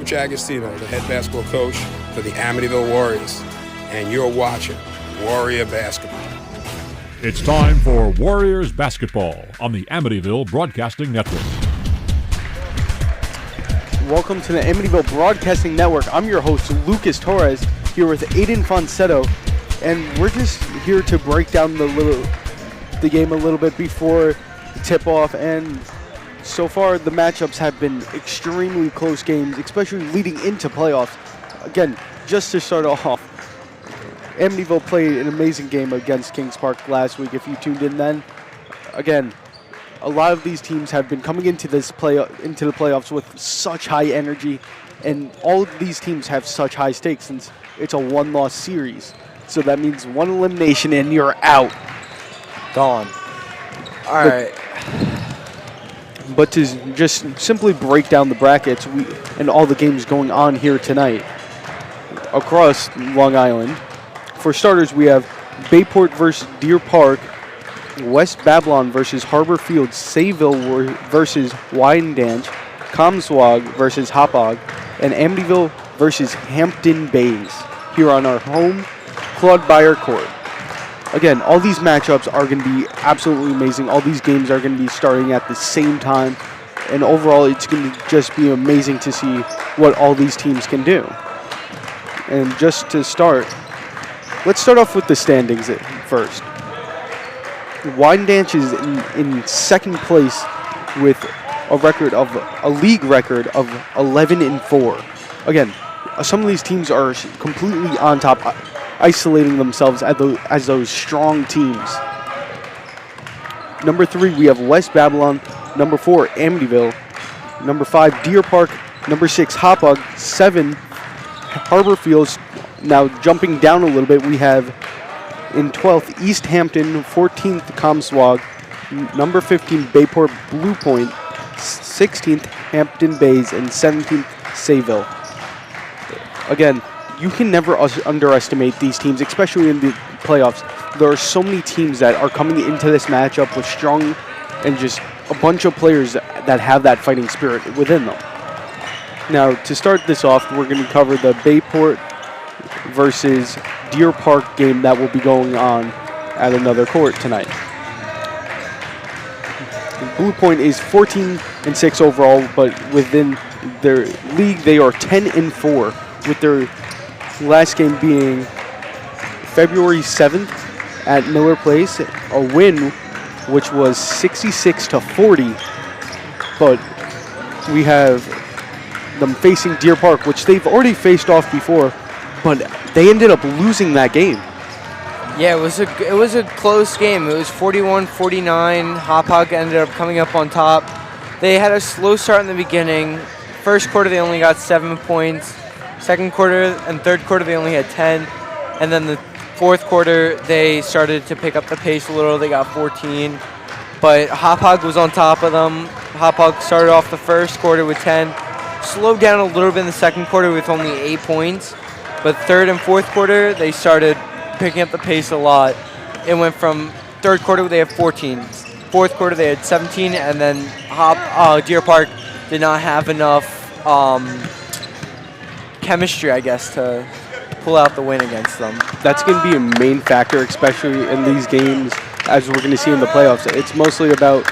Coach Agostino, the head basketball coach for the Amityville Warriors, and you're watching Warrior Basketball. It's time for Warriors Basketball on the Amityville Broadcasting Network. Welcome to the Amityville Broadcasting Network. I'm your host, Lucas Torres, here with Aiden Fonsetto, and we're just here to break down the game a little bit before the tip-off. And so far, the matchups have been extremely close games, especially leading into playoffs. Again, just to start off, Amityville played an amazing game against Kings Park last week. If you tuned in then, again, a lot of these teams have been coming into the playoffs with such high energy, and all of these teams have such high stakes since it's a one-loss series. So that means one elimination and you're out. Gone. All right. But to just simply break down the brackets and all the games going on here tonight across Long Island. For starters, we have Bayport versus Deer Park, West Babylon versus Harbor Field, Sayville versus Wyandanch, Comswog versus Hauppauge, and Amityville versus Hampton Bays here on our home Claude Byer Court. Again, all these matchups are going to be absolutely amazing. All these games are going to be starting at the same time, and overall it's going to just be amazing to see what all these teams can do. And just to start, let's start off with the standings first. Wyandanch is in second place with a league record of 11-4. Again, some of these teams are completely on top, isolating themselves as those strong teams. Number 3, we have West Babylon. Number 4, Amityville. Number 5, Deer Park. Number 6, Hauppauge. 7, Harbor Fields. Now jumping down a little bit, we have in 12th, East Hampton. 14th, Comswog. Number 15, Bayport Blue Point. 16th, Hampton Bays. And 17th, Sayville. Again, you can never underestimate these teams, especially in the playoffs. There are so many teams that are coming into this matchup with strong and just a bunch of players that have that fighting spirit within them. Now, to start this off, we're going to cover the Bayport versus Deer Park game that will be going on at another court tonight. Blue Point is 14-6 overall, but within their league, they are 10-4, with their last game being February 7th at Miller Place, a win which was 66-40. But we have them facing Deer Park, which they've already faced off before, but they ended up losing that game. Yeah, it was a close game. It was 41-49. Hauppauge ended up coming up on top. They had a slow start in the beginning. First quarter, they only got 7 points. Second quarter and third quarter, they only had 10. And then the fourth quarter, they started to pick up the pace a little. They got 14. But Hauppauge was on top of them. Hauppauge started off the first quarter with 10. Slowed down a little bit in the second quarter with only 8 points. But third and fourth quarter, they started picking up the pace a lot. It went from third quarter, they had 14. Fourth quarter, they had 17. And then Deer Park did not have enough chemistry, I guess, to pull out the win against them. That's going to be a main factor, especially in these games, as we're going to see in the playoffs. It's mostly about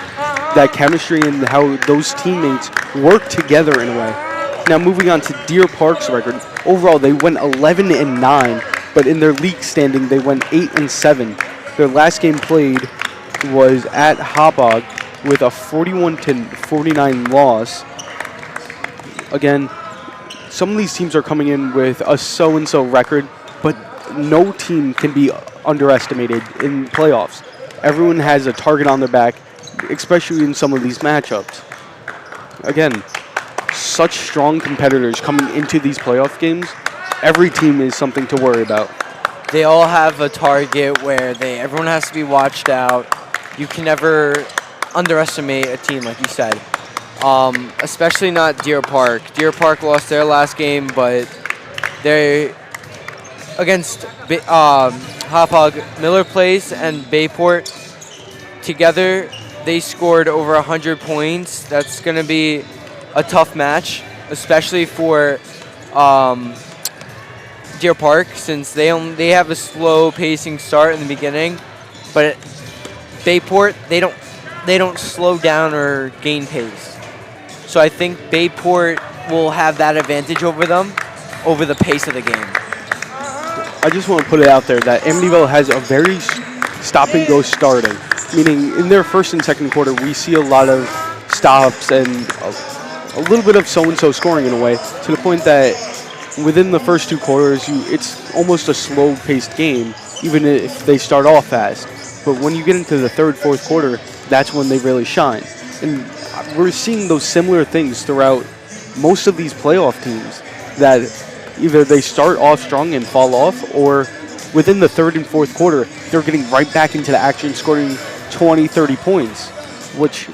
that chemistry and how those teammates work together in a way. Now, moving on to Deer Park's record. Overall, they went 11-9, but in their league standing, they went 8-7. Their last game played was at Hauppauge with a 41-49 loss. Again, some of these teams are coming in with a so-and-so record, but no team can be underestimated in playoffs. Everyone has a target on their back, especially in some of these matchups. Again, such strong competitors coming into these playoff games. Every team is something to worry about. They all have a target where everyone has to be watched out. You can never underestimate a team, like you said. Especially not Deer Park. Deer Park lost their last game, but they against Hauppauge, Miller Place, and Bayport together, they scored over 100 points. That's going to be a tough match. especially for Deer Park, since they have a slow pacing start in the beginning, but Bayport they don't slow down or gain pace. So I think Bayport will have that advantage over them, over the pace of the game. I just want to put it out there that Amityville has a very stop-and-go starting, meaning in their first and second quarter, we see a lot of stops and a little bit of so-and-so scoring in a way, to the point that within the first 2 quarters, it's almost a slow-paced game, even if they start off fast. But when you get into the third, fourth quarter, that's when they really shine. And we're seeing those similar things throughout most of these playoff teams, that either they start off strong and fall off, or within the third and fourth quarter, they're getting right back into the action, scoring 20, 30 points, which,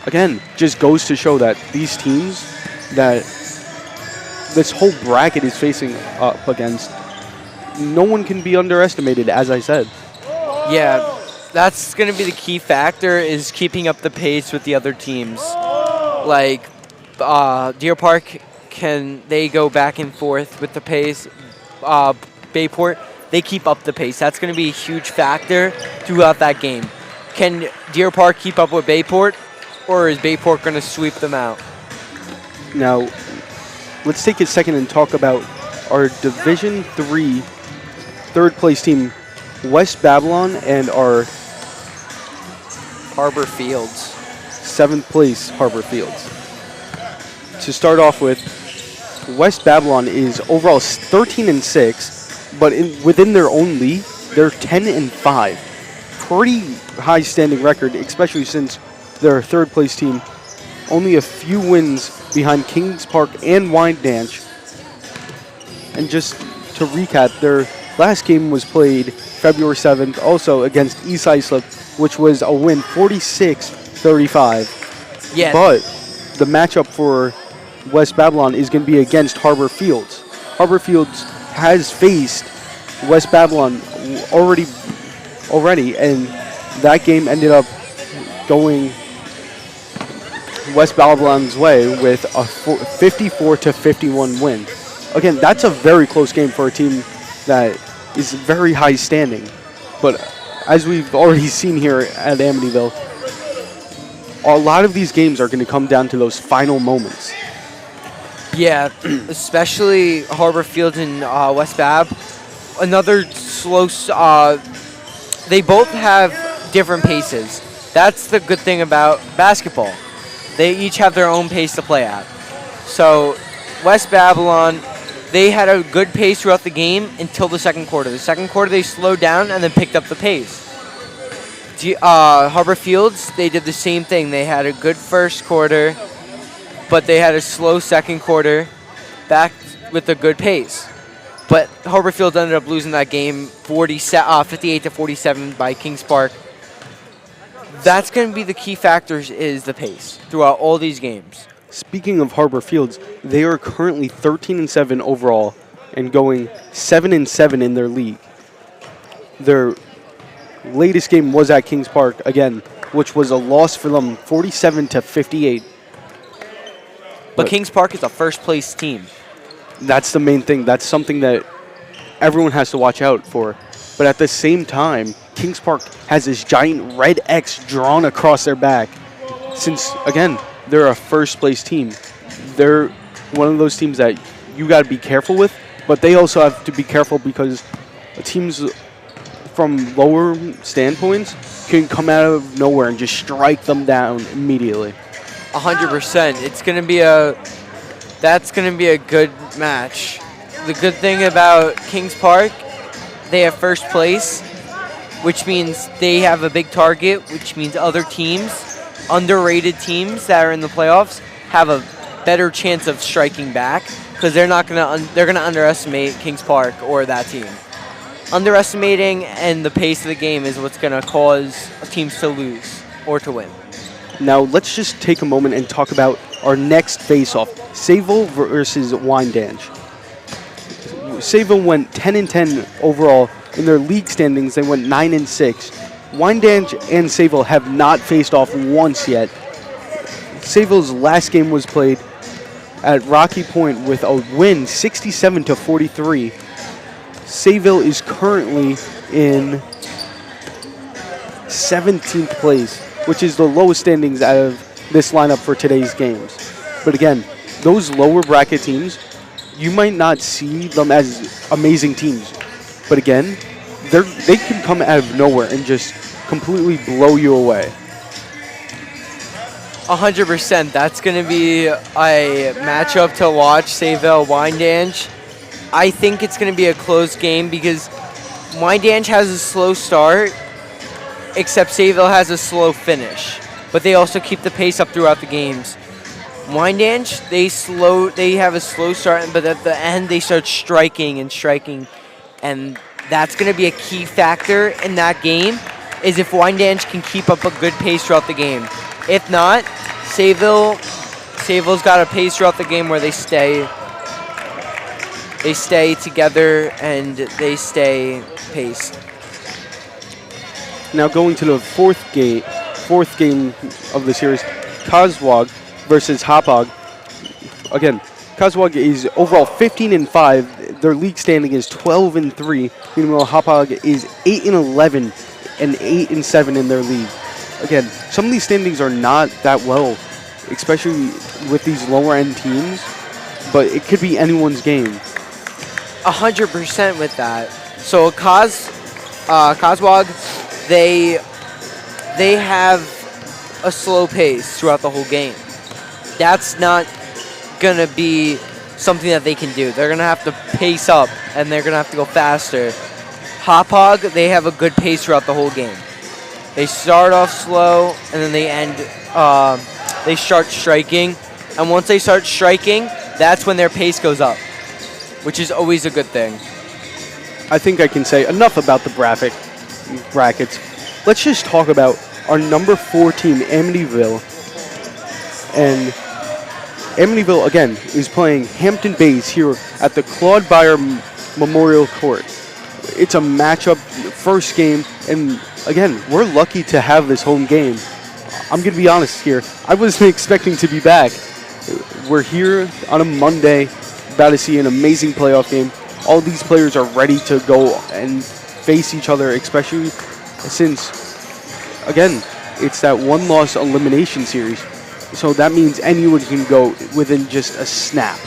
again, just goes to show that these teams that this whole bracket is facing up against, no one can be underestimated, as I said. Yeah, that's going to be the key factor, is keeping up the pace with the other teams. Like, Deer Park, can they go back and forth with the pace? Bayport, they keep up the pace. That's going to be a huge factor throughout that game. Can Deer Park keep up with Bayport, or is Bayport going to sweep them out? Now, let's take a second and talk about our Division III third place team, West Babylon, and our Harbor Fields. 7th place Harbor Fields. To start off with, West Babylon is overall 13-6, but within their own league, they're 10-5. Pretty high standing record, especially since their third place team only a few wins behind Kings Park and Wyandanch. And just to recap, their last game was played February 7th, also against East Islip, which was a win 46-35. Yeah. But the matchup for West Babylon is going to be against Harbor Fields. Harbor Fields has faced West Babylon already, and that game ended up going West Babylon's way with a 54-51 win. Again, that's a very close game for a team that is very high standing. But as we've already seen here at Amityville, a lot of these games are going to come down to those final moments. Yeah, especially Harbor Fields and West Bab. Another slow. They both have different paces. That's the good thing about basketball. They each have their own pace to play at. So West Babylon, they had a good pace throughout the game until the second quarter. The second quarter, they slowed down and then picked up the pace. Harbor Fields, they did the same thing. They had a good first quarter, but they had a slow second quarter back with a good pace. But Harbor Fields ended up losing that game 58-47 by Kings Park. That's going to be the key factors, is the pace throughout all these games. Speaking of Harbor Fields, they are currently 13-7 overall and going 7-7 in their league. Their latest game was at Kings Park, again, which was a loss for them, 47-58. But Kings Park is a first-place team. That's the main thing. That's something that everyone has to watch out for. But at the same time, Kings Park has this giant red X drawn across their back. Since, again, they're a first-place team. They're one of those teams that you got to be careful with, but they also have to be careful because teams from lower standpoints can come out of nowhere and just strike them down immediately. 100%. That's going to be a good match. The good thing about Kings Park, they have first place, which means they have a big target, which means other teams, underrated teams that are in the playoffs, have a better chance of striking back, because they're going to underestimate Kings Park or that team. Underestimating and the pace of the game is what's going to cause teams to lose or to win. Now, let's just take a moment and talk about our next face-off, Sayville versus Wyandanch. Sayville went 10-10 overall. In their league standings, they went 9-6. Wyandanch and Sayville have not faced off once yet. Sayville's last game was played at Rocky Point with a win 67-43. Sayville is currently in 17th place, which is the lowest standings out of this lineup for today's games. But again, those lower bracket teams, you might not see them as amazing teams. But again, they can come out of nowhere and just completely blow you away. 100%. That's going to be a matchup to watch, Sayville Wyandanch. I think it's going to be a close game because Wyandanch has a slow start, except Sayville has a slow finish. But they also keep the pace up throughout the games. Wyandanch, they have a slow start, but at the end they start striking, and that's going to be a key factor in that game, is if Wyandanch can keep up a good pace throughout the game. If not, Sayville's got a pace throughout the game where they stay together and they stay paced. Now going to the fourth game of the series, Coswag versus Hauppauge. Again, Coswag is overall 15-5. Their league standing is 12-3. Meanwhile, Hauppauge is 8-11 and 8-7 in their league. Again, some of these standings are not that well, especially with these lower end teams, but it could be anyone's game. 100% with that. So Coswag, they have a slow pace throughout the whole game. That's not gonna be something that they can do. They're gonna have to pace up and they're gonna have to go faster. Hauppauge, they have a good pace throughout the whole game. They start off slow and then they end. They start striking, and once they start striking, that's when their pace goes up, which is always a good thing. I think I can say enough about the brackets. Let's just talk about our number 4 team, Amityville. And Amityville, again, is playing Hampton Bays here at the Claude Beyer Memorial Court. It's a matchup, first game, and again, we're lucky to have this home game. I'm going to be honest here. I wasn't expecting to be back. We're here on a Monday, about to see an amazing playoff game. All these players are ready to go and face each other, especially since, again, it's that one-loss elimination series. So that means anyone can go within just a snap.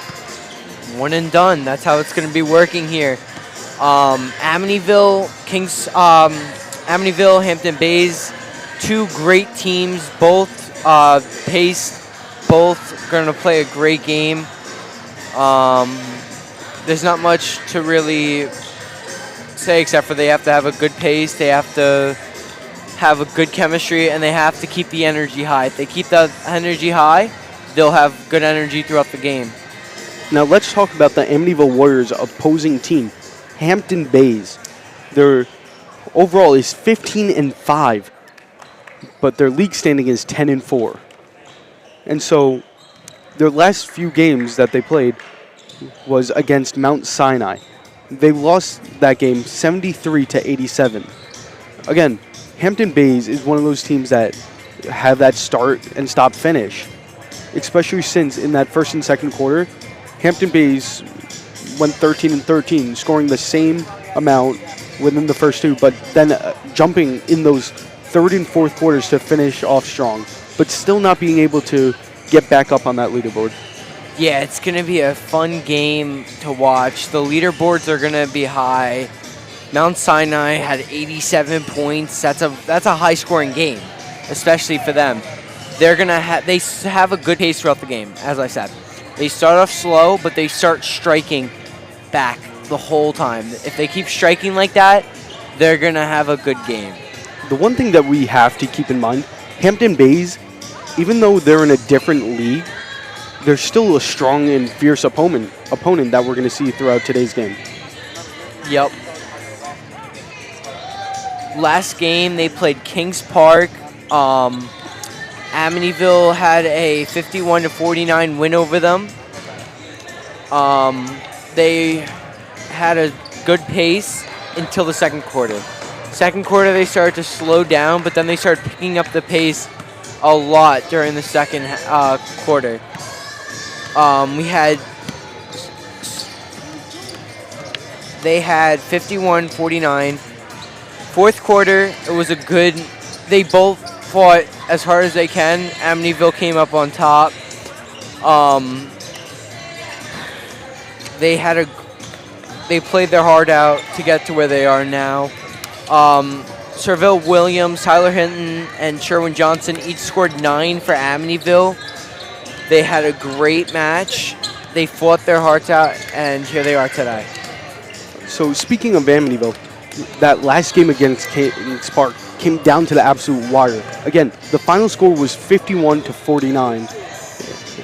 One and done. That's how it's going to be working here. Amityville, Hampton Bays, two great teams, both paced, both going to play a great game. There's not much to really say except for they have to have a good pace, they have to have a good chemistry, and they have to keep the energy high. If they keep that energy high, they'll have good energy throughout the game. Now let's talk about the Amityville Warriors opposing team, Hampton Bays. Their overall is 15-5, but their league standing is 10-4. And so their last few games that they played was against Mount Sinai. They lost that game 73-87. Again, Hampton Bays is one of those teams that have that start and stop finish, especially since in that first and second quarter, Hampton Bays went 13-13, scoring the same amount within the first two, but then jumping in those third and fourth quarters to finish off strong, but still not being able to get back up on that leaderboard. Yeah, it's going to be a fun game to watch. The leaderboards are going to be high. Mount Sinai had 87 points. That's a high-scoring game, especially for them. They have a good pace throughout the game, as I said. They start off slow, but they start striking back the whole time. If they keep striking like that, they're going to have a good game. The one thing that we have to keep in mind, Hampton Bays, even though they're in a different league, they're still a strong and fierce opponent that we're going to see throughout today's game. Yep. Last game, they played Kings Park. Amityville had a 51-49 win over them. They had a good pace until the second quarter. Second quarter, they started to slow down, but then they started picking up the pace a lot during the second quarter. They had 51-49. Fourth quarter, it was a good. They both fought as hard as they can. Amityville came up on top. They played their heart out to get to where they are now. Serville Williams, Tyler Hinton, and Sherwin Johnson each scored 9 for Amityville. They had a great match. They fought their hearts out, and here they are today. So speaking of Amityville, that last game against Kings Park came down to the absolute wire. Again, the final score was 51-49,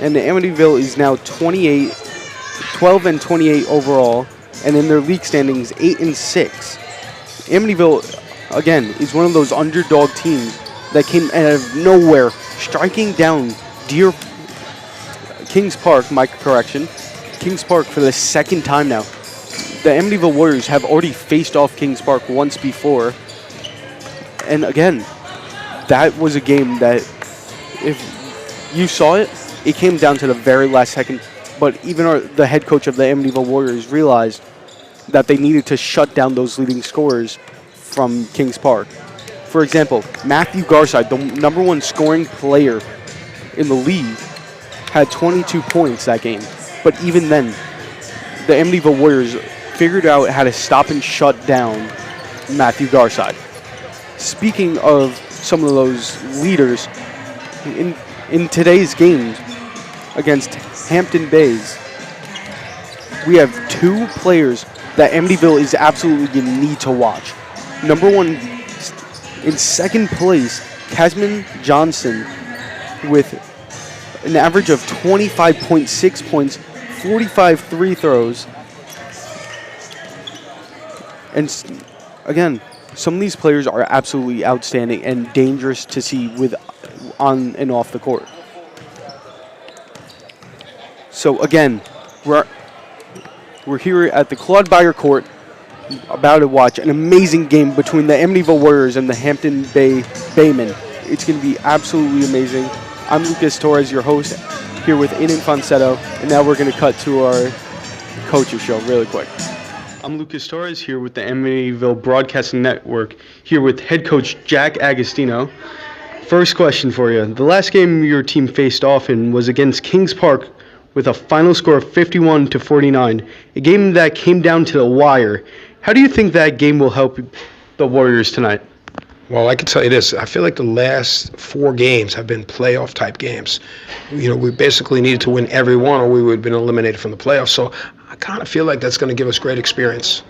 and Amityville is now 12-28 overall, and in their league standings, 8-6. Amityville, again, is one of those underdog teams that came out of nowhere, striking down Kings Park for the second time now. The Amityville Warriors have already faced off Kings Park once before. And again, that was a game that, if you saw it, it came down to the very last second. But even the head coach of the Amityville Warriors realized that they needed to shut down those leading scorers from Kings Park. For example, Matthew Garside, the number 1 scoring player in the league, had 22 points that game. But even then, the Amityville Warriors figured out how to stop and shut down Matthew Garside. Speaking of some of those leaders, in today's game against Hampton Bays, we have 2 players that Amityville is absolutely going to need to watch. Number 1, in second place, Casman Johnson with an average of 25.6 points, 45 free throws. And again, some of these players are absolutely outstanding and dangerous to see with on and off the court. So again, we're here at the Claude Beyer Court, about to watch an amazing game between the Amityville Warriors and the Hampton Baymen. It's going to be absolutely amazing. I'm Lucas Torres, your host, here with Aiden Fonsetto, and now we're going to cut to our coaches show really quick. I'm Lucas Torres, here with the Amityville Broadcasting Network, here with head coach Jack Agostino. First question for you. The last game your team faced off in was against Kings Park with a final score of 51-49, a game that came down to the wire. How do you think that game will help the Warriors tonight? Well, I can tell you this. I feel like the last 4 games have been playoff-type games. We basically needed to win every one or we would have been eliminated from the playoffs. So I kind of feel like that's going to give us great experience.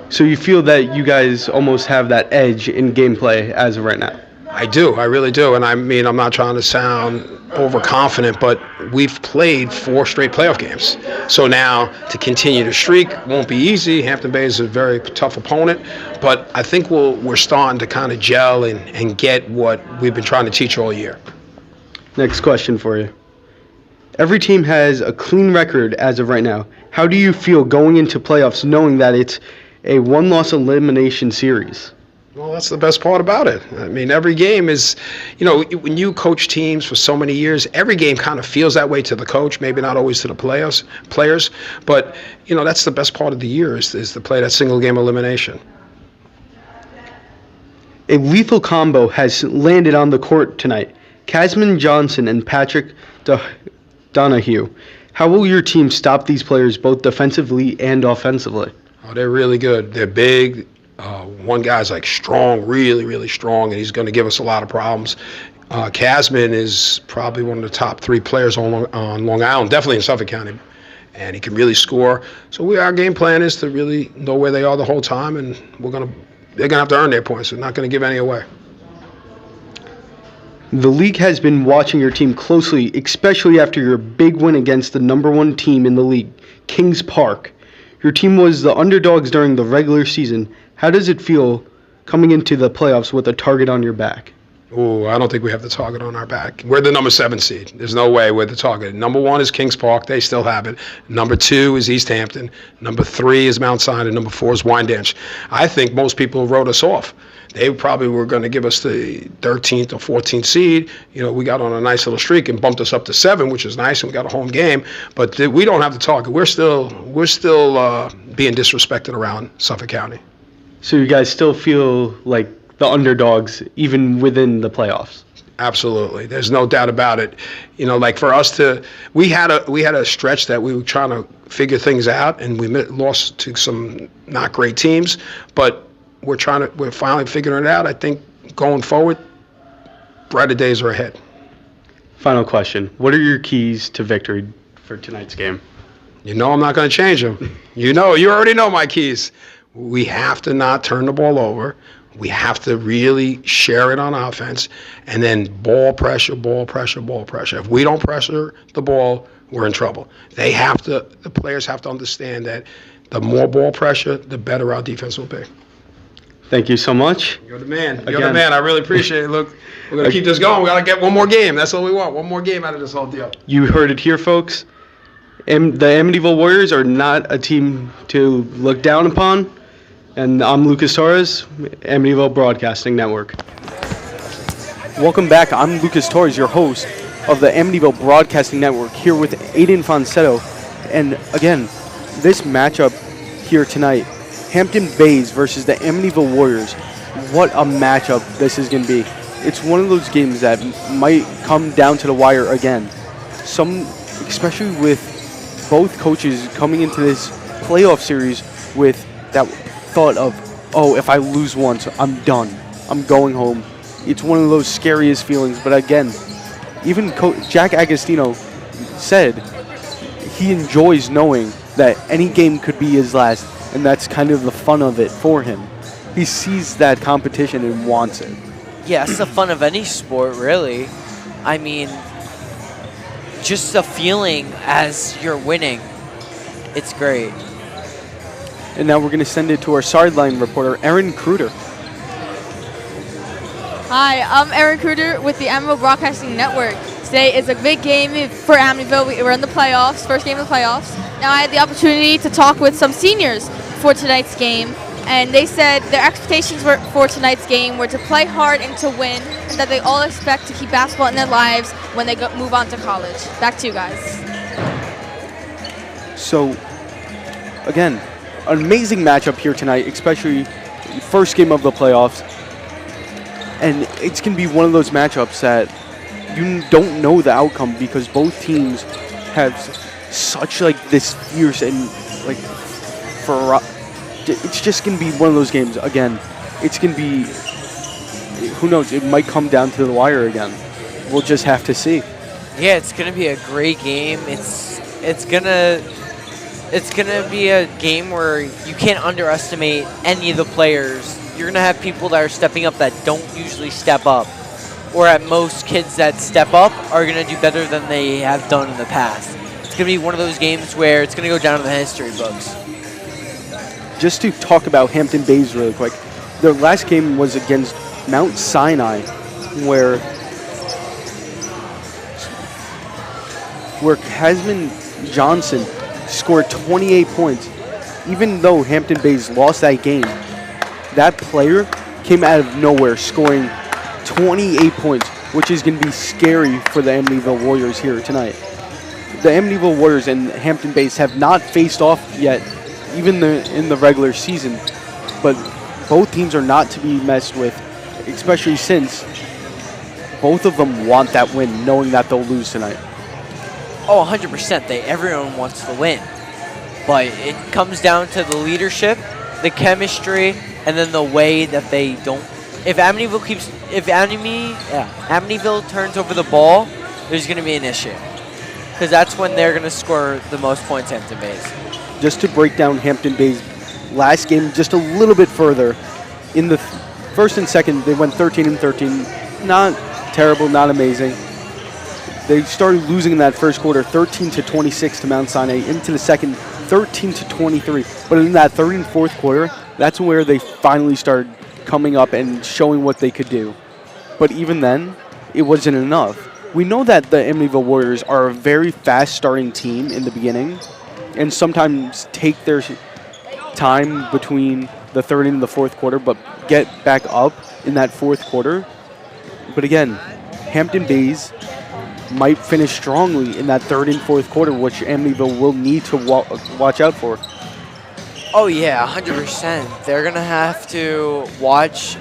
So you feel that you guys almost have that edge in gameplay as of right now? I do. I really do. And I mean, I'm not trying to sound overconfident, but we've played 4 straight playoff games. So now to continue the streak won't be easy. Hampton Bay is a very tough opponent, but I think we're starting to kind of gel and get what we've been trying to teach all year. Next question for you. Every team has a clean record as of right now. How do you feel going into playoffs knowing that it's a 1-loss elimination series? Well, that's the best part about it. I mean, every game is, when you coach teams for so many years, every game kind of feels that way to the coach, maybe not always to the players. But, that's the best part of the year is to play that single game elimination. A lethal combo has landed on the court tonight. Casman Johnson and Patrick Donahue. How will your team stop these players both defensively and offensively? Oh, they're really good. They're big. One guy's strong, really, really strong, and he's going to give us a lot of problems. Casman is probably one of the top 3 players on Long Island, definitely in Suffolk County, and he can really score. So our game plan is to really know where they are the whole time, and they're going to have to earn their points. They're not going to give any away. The league has been watching your team closely, especially after your big win against the number 1 team in the league, Kings Park. Your team was the underdogs during the regular season. How does it feel coming into the playoffs with a target on your back? Oh, I don't think we have the target on our back. We're the number 7 seed. There's no way we're the target. Number 1 is Kings Park. They still have it. Number 2 is East Hampton. Number 3 is Mount Sinai. Number 4 is Wyandanch. I think most people wrote us off. They probably were going to give us the 13th or 14th seed. We got on a nice little streak and bumped us up to 7, which is nice, and we got a home game. But we don't have to talk. We're still being disrespected around Suffolk County. So you guys still feel like the underdogs even within the playoffs? Absolutely. There's no doubt about it. Like for us we had a stretch that we were trying to figure things out, and we lost to some not great teams, but we're finally figuring it out. I think going forward, brighter days are ahead. Final question. What are your keys to victory for tonight's game? I'm not going to change them. You already know my keys. We have to not turn the ball over. We have to really share it on offense, and then ball pressure. If we don't pressure the ball, we're in trouble. The players have to understand that the more ball pressure, the better our defense will be. Thank you so much. You're the man. You're the man. I really appreciate it. Look, we're going to keep this going. We got to get one more game. That's all we want. One more game out of this whole deal. You heard it here, folks. The Amityville Warriors are not a team to look down upon. And I'm Lucas Torres, Amityville Broadcasting Network. Welcome back. I'm Lucas Torres, your host of the Amityville Broadcasting Network, here with Aiden Fonsetto. And again, this matchup here tonight, Hampton Bays versus the Amityville Warriors. What a matchup this is going to be. It's one of those games that might come down to the wire again. Especially with both coaches coming into this playoff series with that thought of, if I lose once, I'm done. I'm going home. It's one of those scariest feelings. But again, even Jack Agostino said he enjoys knowing that any game could be his last, and that's kind of the fun of it for him. He sees that competition and wants it. Yeah, it's the fun of any sport, really. I mean, just the feeling as you're winning, it's great. And now we're going to send it to our sideline reporter, Erin Kruder. Hi, I'm Erin Kruder with the Amityville Broadcasting Network. Today is a big game for Amityville. We're in the playoffs, first game of the playoffs. Now I had the opportunity to talk with some seniors for tonight's game, and they said their expectations for tonight's game were to play hard and to win, and that they all expect to keep basketball in their lives when they move on to college. Back to you guys. So, again, an amazing matchup here tonight, especially first game of the playoffs. And it's going to be one of those matchups that you don't know the outcome because both teams have such this fierce and it's just going to be one of those games. Again, it's going to be, who knows, it might come down to the wire again. We'll just have to see. Yeah, it's going to be a great game. It's gonna be a game where you can't underestimate any of the players. You're gonna have people that are stepping up that don't usually step up, or at most kids that step up are gonna do better than they have done in the past. It's gonna be one of those games where it's gonna go down in the history books. Just to talk about Hampton Bays really quick, their last game was against Mount Sinai, where Hasman Johnson scored 28 points. Even though Hampton Bays lost that game, that player came out of nowhere scoring 28 points, which is going to be scary for the Amityville Warriors here tonight. The Amityville Warriors and Hampton Bays have not faced off yet, even in the regular season, but both teams are not to be messed with, especially since both of them want that win, knowing that they'll lose tonight. Oh, 100%. Everyone wants to win. But it comes down to the leadership, the chemistry, and then the way that they don't. If Amityville turns over the ball, there's going to be an issue. Because that's when they're going to score the most points, Hampton Bays. Just to break down Hampton Bays' last game just a little bit further, in the first and second, they went 13-13. Not terrible, not amazing. They started losing in that first quarter, 13-26 to Mount Sinai. Into the second, 13-23. But in that third and fourth quarter, that's where they finally started coming up and showing what they could do. But even then, it wasn't enough. We know that the Amityville Warriors are a very fast-starting team in the beginning and sometimes take their time between the third and the fourth quarter, but get back up in that fourth quarter. But again, Hampton Bays might finish strongly in that third and fourth quarter, which Amityville will need to watch out for. Oh, yeah, 100%. They're going to have to watch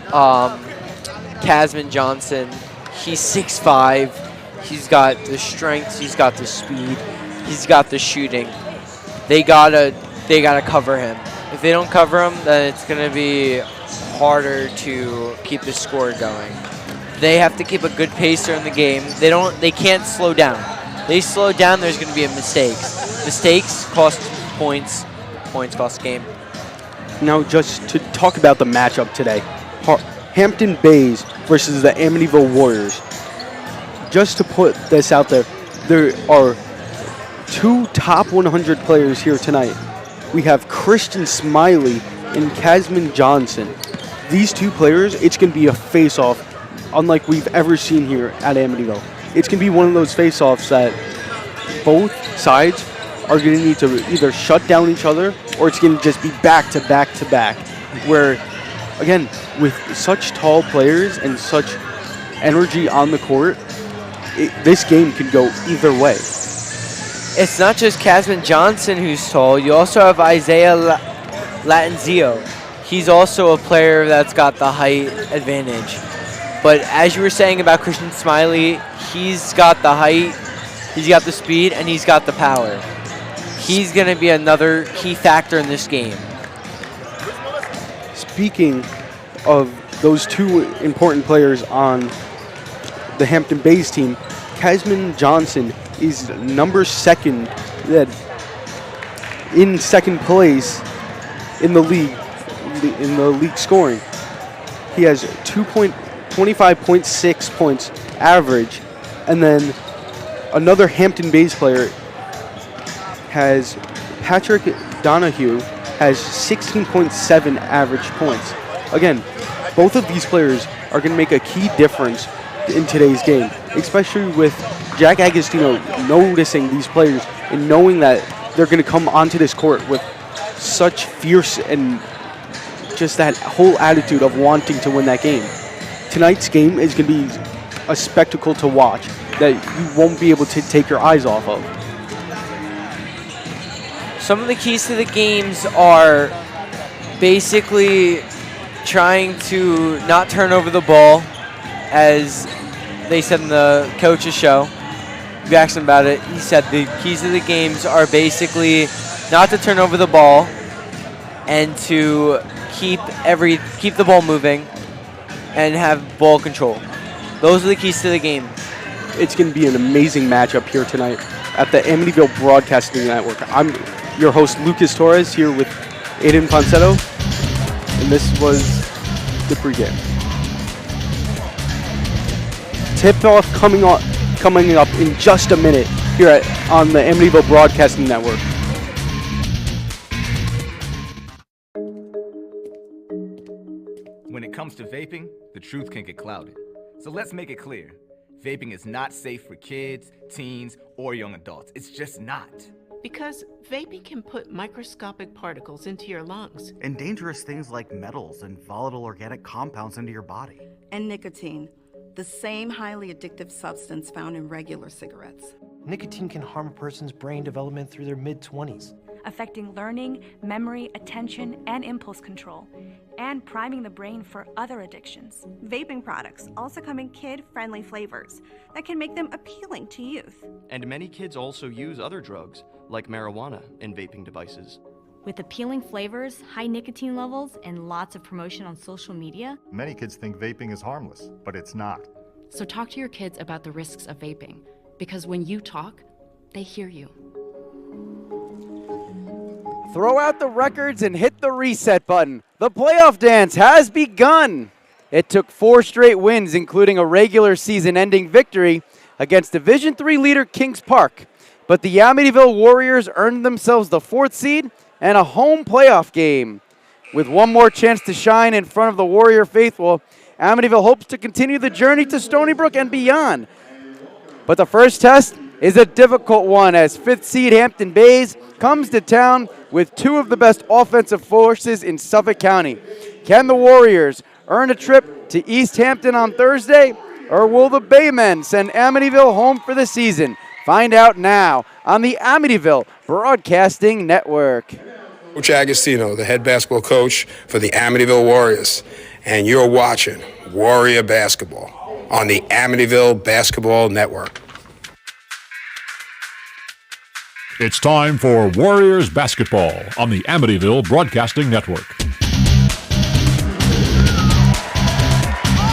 Casman Johnson. He's 6'5". He's got the strength. He's got the speed. He's got the shooting. They gotta cover him. If they don't cover him, then it's going to be harder to keep the score going. They have to keep a good pace during the game. They can't slow down. They slow down, there's going to be a mistakes. Mistakes cost points. Points cost game. Now, just to talk about the matchup today, Hampton Bays versus the Amityville Warriors. Just to put this out there are 2 top 100 players here tonight. We have Christian Smiley and Casman Johnson. These 2 players, it's going to be a face-off unlike we've ever seen here at Amityville. It's going to be one of those face-offs that both sides are going to need to either shut down each other or it's going to just be back to back to back. Where, again, with such tall players and such energy on the court, this game can go either way. It's not just Casman Johnson who's tall. You also have Isaiah Latanzio. He's also a player that's got the height advantage. But as you were saying about Christian Smiley, he's got the height, he's got the speed, and he's got the power. He's going to be another key factor in this game. Speaking of those 2 important players on the Hampton Bays team, Casman Johnson is number 2nd in second place in the league scoring. He has 25.6 points average, and then another Hampton Bays player has Patrick Donahue has 16.7 average points. Again, both of these players are going to make a key difference in today's game, especially with Jack Agostino noticing these players and knowing that they're going to come onto this court with such fierce and just that whole attitude of wanting to win that game. Tonight's game is going to be a spectacle to watch that you won't be able to take your eyes off of. Some of the keys to the games are basically trying to not turn over the ball, as they said in the coach's show. If you asked him about it, he said the keys to the games are basically not to turn over the ball and to keep the ball moving and have ball control. Those are the keys to the game. It's going to be an amazing matchup here tonight at the Amityville Broadcasting Network. I'm your host, Lucas Torres, here with Aiden Ponsetto, and this was the pregame. Tip-off coming up in just a minute here on the Amityville Broadcasting Network. When it comes to vaping, the truth can get clouded. So let's make it clear. Vaping is not safe for kids, teens, or young adults. It's just not. Because vaping can put microscopic particles into your lungs. And dangerous things like metals and volatile organic compounds into your body. And nicotine, the same highly addictive substance found in regular cigarettes. Nicotine can harm a person's brain development through their mid-20s, affecting learning, memory, attention, and impulse control, and priming the brain for other addictions. Vaping products also come in kid-friendly flavors that can make them appealing to youth. And many kids also use other drugs, like marijuana, in vaping devices. With appealing flavors, high nicotine levels, and lots of promotion on social media, many kids think vaping is harmless, but it's not. So talk to your kids about the risks of vaping, because when you talk, they hear you. Throw out the records and hit the reset button. The playoff dance has begun. It took 4 straight wins, including a regular season-ending victory against Division III leader Kings Park. But the Amityville Warriors earned themselves the 4th seed and a home playoff game. With one more chance to shine in front of the Warrior faithful, Amityville hopes to continue the journey to Stony Brook and beyond. But the first test is a difficult one as 5th seed Hampton Bays comes to town with 2 of the best offensive forces in Suffolk County. Can the Warriors earn a trip to East Hampton on Thursday, or will the Baymen send Amityville home for the season? Find out now on the Amityville Broadcasting Network. Coach Agostino, the head basketball coach for the Amityville Warriors, and you're watching Warrior Basketball on the Amityville Basketball Network. It's time for Warriors Basketball on the Amityville Broadcasting Network.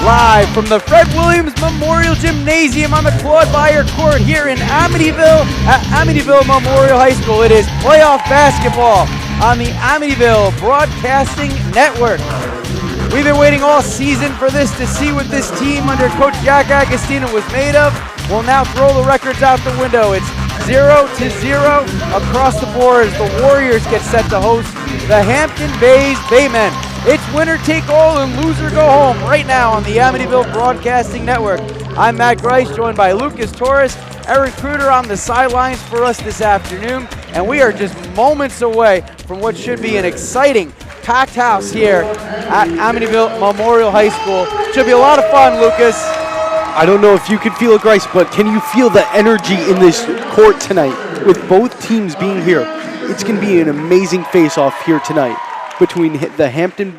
Live from the Fred Williams Memorial Gymnasium on the Claude Beyer Court here in Amityville at Amityville Memorial High School. It is playoff basketball on the Amityville Broadcasting Network. We've been waiting all season for this to see what this team under Coach Jack Agostino was made of. We'll now throw the records out the window. It's 0-0 across the board as the Warriors get set to host the Hampton Bays Baymen. It's winner take all and loser go home right now on the Amityville Broadcasting Network. I'm Matt Grice, joined by Lucas Torres, Eric Kruder on the sidelines for us this afternoon, and we are just moments away from what should be an exciting packed house here at Amityville Memorial High School. Should be a lot of fun, Lucas. I don't know if you can feel it, Grice, but can you feel the energy in this court tonight with both teams being here? It's going to be an amazing face-off here tonight between the Hampton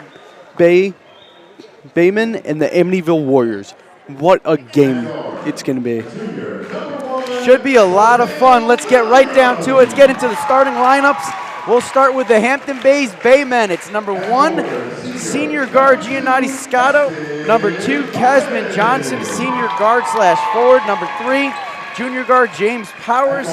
Baymen and the Amityville Warriors. What a game it's going to be. Should be a lot of fun. Let's get right down to it. Let's get into the starting lineups. We'll start with the Hampton Bays Baymen. It's number 1, senior guard Giannotti Scotto. Number 2, Casman Johnson, senior guard / forward. Number 3, junior guard James Powers.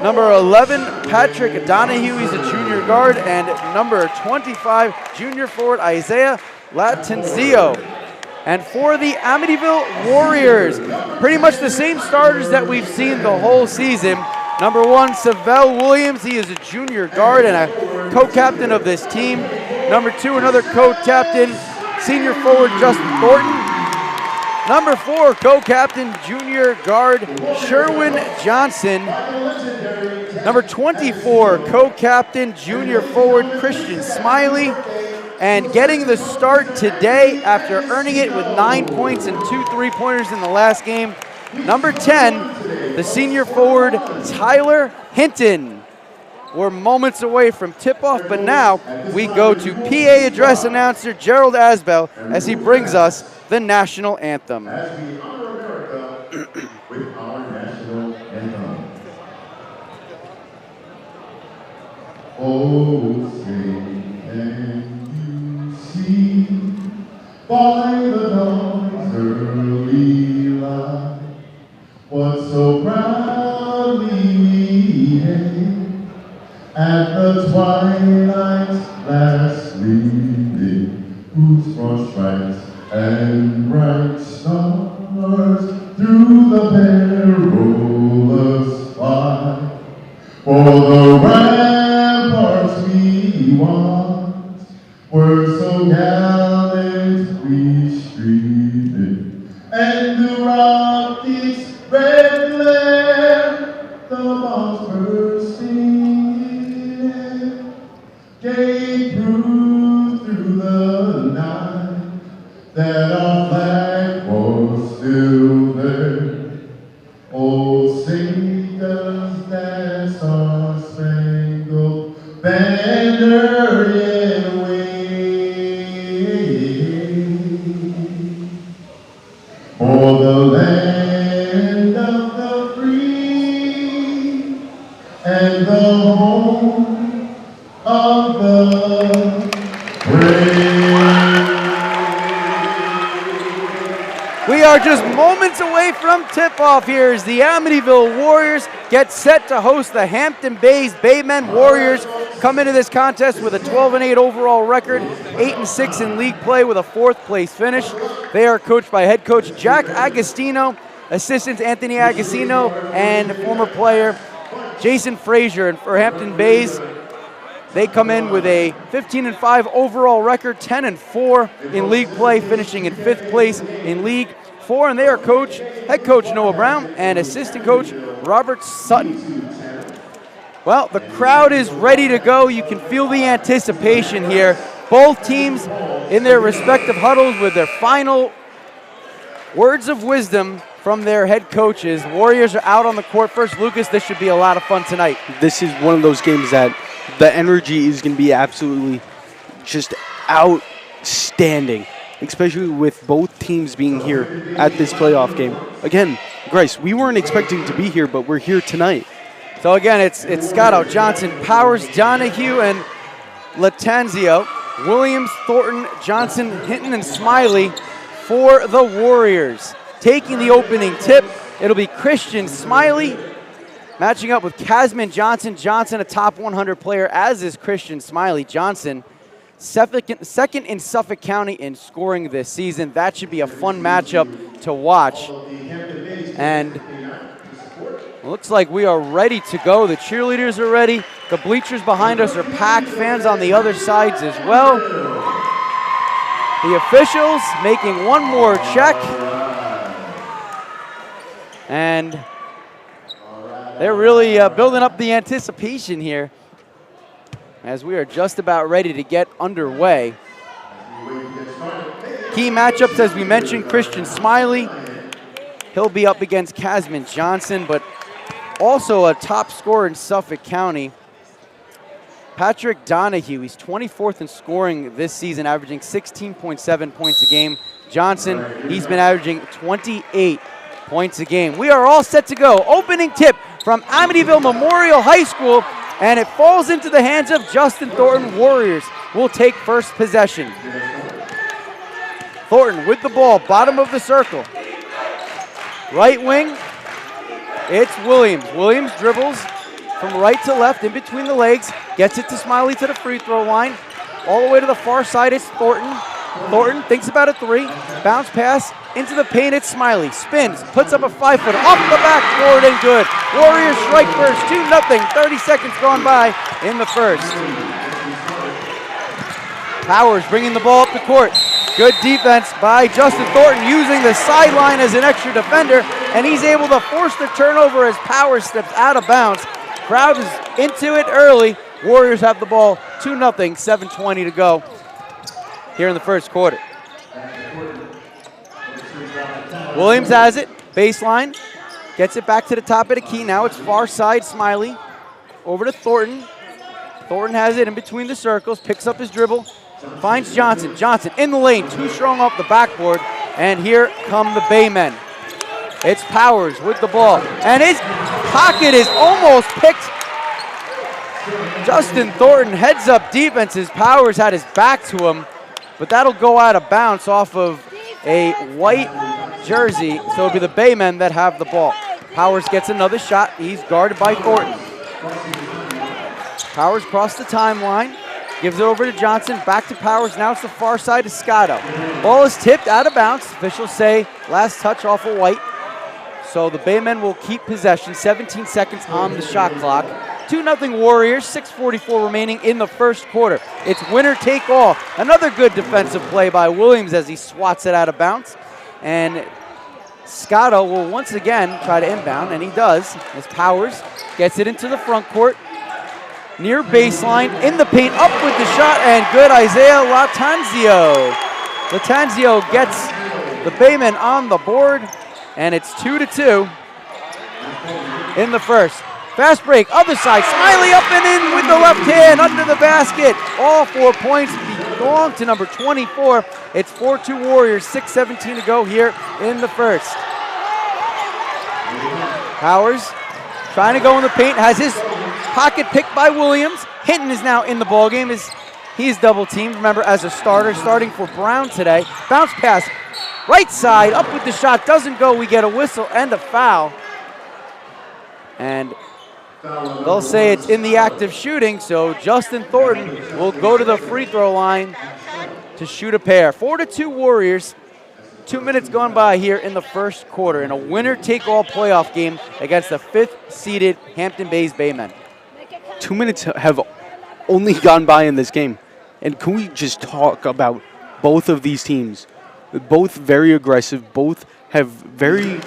Number 11, Patrick Donahue, he's a junior guard. And number 25, junior forward Isaiah Latenzio. And for the Amityville Warriors, pretty much the same starters that we've seen the whole season. Number 1, Savell Williams, he is a junior guard and a co-captain of this team. Number 2, another co-captain, senior forward Justin Thornton. Number 4, co-captain, junior guard Sherwin Johnson. Number 24, co-captain, junior forward Christian Smiley. And getting the start today after earning it with 9 points and 2 3-pointers in the last game, number 10, the senior forward Tyler Hinton. We're moments away from tip-off, but now we go to PA address announcer Gerald Asbell as he brings us the national anthem. With our national anthem. Oh, sing and you see by the dawn's early light what so proudly we hailed at the twilight's last gleaming, whose broad stripes and bright stars through the perilous fight. For the ramparts we once were so gallantly streaming, and the rocket's red glare, the bombs bursting in, gave proof through the night that our flag was still there. Oh, sing does that star-spangled banner yet wave, for the land of the free and the home of the brave. We are just moments away from tip-off here as the Amityville Warriors get set to host the Hampton Bays Baymen. Warriors come into this contest with a 12-8 overall record, 8-6 in league play with a 4th place finish. They are coached by head coach Jack Agostino, assistants Anthony Agostino, and former player Jason Frazier. And for Hampton Bays, they come in with a 15-5 overall record, 10-4 in league play, finishing in 5th place in League 4. And they are head coach Noah Brown and assistant coach Robert Sutton. Well, the crowd is ready to go. You can feel the anticipation here. Both teams in their respective huddles with their final words of wisdom from their head coaches. Warriors are out on the court first. Lucas, this should be a lot of fun tonight. This is one of those games that the energy is going to be absolutely just outstanding, especially with both teams being here at this playoff game. Again, Grace, we weren't expecting to be here, but we're here tonight. So again, it's Scotto, Johnson, Powers, Donahue, and Latanzio. Williams, Thornton, Johnson, Hinton, and Smiley for the Warriors. Taking the opening tip, it'll be Christian Smiley matching up with Casman Johnson. Johnson, a top 100 player, as is Christian Smiley. Johnson, second in Suffolk County in scoring this season. That should be a fun matchup to watch. And looks like we are ready to go. The cheerleaders are ready. The bleachers behind us are packed. Fans on the other sides as well. The officials making one more check. And they're really building up the anticipation here as we are just about ready to get underway. Key matchups, as we mentioned, Christian Smiley. He'll be up against Casman Johnson, but also a top scorer in Suffolk County, Patrick Donahue. He's 24th in scoring this season, averaging 16.7 points a game. Johnson, he's been averaging 28 points a game. We are all set to go. Opening tip from Amityville Memorial High School, and it falls into the hands of Justin Thornton. Warriors will take first possession. Thornton with the ball, bottom of the circle. Right wing, it's Williams. Williams dribbles from right to left in between the legs, gets it to Smiley to the free throw line. All the way to the far side, it's Thornton. Thornton thinks about a three, bounce pass into the paint, it's Smiley. Spins, puts up a 5-footer, off the backboard and good. Warriors strike first, 2-0, 30 seconds gone by in the first. Powers bringing the ball up the court. Good defense by Justin Thornton, using the sideline as an extra defender, and he's able to force the turnover as Powers steps out of bounds. Crowd is into it early. Warriors have the ball, 2-0, 7:20 to go here in the first quarter. Williams has it, baseline, gets it back to the top of the key. Now it's far side, Smiley, over to Thornton. Thornton has it in between the circles, picks up his dribble, finds Johnson. Johnson in the lane, too strong off the backboard, and here come the Baymen. It's Powers with the ball, and his pocket is almost picked. Justin Thornton heads up defense as Powers had his back to him, but that'll go out of bounds off of a white jersey, so it'll be the Baymen that have the ball. Powers gets another shot. He's guarded by Thornton. Powers crossed the timeline, gives it over to Johnson, back to Powers. Now it's the far side to Scotto. Ball is tipped out of bounds. Officials say last touch off of white. So the Baymen will keep possession. 17 seconds on the shot clock. 2-0 Warriors, 6:44 remaining in the first quarter. It's winner take all. Another good defensive play by Williams as he swats it out of bounds. And Scotto will once again try to inbound, and he does, as Powers gets it into the front court. Near baseline, in the paint, up with the shot, and good, Isaiah Latanzio. Latanzio gets the Baymen on the board, and it's 2-2 in the first. Fast break, other side, Smiley up and in with the left hand under the basket. All 4 points belong to number 24. It's 4-2 Warriors, 6:17 to go here in the first. Powers trying to go in the paint, has his pocket picked by Williams. Hinton is now in the ballgame. He's double teamed, remember, as a starter, starting for Brown today. Bounce pass, right side, up with the shot, doesn't go. We get a whistle and a foul. And they'll say it's in the act of shooting, so Justin Thornton will go to the free throw line to shoot a pair. 4-2 Warriors. 2 minutes gone by here in the first quarter in a winner-take-all playoff game against the 5th-seeded Hampton Bays Baymen. 2 minutes have only gone by in this game. And can we just talk about both of these teams? Both very aggressive, both have very,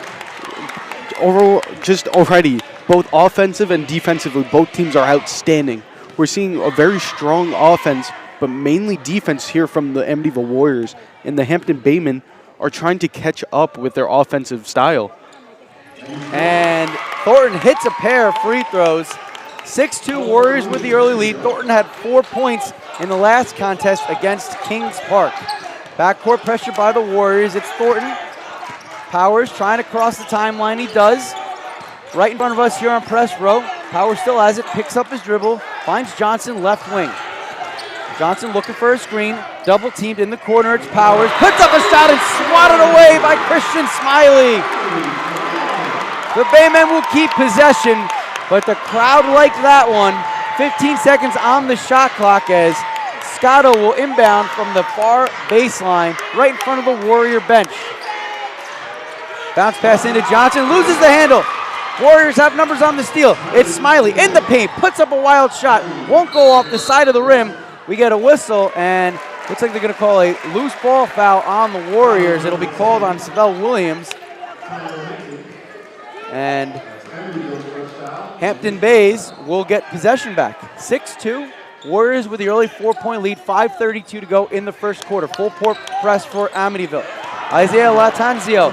just already, both offensive and defensively, both teams are outstanding. We're seeing a very strong offense but mainly defense here from the Amityville Warriors. And the Hampton Baymen are trying to catch up with their offensive style. And Thornton hits a pair of free throws. 6-2 Warriors with the early lead. Thornton had 4 points in the last contest against Kings Park. Backcourt pressure by the Warriors. It's Thornton. Powers trying to cross the timeline. He does. Right in front of us here on press row. Powers still has it. Picks up his dribble. Finds Johnson left wing. Johnson looking for a screen. Double teamed in the corner. It's Powers. Puts up a shot and swatted away by Christian Smiley. The Baymen will keep possession, but the crowd liked that one. 15 seconds on the shot clock as Scotto will inbound from the far baseline right in front of the Warrior bench. Bounce pass into Johnson, loses the handle. Warriors have numbers on the steal. It's Smiley in the paint, puts up a wild shot. Won't go off the side of the rim. We get a whistle, and looks like they're going to call a loose ball foul on the Warriors. It'll be called on Savell Williams. And Hampton Bays will get possession back. 6-2. Warriors with the early 4-point lead. 5:32 to go in the first quarter. Full court press for Amityville. Isaiah Latanzio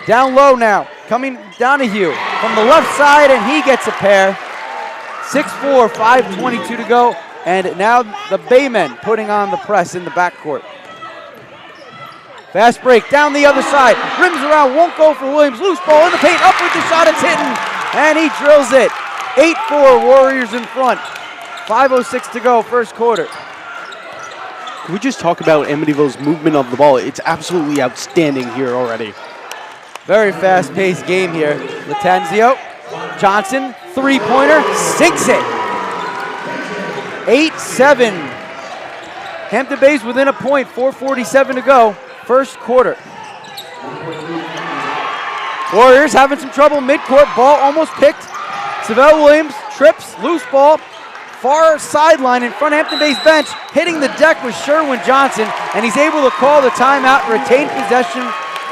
down low now. Coming Donahue from the left side, and he gets a pair. 6-4, 5:22 to go. And now the Baymen putting on the press in the backcourt. Fast break down the other side. Rims around, won't go for Williams. Loose ball in the paint, up with the shot, it's hitting. And he drills it. 8-4, Warriors in front. 5:06 to go, first quarter. Can we just talk about Amityville's movement of the ball? It's absolutely outstanding here already. Very fast-paced game here. Latanzio, Johnson, three-pointer, sinks it. 8-7. Hampton Bays within a point, 4:47 to go. First quarter. Warriors having some trouble midcourt. Ball almost picked. Savell Williams trips, loose ball. Far sideline in front of Hampton Bays bench. Hitting the deck was Sherwin Johnson, and he's able to call the timeout and retain possession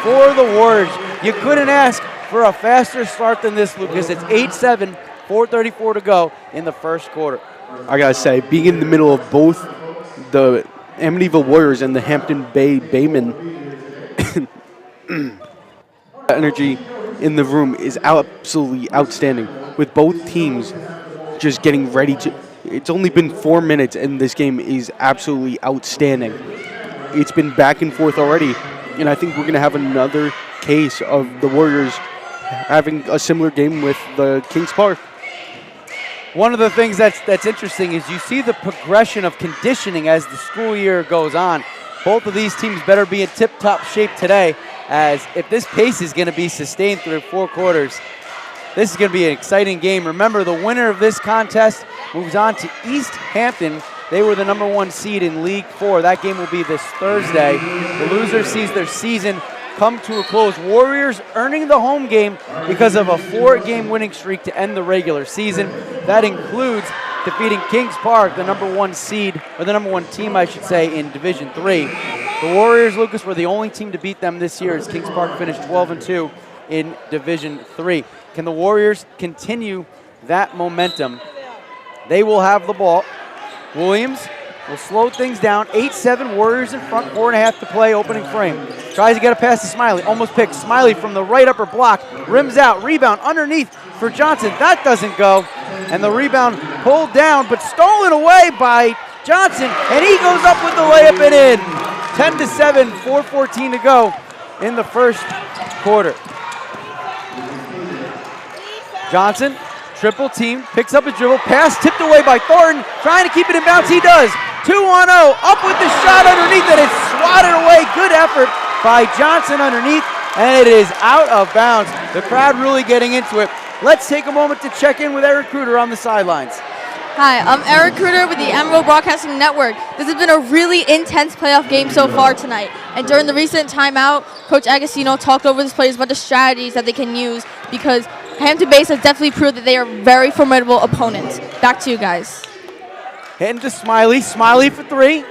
for the Warriors. You couldn't ask for a faster start than this, Lucas. It's 8-7, 4:34 to go in the first quarter. I gotta say, being in the middle of both the Amityville Warriors and the Hampton Bay Baymen, energy in the room is absolutely outstanding. With both teams just getting ready to. It's only been 4 minutes, and this game is absolutely outstanding. It's been back and forth already, and I think we're gonna have another case of the Warriors having a similar game with the Kings Park. One of the things that's interesting is you see the progression of conditioning as the school year goes on. Both of these teams better be in tip-top shape today, as if this pace is going to be sustained through 4 quarters, this is going to be an exciting game. Remember, the winner of this contest moves on to East Hampton. They were the #1 seed in League 4. That game will be this Thursday. The loser sees their season come to a close. Warriors earning the home game because of a 4-game winning streak to end the regular season. That includes defeating Kings Park, the #1 seed, or the #1 team, I should say, in Division 3. The Warriors, Lucas, were the only team to beat them this year as Kings Park finished 12-2 in Division 3. Can the Warriors continue that momentum? They will have the ball. Williams will slow things down. 8-7, Warriors in front, 4.5 to play, opening frame. Tries to get a pass to Smiley, almost picks. Smiley from the right upper block, rims out, rebound underneath for Johnson. That doesn't go, and the rebound pulled down, but stolen away by Johnson, and he goes up with the layup and in. 10-7, 4:14 to go in the first quarter. Johnson, triple team, picks up a dribble, pass tipped away by Thornton, trying to keep it in bounds, he does. 2-on-0, up with the shot underneath, and it's swatted away. Good effort by Johnson underneath, and it is out of bounds. The crowd really getting into it. Let's take a moment to check in with Eric Kruder on the sidelines. Hi, I'm Eric Kruder with the Amityville Broadcasting Network. This has been a really intense playoff game so far tonight. And during the recent timeout, Coach Agostino talked over his players about the strategies that they can use because Hampton Bays has definitely proved that they are very formidable opponents. Back to you guys. Hitting to Smiley. Smiley for 3.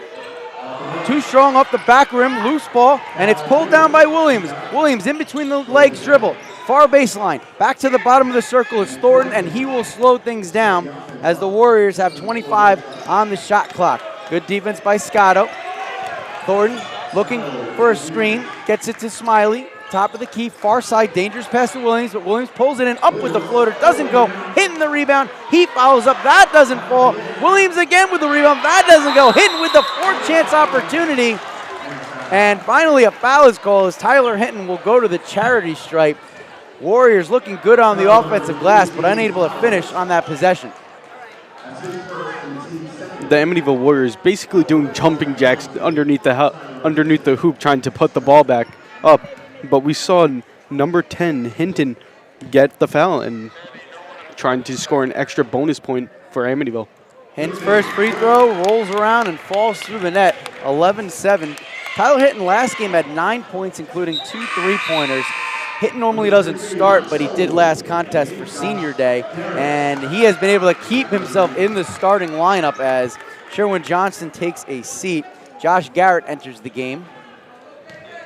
Too strong up the back rim, loose ball, and it's pulled down by Williams. Williams in between the legs dribble. Far baseline, back to the bottom of the circle is Thornton, and he will slow things down as the Warriors have 25 on the shot clock. Good defense by Scotto. Thornton looking for a screen, gets it to Smiley. Top of the key, far side, dangerous pass to Williams, but Williams pulls it in, up with the floater, doesn't go, hitting the rebound. He follows up, that doesn't fall. Williams again with the rebound, that doesn't go, hitting with the fourth chance opportunity. And finally a foul is called as Tyler Hinton will go to the charity stripe. Warriors looking good on the offensive glass, but unable to finish on that possession. The Amityville Warriors basically doing jumping jacks underneath the hoop, trying to put the ball back up. But we saw number 10, Hinton, get the foul and trying to score an extra bonus point for Amityville. Hinton's first free throw rolls around and falls through the net, 11-7. Tyler Hinton last game had 9 points, including 2 3-pointers. Hinton normally doesn't start, but he did last contest for senior day, and he has been able to keep himself in the starting lineup as Sherwin Johnson takes a seat. Josh Garrett enters the game,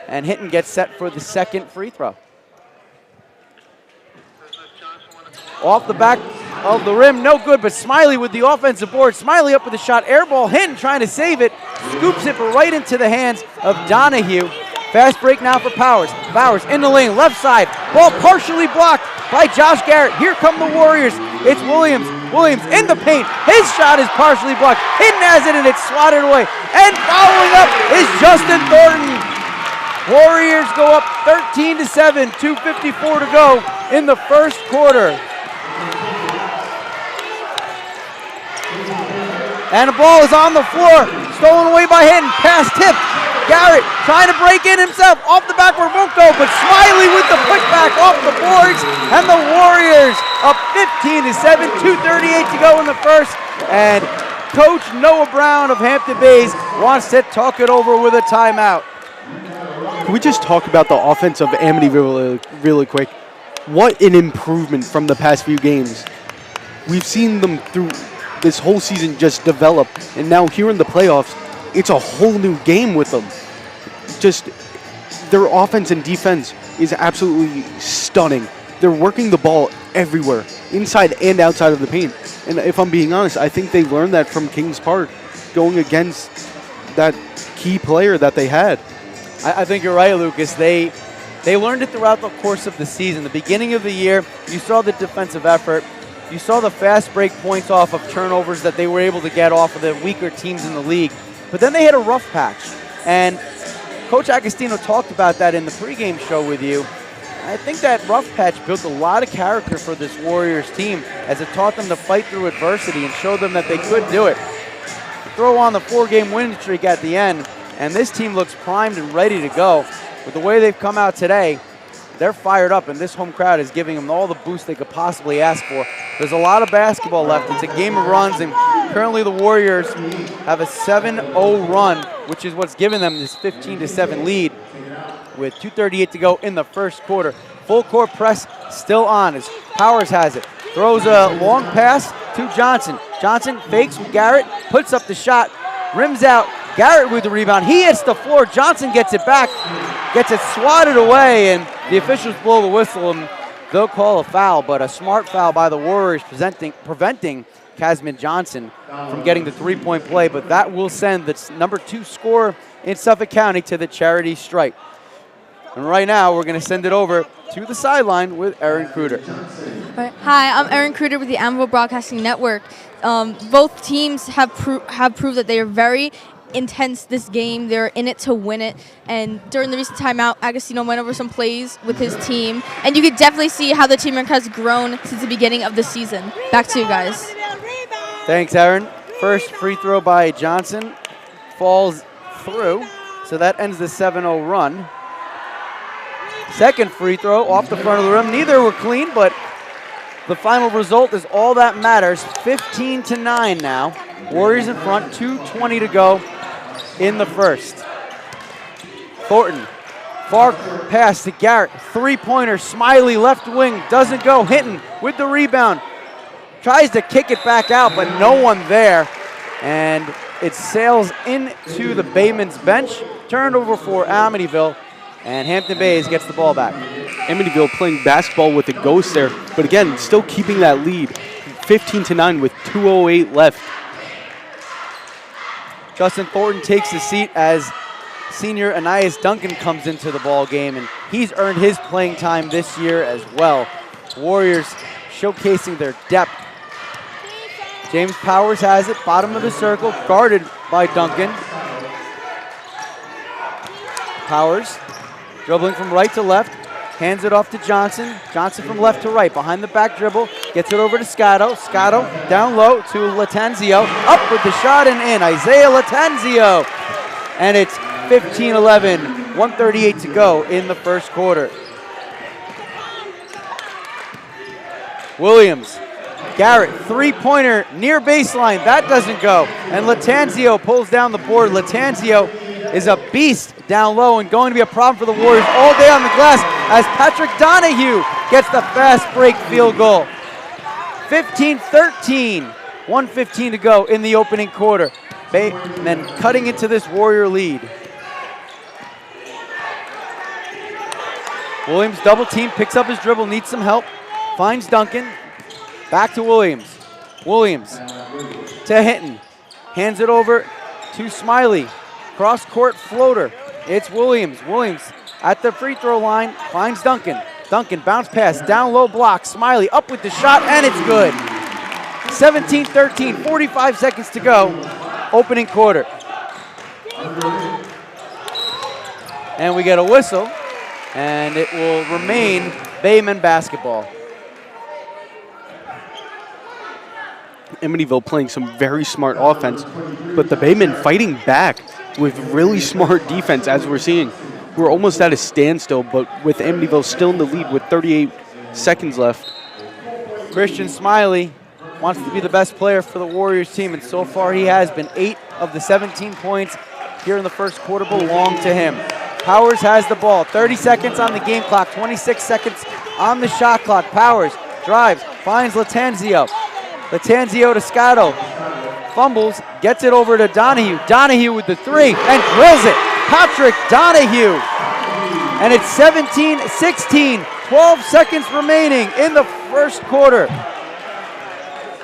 and Hinton gets set for the second free throw. Off the back of the rim, no good, but Smiley with the offensive board. Smiley up with the shot, air ball, Hinton trying to save it, scoops it right into the hands of Donahue. Fast break now for Powers. Powers in the lane, left side, ball partially blocked by Josh Garrett. Here come the Warriors. It's Williams. Williams in the paint. His shot is partially blocked. Hinton has it and it's swatted away. And following up is Justin Thornton. Warriors go up 13-7, 2:54 to go in the first quarter. And the ball is on the floor, stolen away by Hinton, pass tipped. Garrett trying to break in himself, off the backward, won't go, but Smiley with the putback off the boards, and the Warriors up 15-7, 2:38 to go in the first, and Coach Noah Brown of Hampton Bays wants to talk it over with a timeout. Can we just talk about the offense of Amityville really quick? What an improvement from the past few games. We've seen them through this whole season just develop, and now here in the playoffs, it's a whole new game with them. Just their offense and defense is absolutely stunning. They're working the ball everywhere, inside and outside of the paint. And if I'm being honest, I think they learned that from Kings Park, going against that key player that they had. I think you're right, Lucas. They learned it throughout the course of the season. The beginning of the year, you saw the defensive effort. You saw the fast break points off of turnovers that they were able to get off of the weaker teams in the league. But then they had a rough patch. And Coach Agostino talked about that in the pregame show with you. I think that rough patch built a lot of character for this Warriors team as it taught them to fight through adversity and showed them that they could do it. Throw on the 4-game winning streak at the end, and this team looks primed and ready to go. With the way they've come out today, they're fired up, and this home crowd is giving them all the boost they could possibly ask for. There's a lot of basketball left. It's a game of runs, and currently the Warriors have a 7-0 run, which is what's given them this 15-7 lead with 2:38 to go in the first quarter. Full court press still on as Powers has it. Throws a long pass to Johnson. Johnson fakes with Garrett, puts up the shot, rims out. Garrett with the rebound. He hits the floor. Johnson gets it back, gets it swatted away, and the officials blow the whistle, and they'll call a foul, but a smart foul by the Warriors preventing Casman Johnson from getting the three-point play, but that will send the number 2 scorer in Suffolk County to the charity stripe. And right now, we're going to send it over to the sideline with Erin Kruder. Hi, I'm Erin Kruder with the Amityville Broadcasting Network. Both teams have proved that they are very intense this game. They're in it to win it. And during the recent timeout, Agostino went over some plays with his team. And you could definitely see how the team has grown since the beginning of the season. Back to you guys. Thanks, Aaron. First free throw by Johnson falls through. So that ends the 7-0 run. Second free throw off the front of the rim. Neither were clean, but the final result is all that matters. 15-9 now. Warriors in front, 2:20 to go in the first. Thornton, far pass to Garrett, three-pointer, Smiley left wing, doesn't go. Hinton with the rebound, tries to kick it back out, but no one there, and it sails into the Bayman's bench. Turnover for Amityville, and Hampton Bays gets the ball back. Amityville playing basketball with a ghost there, but again, still keeping that lead. 15-9 with 2:08 left. Justin Thornton takes the seat as senior Anias Duncan comes into the ball game, and he's earned his playing time this year as well. Warriors showcasing their depth. James Powers has it, bottom of the circle, guarded by Duncan. Powers dribbling from right to left, hands it off to Johnson. Johnson from left to right, behind the back dribble, gets it over to Scotto. Scotto down low to Latanzio, up with the shot and in. Isaiah Latanzio. And it's 15-11, 1:38 to go in the first quarter. Williams, Garrett, three-pointer near baseline. That doesn't go. And Latanzio pulls down the board. Latanzio is a beast down low and going to be a problem for the Warriors all day on the glass as Patrick Donahue gets the fast break field goal. 15-13, 1:15 to go in the opening quarter. And then cutting into this Warrior lead. Williams double team, picks up his dribble, needs some help. Finds Duncan, back to Williams. Williams to Hinton, hands it over to Smiley. Cross court floater, it's Williams. Williams at the free throw line, finds Duncan. Duncan bounce pass, down low block. Smiley up with the shot, and it's good. 17-13, 45 seconds to go, opening quarter. And we get a whistle, and it will remain Bayman basketball. Amityville playing some very smart offense, but the Baymen fighting back with really smart defense, as we're seeing. We're almost at a standstill, but with Amityville still in the lead with 38 seconds left. Christian Smiley wants to be the best player for the Warriors team, and so far he has been. 8 of the 17 points here in the first quarter belong to him. Powers has the ball. 30 seconds on the game clock, 26 seconds on the shot clock. Powers drives, finds Latanzio. Latanzio to Scotto. Fumbles, gets it over to Donahue. Donahue with the three, and drills it. Patrick Donahue. And it's 17-16, 12 seconds remaining in the first quarter.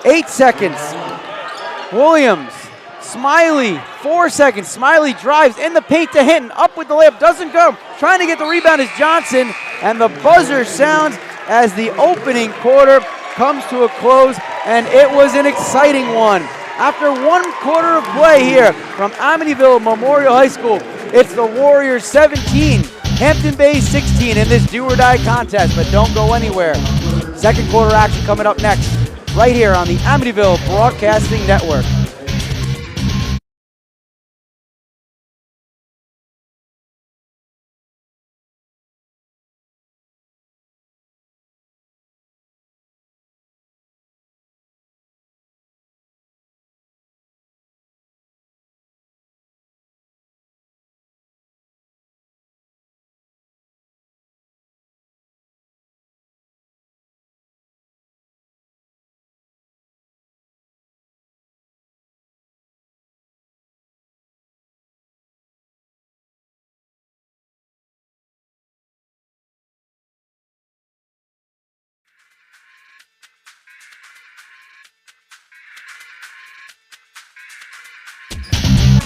8 seconds. Williams, Smiley, 4 seconds. Smiley drives in the paint to Hinton. Up with the layup, doesn't go. Trying to get the rebound is Johnson. And the buzzer sounds as the opening quarter comes to a close. And it was an exciting one. After 1 quarter of play here from Amityville Memorial High School, it's the Warriors 17, Hampton Bays 16 in this do-or-die contest. But don't go anywhere. Second quarter action coming up next, right here on the Amityville Broadcasting Network.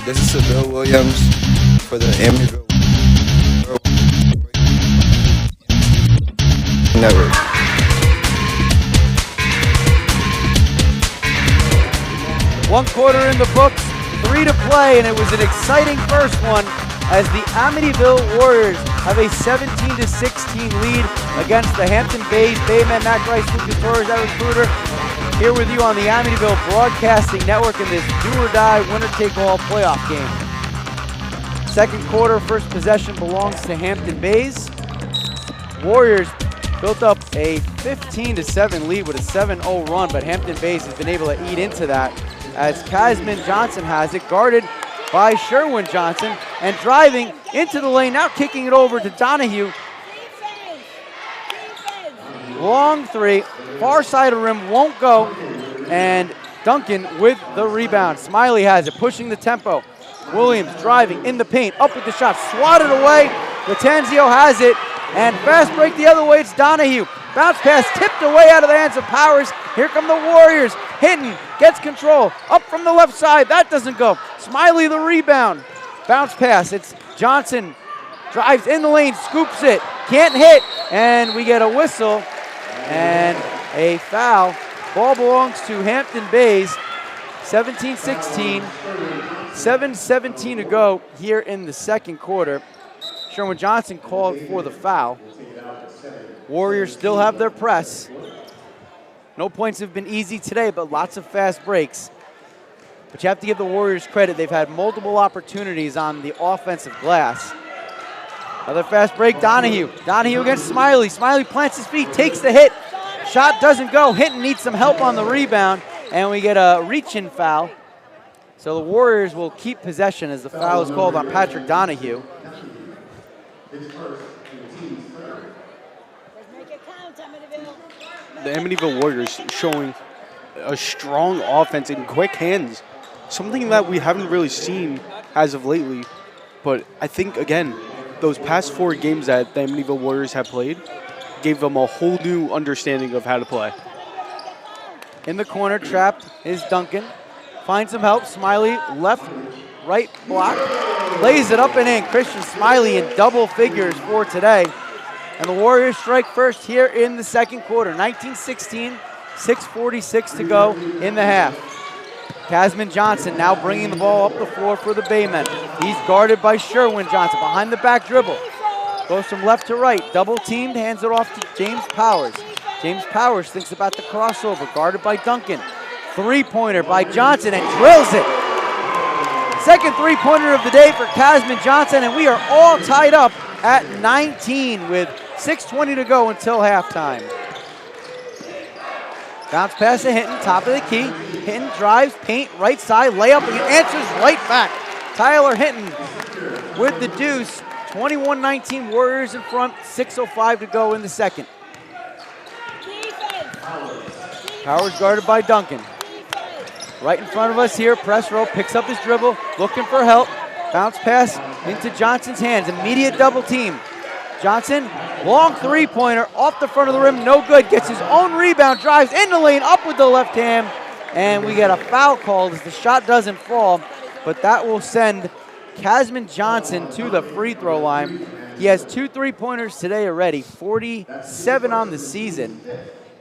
This is Seville Williams for the Amityville Network. One quarter in the books, 3 to play, and it was an exciting first one as the Amityville Warriors have a 17-16 lead against the Hampton Bays Baymen. Matt Rice, Lucas Torres, Eric Kruder, here with you on the Amityville Broadcasting Network in this do-or-die, winner-take-all playoff game. Second quarter, first possession belongs to Hampton Bays. Warriors built up a 15-7 lead with a 7-0 run, but Hampton Bays has been able to eat into that as Casman Johnson has it, guarded by Sherwin Johnson, and driving into the lane, now kicking it over to Donahue. Long three, far side of rim, won't go, and Duncan with the rebound. Smiley has it, pushing the tempo. Williams driving in the paint, up with the shot, swatted away. Latanzio has it, and fast break the other way, it's Donahue. Bounce pass tipped away out of the hands of Powers. Here come the Warriors. Hinton gets control, up from the left side, that doesn't go. Smiley the rebound. Bounce pass. It's Johnson. Drives in the lane, scoops it. Can't hit. And we get a whistle and a foul. Ball belongs to Hampton Bays. 17-16. 7:17 to go here in the second quarter. Sherwin Johnson called for the foul. Warriors still have their press. No points have been easy today, but lots of fast breaks. But you have to give the Warriors credit. They've had multiple opportunities on the offensive glass. Another fast break, Donahue. Donahue against Smiley. Smiley plants his feet, takes the hit. Shot doesn't go. Hinton needs some help on the rebound, and we get a reach-in foul. So the Warriors will keep possession as the foul is called on Patrick Donahue. The Amityville Warriors showing a strong offense and quick hands, something that we haven't really seen as of lately. But I think, again, those past 4 games that the Amityville Warriors have played gave them a whole new understanding of how to play. In the corner, trapped is Duncan. Finds some help. Smiley, left, right block. Lays it up and in. Christian Smiley in double figures for today. And the Warriors strike first here in the second quarter. 19-16, 6:46 to go in the half. Casman Johnson now bringing the ball up the floor for the Baymen. He's guarded by Sherwin Johnson. Behind the back dribble. Goes from left to right. Double teamed, hands it off to James Powers. James Powers thinks about the crossover, guarded by Duncan. Three-pointer by Johnson and drills it. Second three-pointer of the day for Casman Johnson, and we are all tied up at 19 with 6:20 to go until halftime. Bounce pass to Hinton, top of the key. Hinton drives, paint, right side, layup, and answers right back. Tyler Hinton with the deuce. 21-19 Warriors in front, 6:05 to go in the second. Powers guarded by Duncan. Right in front of us here, press row, picks up his dribble, looking for help. Bounce pass into Johnson's hands, immediate double team. Johnson, long three-pointer, off the front of the rim, no good. Gets his own rebound, drives in the lane, up with the left hand, and we get a foul called as the shot doesn't fall, but that will send Casman Johnson to the free throw line. He has 2 3-pointers today already, 47 on the season.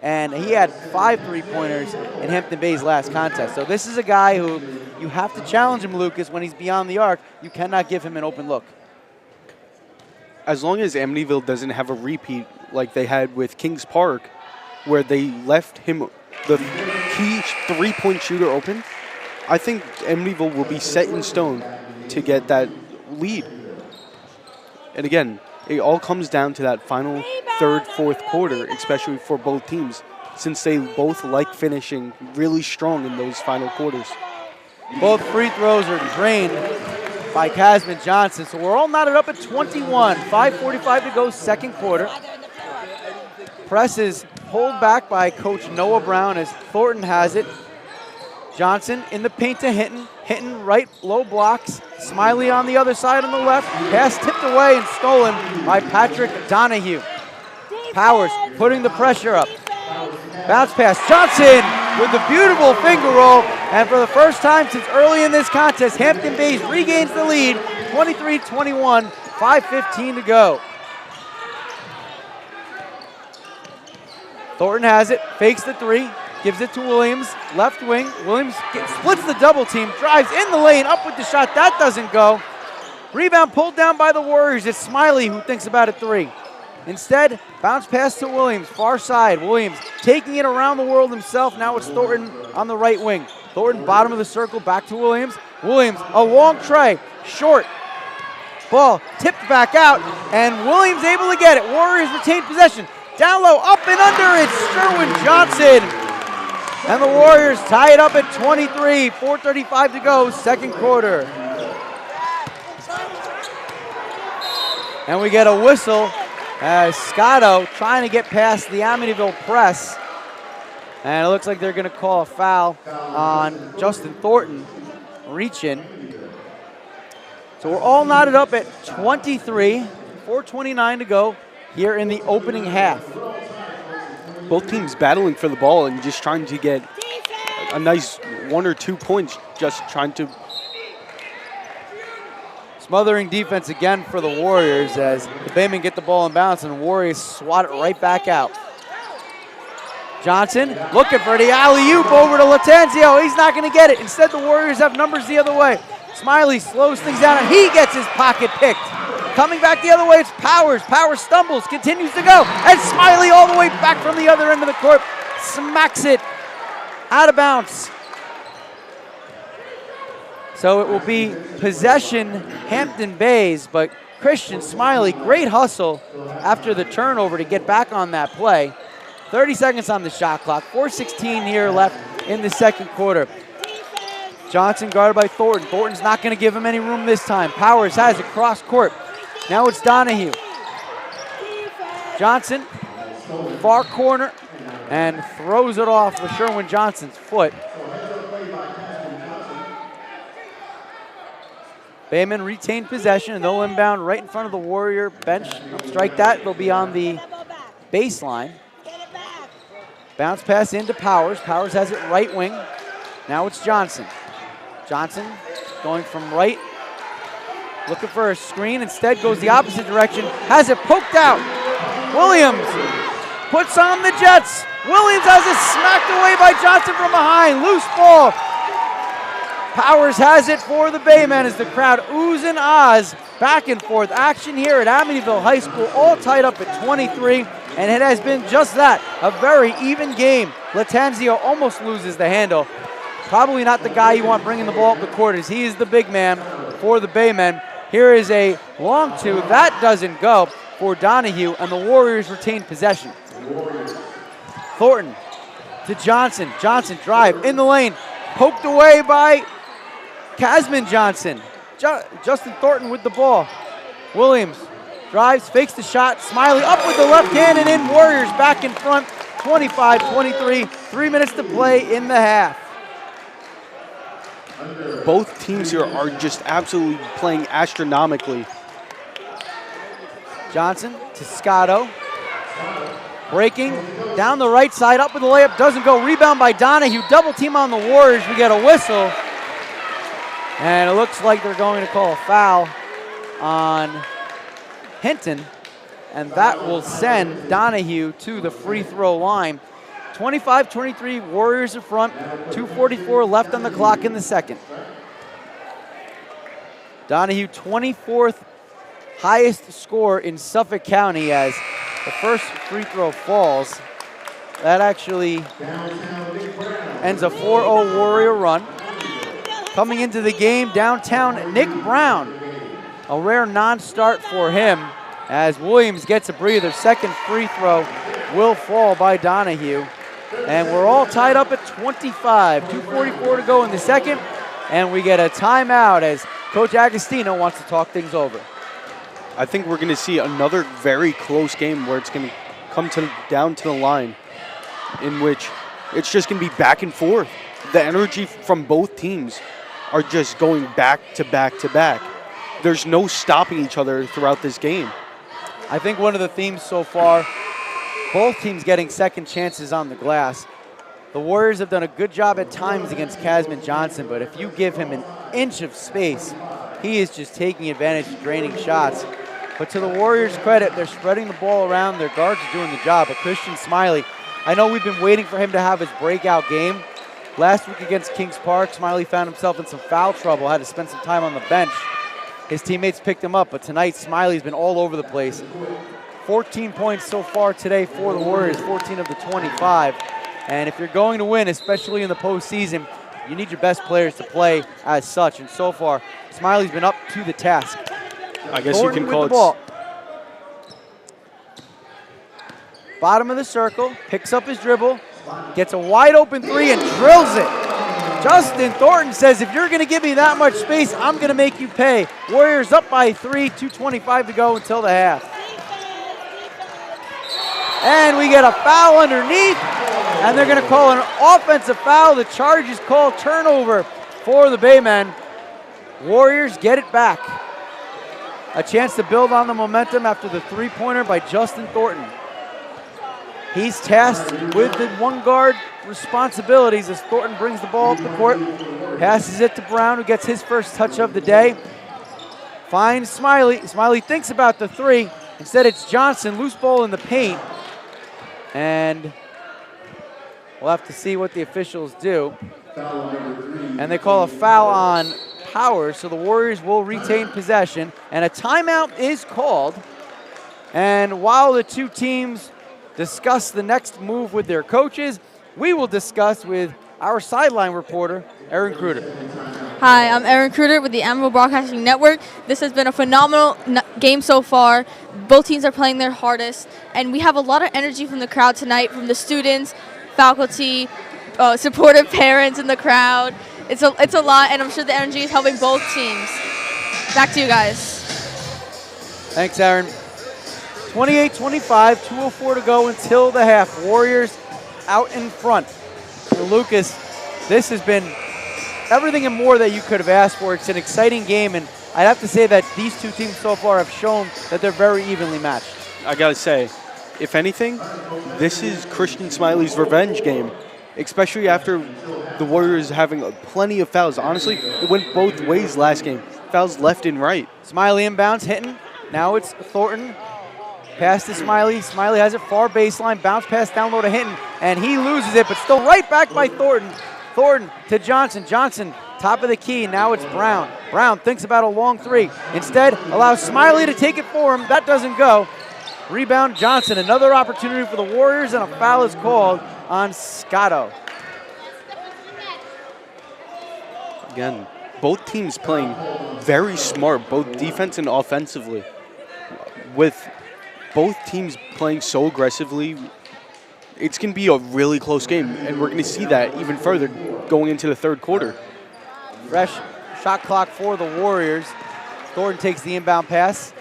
And he had 5 3-pointers in Hampton Bay's last contest. So this is a guy who you have to challenge him, Lucas, when he's beyond the arc. You cannot give him an open look. As long as Amityville doesn't have a repeat like they had with Kings Park, where they left him the key 3-point shooter open, I think Amityville will be set in stone to get that lead. And again, it all comes down to that final third, fourth quarter, especially for both teams, since they both like finishing really strong in those final quarters. Both free throws are drained by Casman Johnson, so we're all knotted up at 21. 5:45 to go, second quarter. Press is pulled back by Coach Noah Brown as Thornton has it. Johnson in the paint to Hinton. Hinton right, low blocks. Smiley on the other side on the left. Pass tipped away and stolen by Patrick Donahue. Powers putting the pressure up. Bounce pass. Johnson with the beautiful finger roll. And for the first time since early in this contest, Hampton Bays regains the lead. 23-21, 5:15 to go. Thornton has it, fakes the three. Gives it to Williams, left wing. Williams splits the double team, drives in the lane, up with the shot. That doesn't go. Rebound pulled down by the Warriors. It's Smiley who thinks about a three. Instead, bounce pass to Williams, far side. Williams taking it around the world himself. Now it's Thornton on the right wing. Thornton, bottom of the circle, back to Williams. Williams, a long tray, short. Ball tipped back out, and Williams able to get it. Warriors retain possession. Down low, up and under, it's Sherwin Johnson. And the Warriors tie it up at 23, 4:35 to go, second quarter. And we get a whistle as Scotto trying to get past the Amityville press. And it looks like they're going to call a foul on Justin Thornton, reach in. So we're all knotted up at 23, 4:29 to go here in the opening half. Both teams battling for the ball and just trying to get a nice 1 or 2 points, just trying to Smothering defense again for the Warriors as the Baymen get the ball in bounds and the Warriors swat it right back out. Johnson looking for the alley-oop over to Latanzio. He's not going to get it. Instead, the Warriors have numbers the other way. Smiley slows things down, and he gets his pocket picked. Coming back the other way, it's Powers. Powers stumbles, continues to go, and Smiley all the way back from the other end of the court smacks it out of bounds. So it will be possession Hampton Bays, but Christian Smiley, great hustle after the turnover to get back on that play. 30 seconds on the shot clock, 4:16 here left in the second quarter. Johnson guarded by Thornton. Thornton's not going to give him any room this time. Powers has it cross court. Now it's Donahue. Johnson, far corner, and throws it off with Sherwin Johnson's foot. Baymen retain possession, and they'll inbound right in front of the Warrior bench. Strike that, they'll be on the baseline. Bounce pass into Powers. Powers has it right wing. Now it's Johnson. Johnson going from right, looking for a screen. Instead goes the opposite direction. Has it poked out. Williams puts on the Jets. Williams has it smacked away by Johnson from behind. Loose ball. Powers has it for the Baymen as the crowd oohs and ahs. Back and forth action here at Amityville High School, all tied up at 23, and it has been just that, a very even game. Latanzio almost loses the handle. Probably not the guy you want bringing the ball up the court, as he is the big man for the Baymen. Here is a long two. That doesn't go for Donahue, and the Warriors retain possession. Thornton to Johnson. Johnson drive in the lane. Poked away by Casman Johnson. Justin Thornton with the ball. Williams drives, fakes the shot. Smiley up with the left hand and in. Warriors back in front, 25-23. 3 minutes to play in the half. Both teams here are just absolutely playing astronomically. Johnson to Scotto. Breaking down the right side, up with the layup, doesn't go. Rebound by Donahue, double team on the Warriors. We get a whistle. And it looks like they're going to call a foul on Hinton. And that will send Donahue to the free throw line. 25-23, Warriors in front. 2:44 left on the clock in the second. Donahue, 24th highest score in Suffolk County as the first free throw falls. That actually ends a 4-0 Warrior run. Coming into the game, downtown, Nick Brown. A rare non-start for him as Williams gets a breather. Second free throw will fall by Donahue. And we're all tied up at 25. 2:44 to go in the second. And we get a timeout as Coach Agostino wants to talk things over. I think we're going to see another very close game where it's going to come down to the line in which it's just going to be back and forth. The energy from both teams are just going back to back to back. There's no stopping each other throughout this game. I think one of the themes so far, both teams getting second chances on the glass. The Warriors have done a good job at times against Casman Johnson, but if you give him an inch of space, he is just taking advantage of draining shots. But to the Warriors' credit, they're spreading the ball around. Their guards are doing the job. But Christian Smiley, I know we've been waiting for him to have his breakout game. Last week against Kings Park, Smiley found himself in some foul trouble, had to spend some time on the bench. His teammates picked him up, but tonight Smiley's been all over the place. 14 points so far today for the Warriors, 14 of the 25. And if you're going to win, especially in the postseason, you need your best players to play as such. And so far, Smiley's been up to the task. I guess Thornton you can call it. Ball. Bottom of the circle, picks up his dribble, gets a wide open three and drills it. Justin Thornton says, if you're going to give me that much space, I'm going to make you pay. Warriors up by 3, 2:25 to go until the half. And we get a foul underneath, and they're going to call an offensive foul. The charge is called turnover for the Baymen. Warriors get it back. A chance to build on the momentum after the three-pointer by Justin Thornton. He's tasked with the one guard responsibilities as Thornton brings the ball up the court, passes it to Brown, who gets his first touch of the day. finds Smiley. Smiley thinks about the three. Instead, it's Johnson, loose ball in the paint. And we'll have to see what the officials do. And they call a foul on Powers, so the Warriors will retain possession. And a timeout is called. And while the two teams discuss the next move with their coaches, we will discuss with our sideline reporter, Erin Kruder. Hi, I'm Erin Kruder with the Amityville Broadcasting Network. This has been a phenomenal game so far. Both teams are playing their hardest, and we have a lot of energy from the crowd tonight, from the students, faculty, supportive parents in the crowd. It's a lot, and I'm sure the energy is helping both teams. Back to you guys. Thanks, Aaron. 28-25, 2:04 to go until the half. Warriors out in front. And Lucas, this has been everything and more that you could have asked for. It's an exciting game, and I'd have to say that these two teams so far have shown that they're very evenly matched. I gotta say, if anything, this is Christian Smiley's revenge game, especially after the Warriors having plenty of fouls. Honestly, it went both ways last game. Fouls left and right. Smiley inbounds, hitting. Now it's Thornton. Pass to Smiley. Smiley has it far baseline. Bounce pass down low to Hinton, and he loses it, but still right back by Thornton. Thornton to Johnson. Johnson, top of the key. Now it's Brown. Brown thinks about a long three. Instead, allows Smiley to take it for him. That doesn't go. Rebound Johnson. Another opportunity for the Warriors, and a foul is called on Scotto. Again, both teams playing very smart, both defense and offensively. With both teams playing so aggressively, it's going to be a really close game, and we're going to see that even further going into the third quarter. Fresh shot clock for the Warriors. Thornton takes the inbound pass.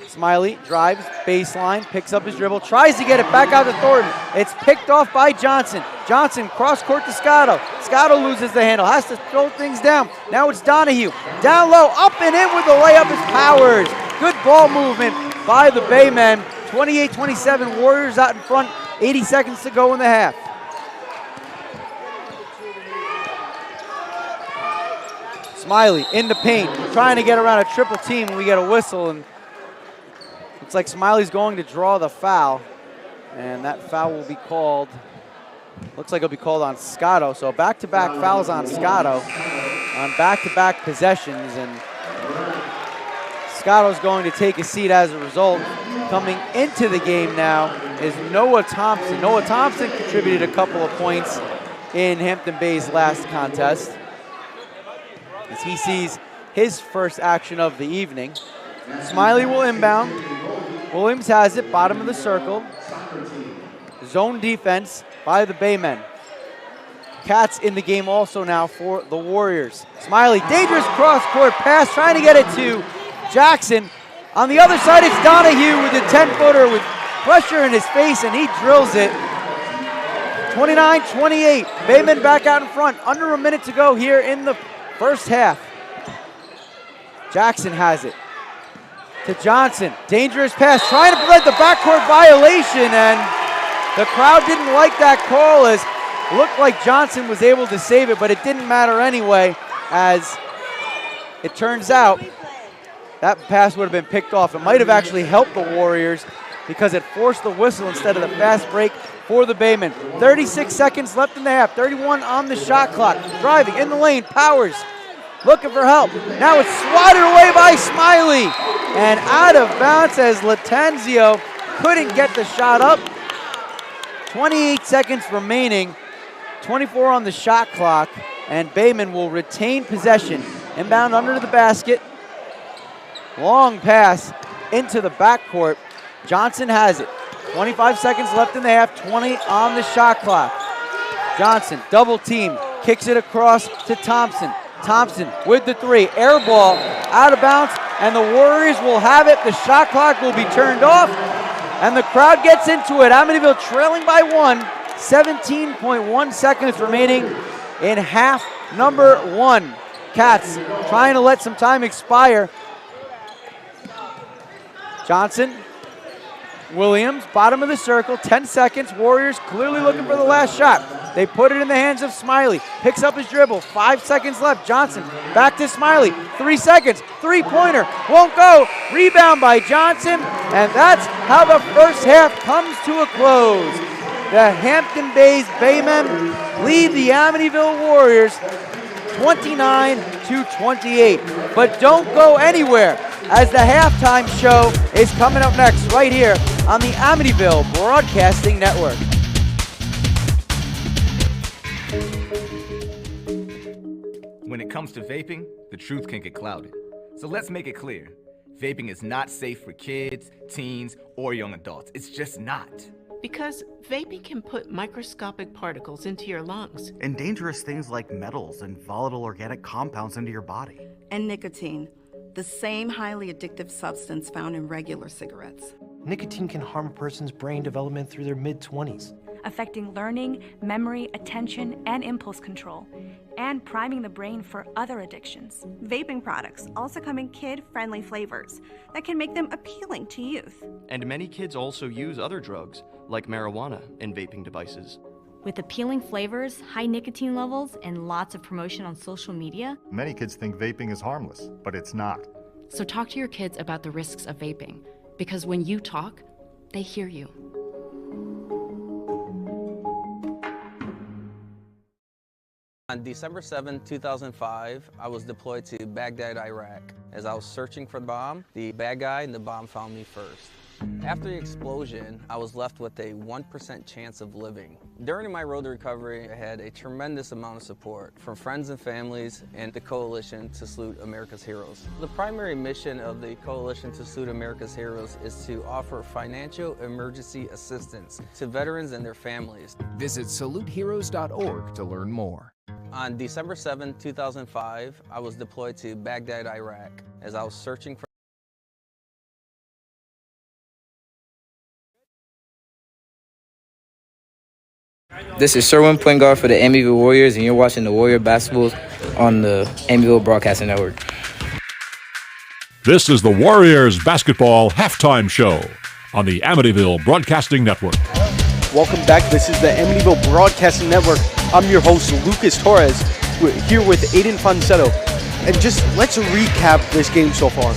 Smiley drives, baseline, picks up his dribble, tries to get it back out to Thornton. It's picked off by Johnson. Johnson cross court to Scotto. Scotto loses the handle, has to throw things down. Now it's Donahue. Down low, up and in with the layup is Powers. Good ball movement by the Baymen. 28-27, Warriors out in front. 80 seconds to go in the half. Smiley in the paint, trying to get around a triple team, and we get a whistle, and looks like Smiley's going to draw the foul, and that foul will be called, looks like it'll be called on Scotto. So back-to-back fouls on Scotto on back-to-back possessions, and Scotto's going to take a seat as a result. Coming into the game now is Noah Thompson. Noah Thompson contributed a couple of points in Hampton Bay's last contest as he sees his first action of the evening. Smiley will inbound. Williams has it, bottom of the circle. Zone defense by the Baymen. Cats in the game also now for the Warriors. Smiley, dangerous cross-court pass, trying to get it to Jackson. On the other side, it's Donahue with a 10-footer with pressure in his face, and he drills it. 29-28. Baymen back out in front. Under a minute to go here in the first half. Jackson has it to Johnson. Dangerous pass, trying to prevent the backcourt violation, and the crowd didn't like that call, as it looked like Johnson was able to save it, but it didn't matter anyway, as it turns out that pass would have been picked off. It might have actually helped the Warriors because it forced the whistle instead of the fast break for the Baymen. 36 seconds left in the half, 31 on the shot clock. Driving in the lane, Powers looking for help. Now it's swatted away by Smiley and out of bounds as Latenzio couldn't get the shot up. 28 seconds remaining, 24 on the shot clock, and Baymen will retain possession. Inbound under the basket. Long pass into the backcourt. Johnson has it. 25 seconds left in the half, 20 on the shot clock. Johnson, double team, kicks it across to Thompson. Thompson with the three, air ball, out of bounds, and the Warriors will have it. The shot clock will be turned off, and the crowd gets into it. Amityville trailing by one, 17.1 seconds remaining in half number one. Cats trying to let some time expire. Johnson, Williams, bottom of the circle, 10 seconds. Warriors clearly looking for the last shot. They put it in the hands of Smiley. Picks up his dribble. 5 seconds left. Johnson back to Smiley. 3 seconds. Three-pointer. Won't go. Rebound by Johnson. And that's how the first half comes to a close. The Hampton Bays Baymen lead the Amityville Warriors 29-28. But don't go anywhere, as the halftime show is coming up next right here on the Amityville Broadcasting Network. When it comes to vaping, the truth can get clouded. So let's make it clear. Vaping is not safe for kids, teens, or young adults. It's just not. Because vaping can put microscopic particles into your lungs. And dangerous things like metals and volatile organic compounds into your body. And nicotine, the same highly addictive substance found in regular cigarettes. Nicotine can harm a person's brain development through their mid-20s, affecting learning, memory, attention, and impulse control, and priming the brain for other addictions. Vaping products also come in kid-friendly flavors that can make them appealing to youth. And many kids also use other drugs, like marijuana, in vaping devices. With appealing flavors, high nicotine levels, and lots of promotion on social media, Many kids think vaping is harmless, but it's not. So talk to your kids about the risks of vaping, because when you talk, they hear you. On December 7, 2005, I was deployed to Baghdad, Iraq. As I was searching for the bomb, the bad guy and the bomb found me first. After the explosion, I was left with a 1% chance of living. During my road to recovery, I had a tremendous amount of support from friends and families and the Coalition to Salute America's Heroes. The primary mission of the Coalition to Salute America's Heroes is to offer financial emergency assistance to veterans and their families. Visit saluteheroes.org to learn more. On December 7, 2005, I was deployed to Baghdad, Iraq. As I was searching for This is Sherwin, point guard for the Amityville Warriors, and you're watching the Warrior Basketball on the Amityville Broadcasting Network. This is the Warriors Basketball Halftime Show on the Amityville Broadcasting Network. Welcome back. This is the Amityville Broadcasting Network. I'm your host, Lucas Torres, here with Aiden Fonsetto. And just let's recap this game so far.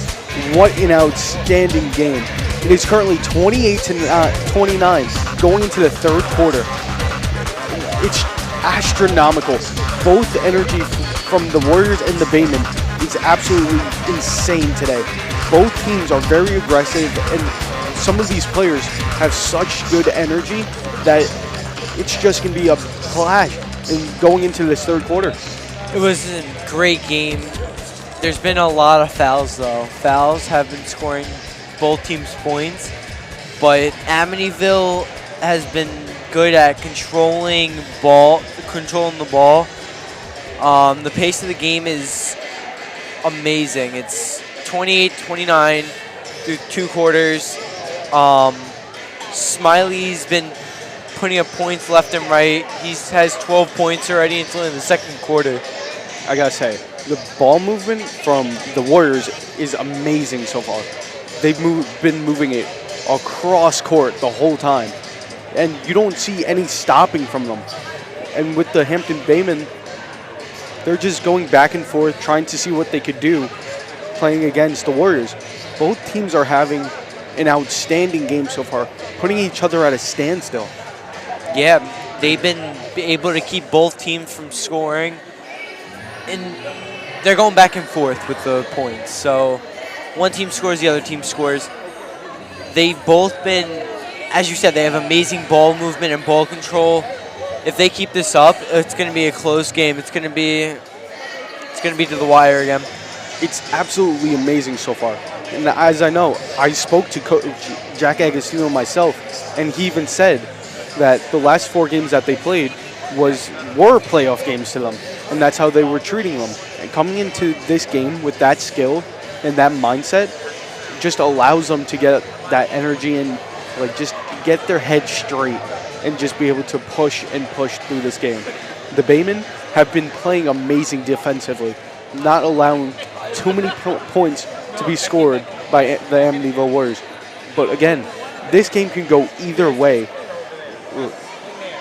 What an outstanding game. It is currently 28-29 going into the third quarter. It's astronomical. Both energy from the Warriors and the Baymen is absolutely insane today. Both teams are very aggressive, and some of these players have such good energy that it's just going to be a clash in going into this third quarter. It was a great game. There's been a lot of fouls, though. Fouls have been scoring both teams' points, but Amityville has been good at controlling the ball. The pace of the game is amazing. It's 28-29 through two quarters. Smiley's been putting up points left and right. He has 12 points already until in the second quarter. I gotta say, the ball movement from the Warriors is amazing so far. They've been moving it across court the whole time, and you don't see any stopping from them. And with the Hampton Baymen, they're just going back and forth, trying to see what they could do playing against the Warriors. Both teams are having an outstanding game so far, putting each other at a standstill. Yeah, they've been able to keep both teams from scoring, and they're going back and forth with the points. So one team scores, the other team scores. They've both been, as you said, they have amazing ball movement and ball control. If they keep this up, it's going to be a close game. It's going to be to the wire again. It's absolutely amazing so far. And as I know, I spoke to Coach Jack Agostino myself, and he even said that the last 4 games that they played were playoff games to them, and that's how they were treating them. And coming into this game with that skill and that mindset just allows them to get that energy and just get their head straight and just be able to push through this game. The Baymen have been playing amazing defensively, not allowing too many points to be scored by the Amityville Warriors. But again, this game can go either way.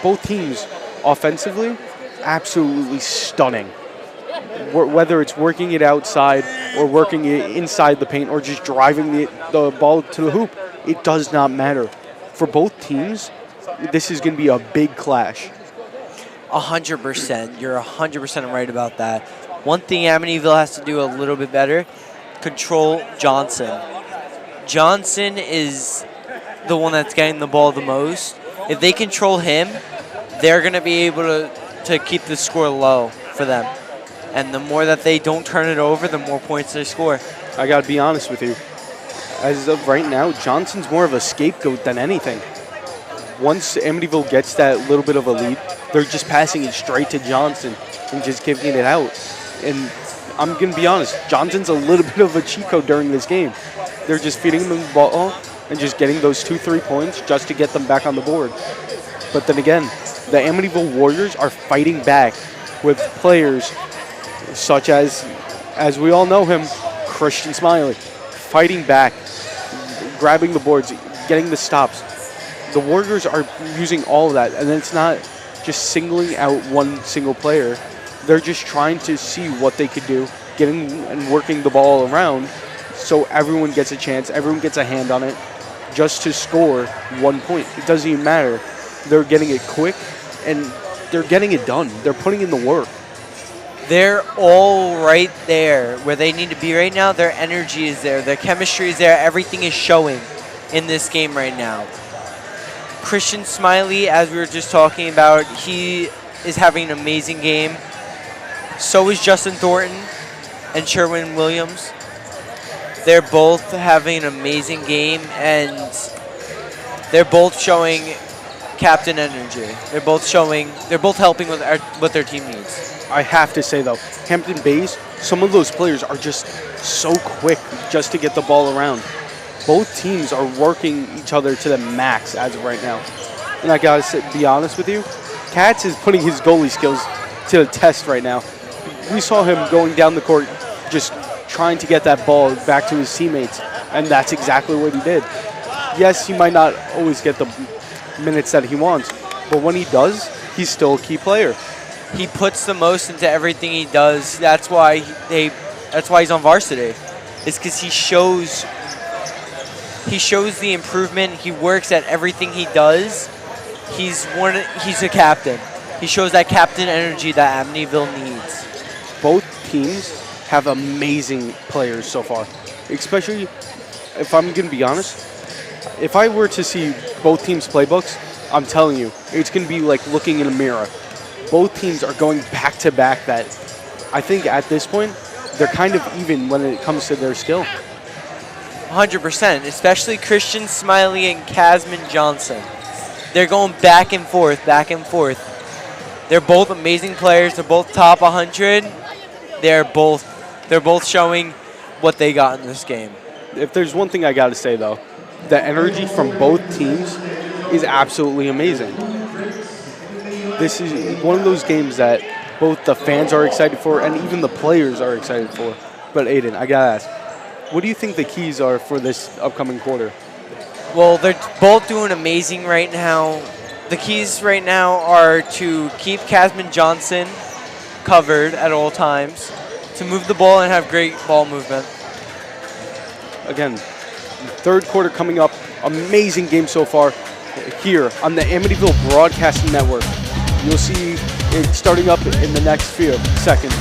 Both teams offensively, absolutely stunning. Whether it's working it outside or working it inside the paint or just driving the ball to the hoop, it does not matter. For both teams, this is going to be a big clash. 100%. You're 100% right about that. One thing Amityville has to do a little bit better, control Johnson. Johnson is the one that's getting the ball the most. If they control him, they're going to be able to keep the score low for them. And the more that they don't turn it over, the more points they score. I got to be honest with you. As of right now, Johnson's more of a scapegoat than anything. Once Amityville gets that little bit of a lead, they're just passing it straight to Johnson and just giving it out. And I'm going to be honest, Johnson's a little bit of a cheat code during this game. They're just feeding him the ball and just getting those 2-3 points just to get them back on the board. But then again, the Amityville Warriors are fighting back with players such as we all know him, Christian Smiley, fighting back, grabbing the boards, getting the stops. The Warriors are using all of that, and it's not just singling out one single player. They're just trying to see what they could do, getting and working the ball around so everyone gets a chance, everyone gets a hand on it, just to score 1 point. It doesn't even matter. They're getting it quick, and they're getting it done. They're putting in the work. They're all right there where they need to be right now. Their energy is there. Their chemistry is there. Everything is showing in this game right now. Christian Smiley, as we were just talking about, he is having an amazing game. So is Justin Thornton and Sherwin Williams. They're both having an amazing game, and they're both showing captain energy. They're both helping with what their team needs. I have to say, though, Hampton Bays, some of those players are just so quick just to get the ball around. Both teams are working each other to the max as of right now. And I got to be honest with you, Katz is putting his goalie skills to the test right now. We saw him going down the court just trying to get that ball back to his teammates, and that's exactly what he did. Yes, he might not always get the minutes that he wants, but when he does, he's still a key player. He puts the most into everything he does. That's why he's on varsity. It's because he shows the improvement. He works at everything he does. He's a captain. He shows that captain energy that Amityville needs. Both teams have amazing players so far. Especially, if I'm going to be honest, if I were to see both teams' playbooks, I'm telling you, it's going to be like looking in a mirror. Both teams are going back-to-back that I think at this point, they're kind of even when it comes to their skill. 100%, especially Christian Smiley and Casman Johnson. They're going back and forth, back and forth. They're both amazing players. They're both top 100. They're both showing what they got in this game. If there's one thing I got to say, though, the energy from both teams is absolutely amazing. This is one of those games that both the fans are excited for and even the players are excited for. But Aiden, I got to ask, what do you think the keys are for this upcoming quarter? Well, they're both doing amazing right now. The keys right now are to keep Casman Johnson covered at all times, to move the ball and have great ball movement. Again, third quarter coming up. Amazing game so far here on the Amityville Broadcasting Network. You'll see it starting up in the next few seconds.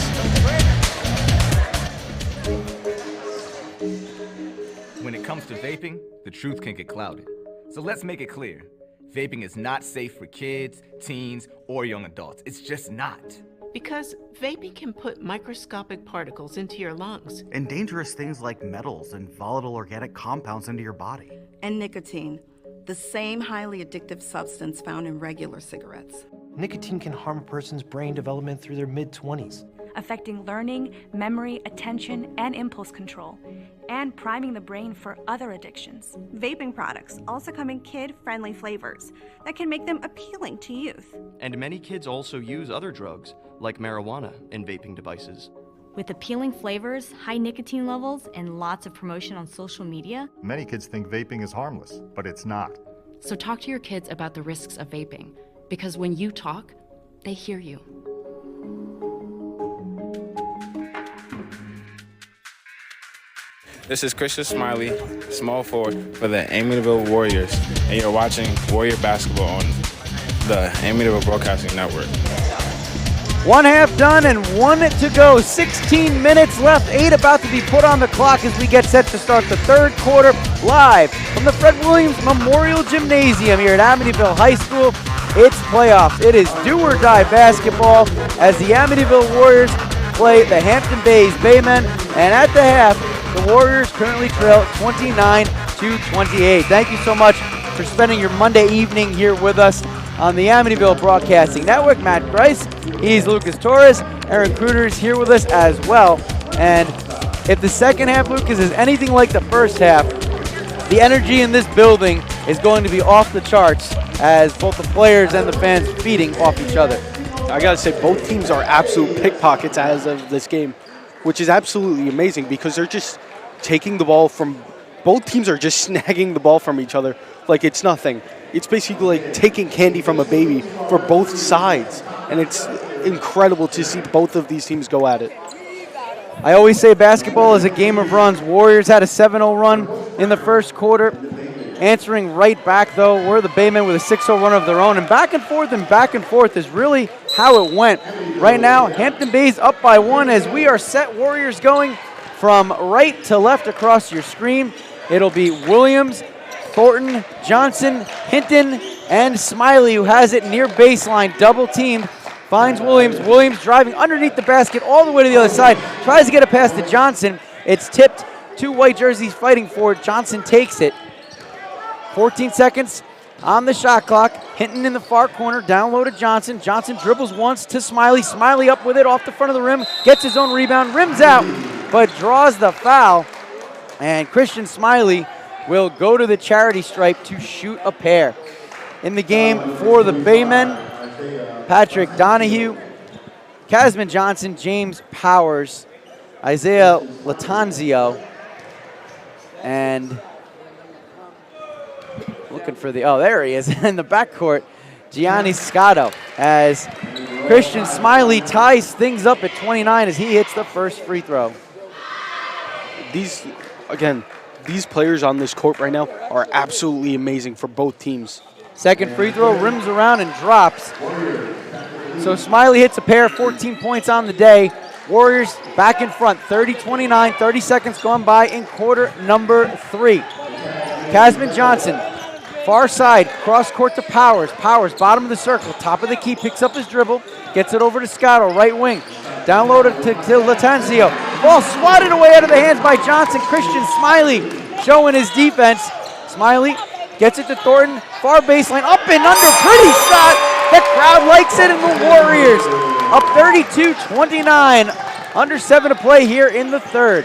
When it comes to vaping, the truth can get clouded. So let's make it clear. Vaping is not safe for kids, teens, or young adults. It's just not. Because vaping can put microscopic particles into your lungs. And dangerous things like metals and volatile organic compounds into your body. And nicotine, the same highly addictive substance found in regular cigarettes. Nicotine can harm a person's brain development through their mid-20s, affecting learning, memory, attention, and impulse control, and priming the brain for other addictions. Vaping products also come in kid-friendly flavors that can make them appealing to youth. And many kids also use other drugs, like marijuana, in vaping devices. With appealing flavors, high nicotine levels, and lots of promotion on social media, Many kids think vaping is harmless, but it's not. So talk to your kids about the risks of vaping, because when you talk, They hear you. This is Christian Smiley, small forward for the Amityville Warriors, and you're watching Warrior Basketball on the Amityville Broadcasting Network. One half done and 1 to go. 16 minutes left, 8 about to be put on the clock as we get set to start the third quarter live from the Fred Williams Memorial Gymnasium here at Amityville High School. It's playoffs. It is do or die basketball as the Amityville Warriors play the Hampton Bays Baymen, and at the half, the Warriors currently trail 29-28. Thank you so much for spending your Monday evening here with us on the Amityville Broadcasting Network. Matt Grice, he's Lucas Torres. Aaron Kruder is here with us as well. And if the second half, Lucas, is anything like the first half, the energy in this building is going to be off the charts as both the players and the fans feeding off each other. I got to say, both teams are absolute pickpockets as of this game, which is absolutely amazing because they're just taking the ball from, both teams are just snagging the ball from each other like it's nothing. It's basically like taking candy from a baby for both sides, and it's incredible to see both of these teams go at it. I always say basketball is a game of runs. Warriors had a 7-0 run in the first quarter. Answering right back, though, were the Baymen with a 6-0 run of their own. And back and forth is really how it went. Right now, Hampton Bays up by 1 as we are set. Warriors going from right to left across your screen. It'll be Williams, Thornton, Johnson, Hinton, and Smiley, who has it near baseline, double-teamed. Finds Williams. Williams driving underneath the basket all the way to the other side. Tries to get it past to Johnson. It's tipped. 2 white jerseys fighting for it. Johnson takes it. 14 seconds on the shot clock. Hinton in the far corner. Down low to Johnson. Johnson dribbles once to Smiley. Smiley up with it off the front of the rim. Gets his own rebound. Rims out, but draws the foul. And Christian Smiley will go to the charity stripe to shoot a pair. In the game for the Baymen, Patrick Donahue, Casman Johnson, James Powers, Isaiah Latanzio, and looking for the, oh, there he is, in the backcourt, Gianni Scotto, as Christian Smiley ties things up at 29 as he hits the first free throw. These players on this court right now are absolutely amazing for both teams. Second free throw, rims around and drops. So Smiley hits a pair, 14 points on the day. Warriors back in front, 30-29, 30 seconds gone by in quarter number 3. Casman Johnson, far side, cross court to Powers. Powers, bottom of the circle, top of the key, picks up his dribble, gets it over to Scotto, right wing. Down low to Latanzio. Ball swatted away out of the hands by Johnson. Christian Smiley showing his defense. Smiley gets it to Thornton, far baseline, up and under, pretty shot. The crowd likes it, and the Warriors up 32-29. Under 7 to play here in the third.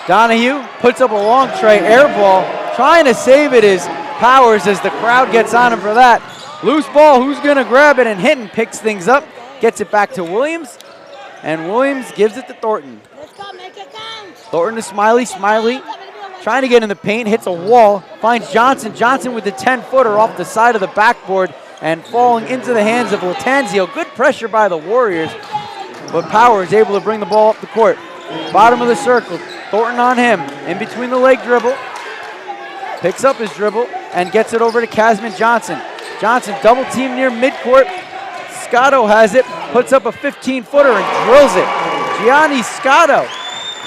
Donahue puts up a long tray, air ball. Trying to save it is Powers as the crowd gets on him for that. Loose ball, who's going to grab it? And Hinton picks things up, gets it back to Williams, and Williams gives it to Thornton. Thornton to Smiley. Smiley trying to get in the paint, hits a wall, finds Johnson. Johnson with the 10-footer off the side of the backboard and falling into the hands of Latanzio. Good pressure by the Warriors, but Powers able to bring the ball up the court. Bottom of the circle, Thornton on him, in between the leg dribble. Picks up his dribble and gets it over to Casman Johnson. Johnson double team near midcourt. Scotto has it, puts up a 15-footer and drills it. Gianni Scotto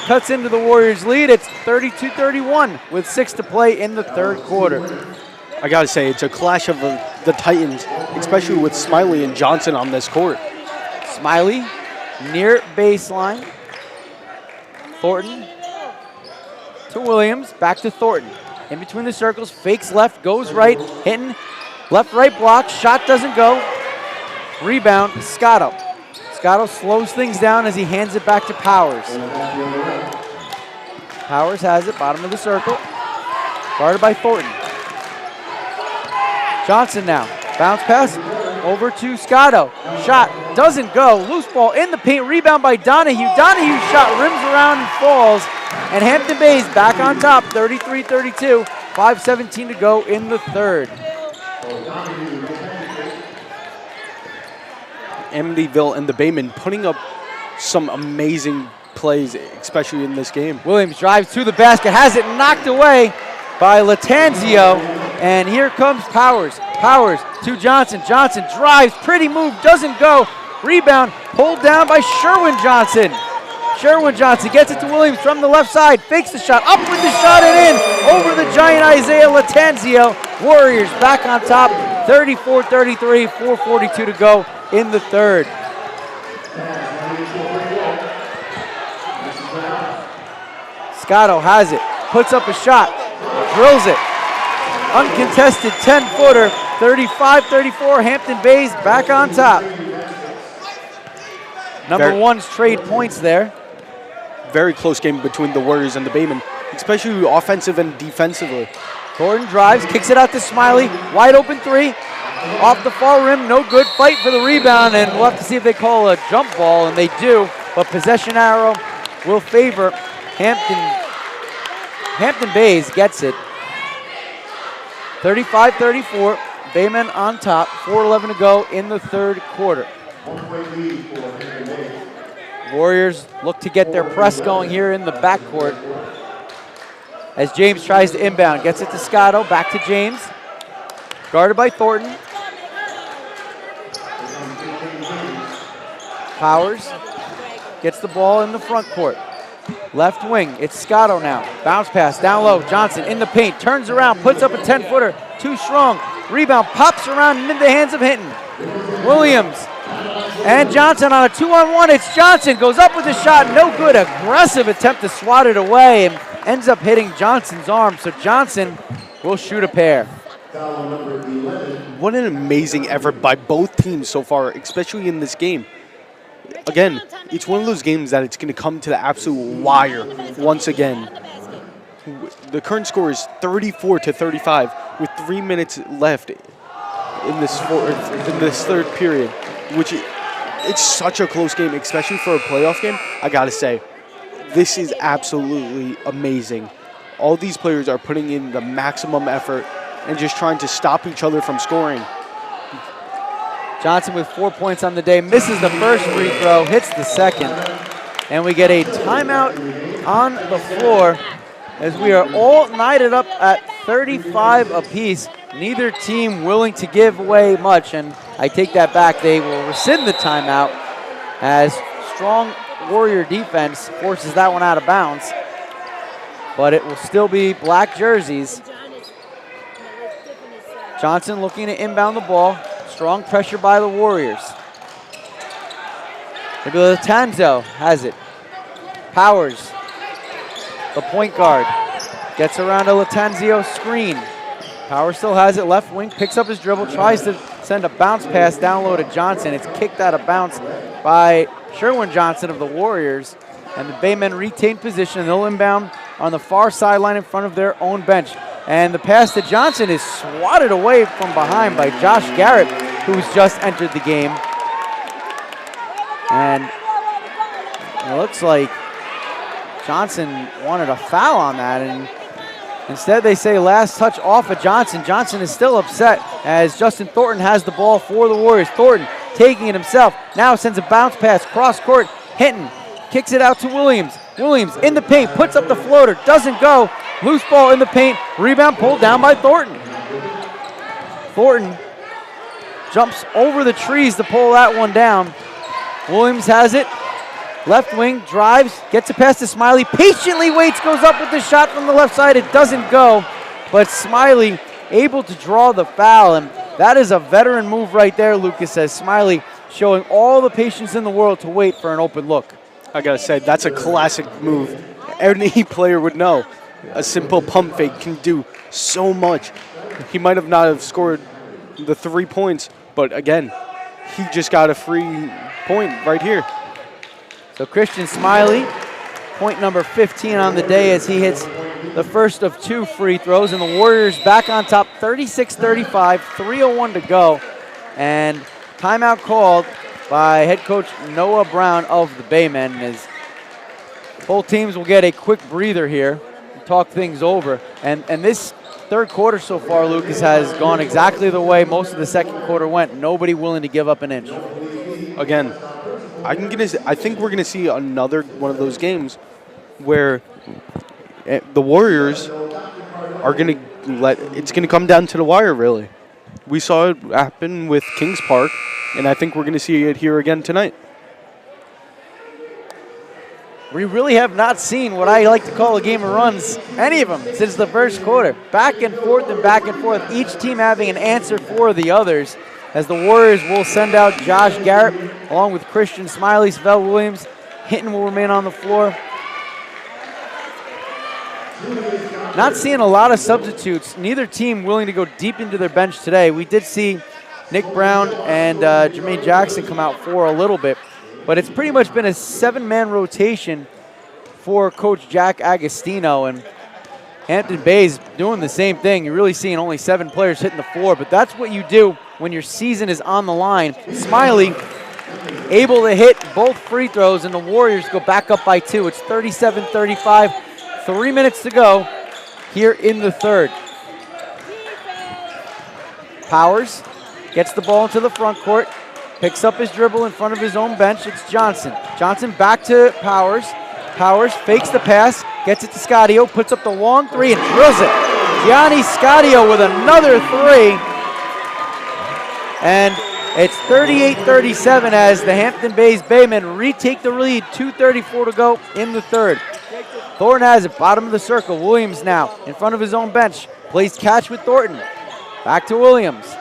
cuts into the Warriors' lead. It's 32-31 with 6 to play in the third quarter. I gotta say, it's a clash of the Titans, especially with Smiley and Johnson on this court. Smiley near baseline. Thornton to Williams, back to Thornton. In between the circles, fakes left, goes right, Hinton, left-right block, shot doesn't go. Rebound, Scotto. Scotto slows things down as he hands it back to Powers. Powers has it, bottom of the circle. Guarded by Thornton. Johnson now, bounce pass over to Scotto. Shot doesn't go, loose ball in the paint, rebound by Donahue. Donahue shot rims around and falls. And Hampton Bays back on top, 33-32. 5:17 to go in the third. Amityville and the Baymen putting up some amazing plays, especially in this game. Williams drives to the basket, has it knocked away by Latanzio, and here comes Powers. Powers to Johnson. Johnson drives, pretty move, doesn't go. Rebound pulled down by Sherwin Johnson. Sherwin Johnson gets it to Williams from the left side, fakes the shot, up with the shot and in over the giant Isaiah Latanzio. Warriors back on top, 34-33, 4:42 to go in the third. Scotto has it, puts up a shot, drills it. Uncontested 10-footer, 35-34, Hampton Bays back on top. Number one's trade points there. Very close game between the Warriors and the Baymen, especially offensive and defensively. Gordon drives, kicks it out to Smiley, wide open three, off the far rim, no good, fight for the rebound, and we'll have to see if they call a jump ball, and they do, but possession arrow will favor Hampton. Hampton Bays gets it. 35-34, Baymen on top, 4:11 to go in the third quarter. Warriors look to get their press going here in the backcourt as James tries to inbound. Gets it to Scotto, back to James. Guarded by Thornton. Powers gets the ball in the front court. Left wing, it's Scotto now. Bounce pass down low, Johnson in the paint, turns around, puts up a 10-footer, too strong. Rebound pops around and into the hands of Hinton. Williams and Johnson on a 2-on-1. It's Johnson, goes up with a shot, no good. Aggressive attempt to swat it away and ends up hitting Johnson's arm. So Johnson will shoot a pair. What an amazing effort by both teams so far, especially in this game. Again, it's one of those games that it's going to come to the absolute wire once again. The current score is 34-35 with 3 minutes left in this third period, which it's such a close game, especially for a playoff game. I got to say, this is absolutely amazing. All these players are putting in the maximum effort and just trying to stop each other from scoring. Johnson with 4 points on the day, misses the first free throw, hits the second, and we get a timeout on the floor as we are all knotted up at 35 apiece. Neither team willing to give away much, and I take that back. They will rescind the timeout as strong Warrior defense forces that one out of bounds, but it will still be black jerseys. Johnson looking to inbound the ball. Strong pressure by the Warriors. Maybe Latanzio has it. Powers, the point guard, gets around a Latanzio screen. Powers still has it, left wing, picks up his dribble, tries to send a bounce pass down low to Johnson. It's kicked out of bounds by Sherwin Johnson of the Warriors, and the Baymen retain position. They'll inbound on the far sideline in front of their own bench. And the pass to Johnson is swatted away from behind by Josh Garrett, who's just entered the game. And it looks like Johnson wanted a foul on that, and instead they say last touch off of Johnson. Johnson is still upset as Justin Thornton has the ball for the Warriors. Thornton taking it himself, now sends a bounce pass cross court. Hinton kicks it out to Williams. Williams in the paint, puts up the floater, doesn't go. Loose ball in the paint, rebound pulled down by Thornton. Thornton jumps over the trees to pull that one down. Williams has it, left wing, drives, gets a pass to Smiley, patiently waits, goes up with the shot from the left side. It doesn't go, but Smiley able to draw the foul, and that is a veteran move right there, Lucas, says Smiley showing all the patience in the world to wait for an open look. I gotta say, that's a classic move. Any player would know. A simple pump fake can do so much. He might have not have scored the 3 points, but again, he just got a free point right here. So Christian Smiley, point number 15 on the day as he hits the first of 2 free throws, and the Warriors back on top 36-35, 3:01 to go, and timeout called by head coach Noah Brown of the Baymen, as both teams will get a quick breather here, talk things over, and this third quarter so far, Lucas, has gone exactly the way most of the second quarter went. Nobody willing to give up an inch. Again, I think we're gonna see another one of those games where the Warriors are gonna it's gonna come down to the wire. Really, we saw it happen with Kings Park, and I think we're gonna see it here again tonight. We really have not seen what I like to call a game of runs, any of them, since the first quarter. Back and forth and back and forth, each team having an answer for the others, as the Warriors will send out Josh Garrett along with Christian Smiley, Svell Williams. Hinton will remain on the floor. Not seeing a lot of substitutes. Neither team willing to go deep into their bench today. We did see Nick Brown and Jermaine Jackson come out for a little bit, but it's pretty much been a 7-man rotation for Coach Jack Agostino, and Hampton Bay's doing the same thing. You're really seeing only 7 players hitting the floor, but that's what you do when your season is on the line. Smiley able to hit both free throws, and the Warriors go back up by 2. It's 37-35, 3 minutes to go here in the third. Powers gets the ball into the front court, picks up his dribble in front of his own bench. It's Johnson. Johnson back to Powers. Powers fakes the pass, gets it to Scadio, puts up the long 3 and drills it. Gianni Scadio with another 3. And it's 38-37 as the Hampton Bays Baymen retake the lead. 2:34 to go in the third. Thornton has it, bottom of the circle. Williams now in front of his own bench. Plays catch with Thornton. Back to Williams.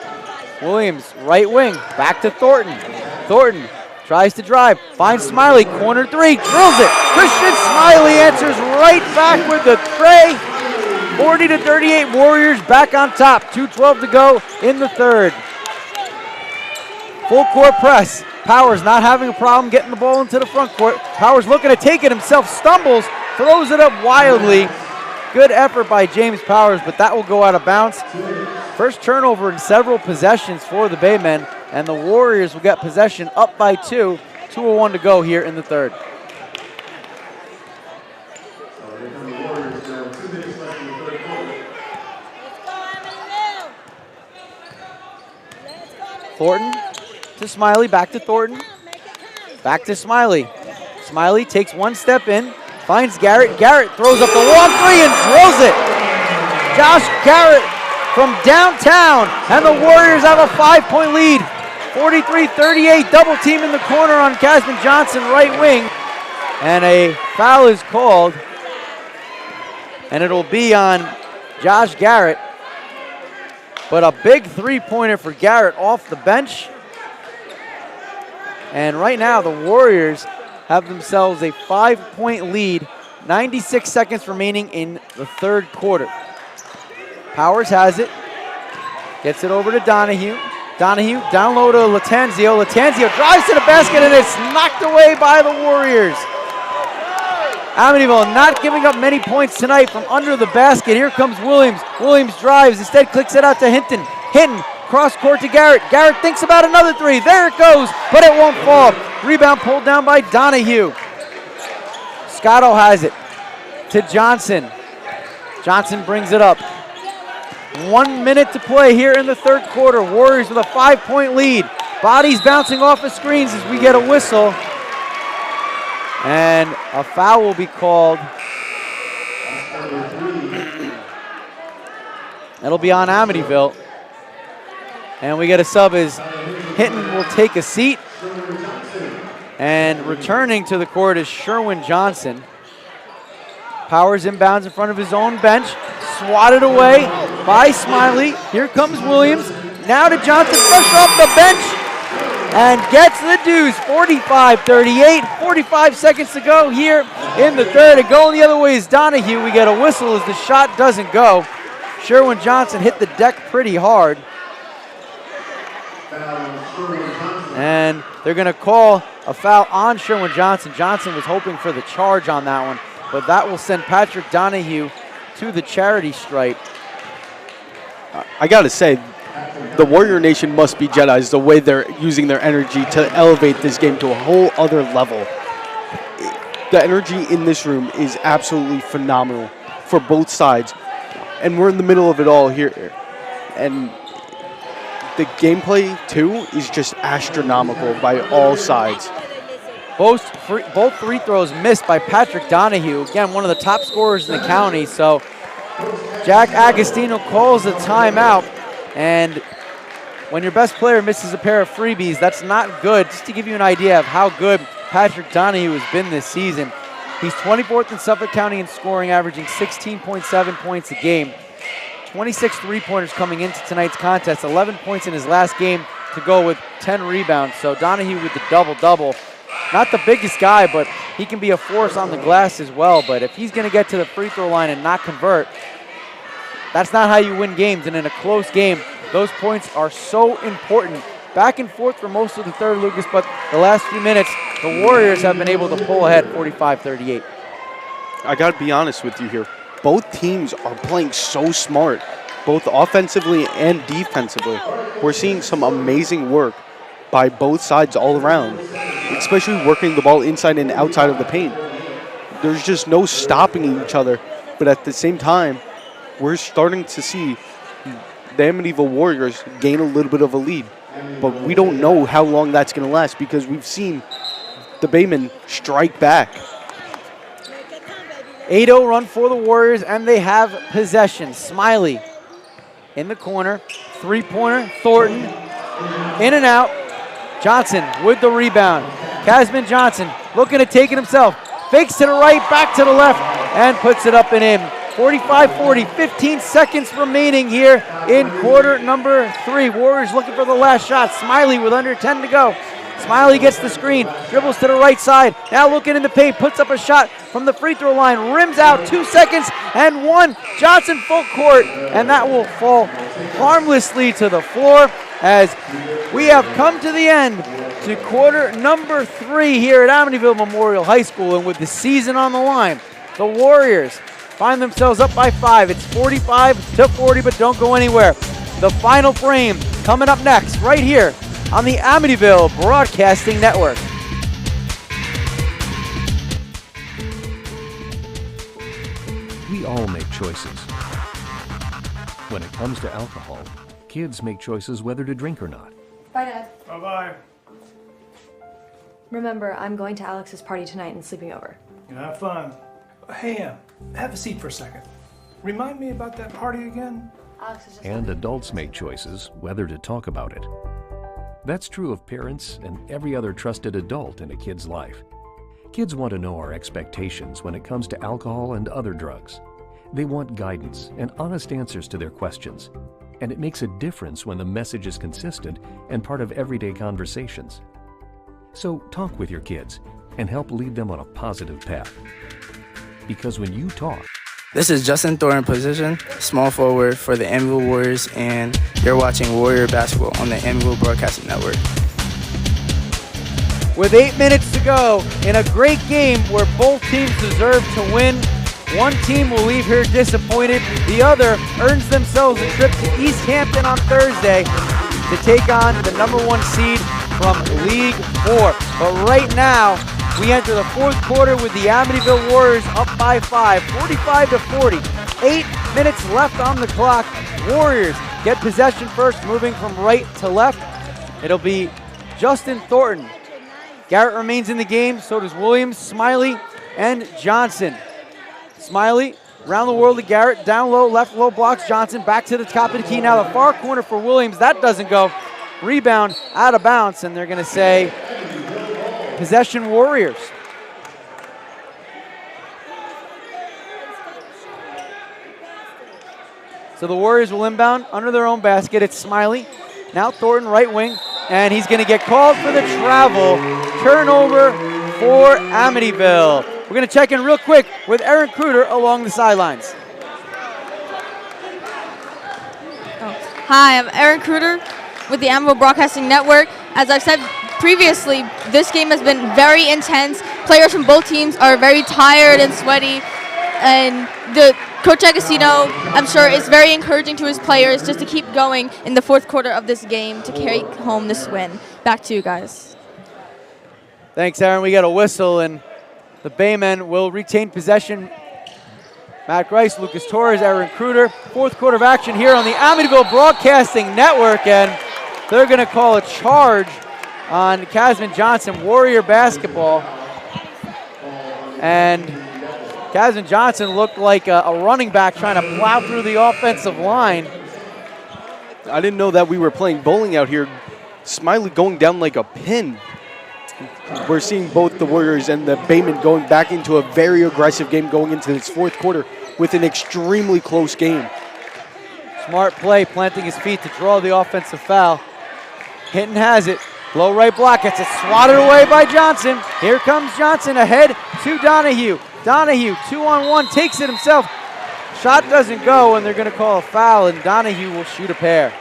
Williams, right wing, back to Thornton. Thornton tries to drive, finds Smiley, corner 3, drills it. Christian Smiley answers right back with the tray. 40-38, Warriors back on top. 2:12 to go in the third. Full court press. Powers not having a problem getting the ball into the front court. Powers looking to take it himself, stumbles, throws it up wildly. Good effort by James Powers, but that will go out of bounds. First turnover in several possessions for the Baymen, and the Warriors will get possession up by 2. 2:01 to go here in the third. Thornton to Smiley, back to Thornton, back to Smiley. Smiley takes one step in, finds Garrett. Garrett throws up the long 3 and drills it. Josh Garrett from downtown, and the Warriors have a 5-point lead. 43-38, double team in the corner on Casman Johnson, right wing. And a foul is called, and it'll be on Josh Garrett. But a big 3-pointer for Garrett off the bench. And right now the Warriors have themselves a 5-point lead. 96 seconds remaining in the third quarter. Powers has it. Gets it over to Donahue. Donahue down low to Latanzio. Latanzio drives to the basket and it's knocked away by the Warriors. Amityville not giving up many points tonight from under the basket. Here comes Williams. Williams drives, instead clicks it out to Hinton. Hinton, cross court to Garrett. Garrett thinks about another 3. There it goes, but it won't fall. Rebound pulled down by Donahue. Scotto has it to Johnson. Johnson brings it up. 1 minute to play here in the third quarter. Warriors with a 5-point lead. Bodies bouncing off the screens as we get a whistle. And a foul will be called. That'll be on Amityville. And we get a sub as Hinton will take a seat. And returning to the court is Sherwin Johnson. Powers inbounds in front of his own bench. Swatted away by Smiley. Here comes Williams. Now to Johnson, pressure off the bench. And gets the deuce, 45-38, 45 seconds to go here in the third. And going the other way is Donahue. We get a whistle as the shot doesn't go. Sherwin Johnson hit the deck pretty hard. And they're going to call a foul on Sherwin Johnson. Johnson was hoping for the charge on that one, but that will send Patrick Donahue to the charity stripe. I got to say, the Warrior Nation must be Jedis, the way they're using their energy to elevate this game to a whole other level. The energy in this room is absolutely phenomenal for both sides. and we're in the middle of it all here. And the gameplay, too, is just astronomical by all sides. Both free throws missed by Patrick Donahue. Again, one of the top scorers in the county. So Jack Agostino calls a timeout. And when your best player misses a pair of freebies, that's not good. Just to give you an idea of how good Patrick Donahue has been this season. He's 24th in Suffolk County in scoring, averaging 16.7 points a game. 26 three-pointers coming into tonight's contest. 11 points in his last game to go with 10 rebounds. So Donahue with the double-double. Not the biggest guy, but he can be a force on the glass as well. But if he's going to get to the free throw line and not convert, that's not how you win games. And in a close game, those points are so important. Back and forth for most of the third, Lucas, but the last few minutes, the Warriors have been able to pull ahead 45-38. I got to be honest with you here. Both teams are playing so smart, both offensively and defensively. We're seeing some amazing work by both sides all around, especially working the ball inside and outside of the paint. There's just no stopping each other, but at the same time, we're starting to see the Amityville Warriors gain a little bit of a lead, but we don't know how long that's going to last because we've seen the Baymen strike back. 8-0 run for the Warriors, and they have possession. Smiley in the corner, three-pointer, Thornton, in and out. Johnson with the rebound. Casman Johnson looking to take it himself. Fakes to the right, back to the left, and puts it up and in. 45-40, 15 seconds remaining here in quarter number 3. Warriors looking for the last shot. Smiley with under 10 to go. Smiley gets the screen, dribbles to the right side. Now looking in the paint, puts up a shot from the free throw line. Rims out, 2 seconds and 1. Johnson full court, and that will fall harmlessly to the floor as we have come to the end to quarter number 3 here at Amityville Memorial High School. And with the season on the line, the Warriors find themselves up by 5. It's 45-40, but don't go anywhere. The final frame coming up next right here on the Amityville Broadcasting Network. We all make choices. When it comes to alcohol, kids make choices whether to drink or not. Bye, Dad. Bye-bye. Remember, I'm going to Alex's party tonight and sleeping over. Have fun. Hey, have a seat for a second. Remind me about that party again? Alex is just And adults make choices whether to talk about it. That's true of parents and every other trusted adult in a kid's life. Kids want to know our expectations when it comes to alcohol and other drugs. They want guidance and honest answers to their questions. And it makes a difference when the message is consistent and part of everyday conversations. So talk with your kids and help lead them on a positive path. Because when you talk... This is Justin Thornton, position small forward for the Amityville Warriors, and you're watching Warrior Basketball on the Amityville Broadcasting Network. With 8 minutes to go in a great game where both teams deserve to win, one team will leave here disappointed. The other earns themselves a trip to East Hampton on Thursday to take on the #1 seed from League 4. But right now, we enter the fourth quarter with the Amityville Warriors up by 5, 45-40. 8 minutes left on the clock. Warriors get possession first, moving from right to left. It'll be Justin Thornton. Garrett remains in the game, so does Williams, Smiley, and Johnson. Smiley, around the world to Garrett, down low, left low, blocks Johnson, back to the top of the key. Now the far corner for Williams, that doesn't go. Rebound out of bounds, and they're going to say possession Warriors. So the Warriors will inbound under their own basket. It's Smiley. Now Thornton, right wing, and he's going to get called for the travel. Turnover for Amityville. We're going to check in real quick with Aaron Kruder along the sidelines. Hi, I'm Aaron Kruder with the Amityville Broadcasting Network. As I've said previously, this game has been very intense. Players from both teams are very tired and sweaty, and Coach Agostino, I'm sure, is very encouraging to his players just to keep going in the fourth quarter of this game to carry home this win. Back to you guys. Thanks, Aaron. We got a whistle, and the Baymen will retain possession Matt Grice, Lucas Torres, Aaron Kruder. Fourth quarter of action here on the Amityville Broadcasting Network, and they're going to call a charge on Casman Johnson, Warrior basketball. And Casman Johnson looked like a running back trying to plow through the offensive line. I didn't know that we were playing bowling out here. Smiley going down like a pin. We're seeing both the Warriors and the Baymen going back into a very aggressive game going into this fourth quarter with an extremely close game. Smart play, planting his feet to draw the offensive foul. Hinton has it. Low right block, gets it swatted away by Johnson. Here comes Johnson ahead to Donahue. Donahue, 2-on-1, takes it himself. Shot doesn't go, and they're going to call a foul, and Donahue will shoot a pair.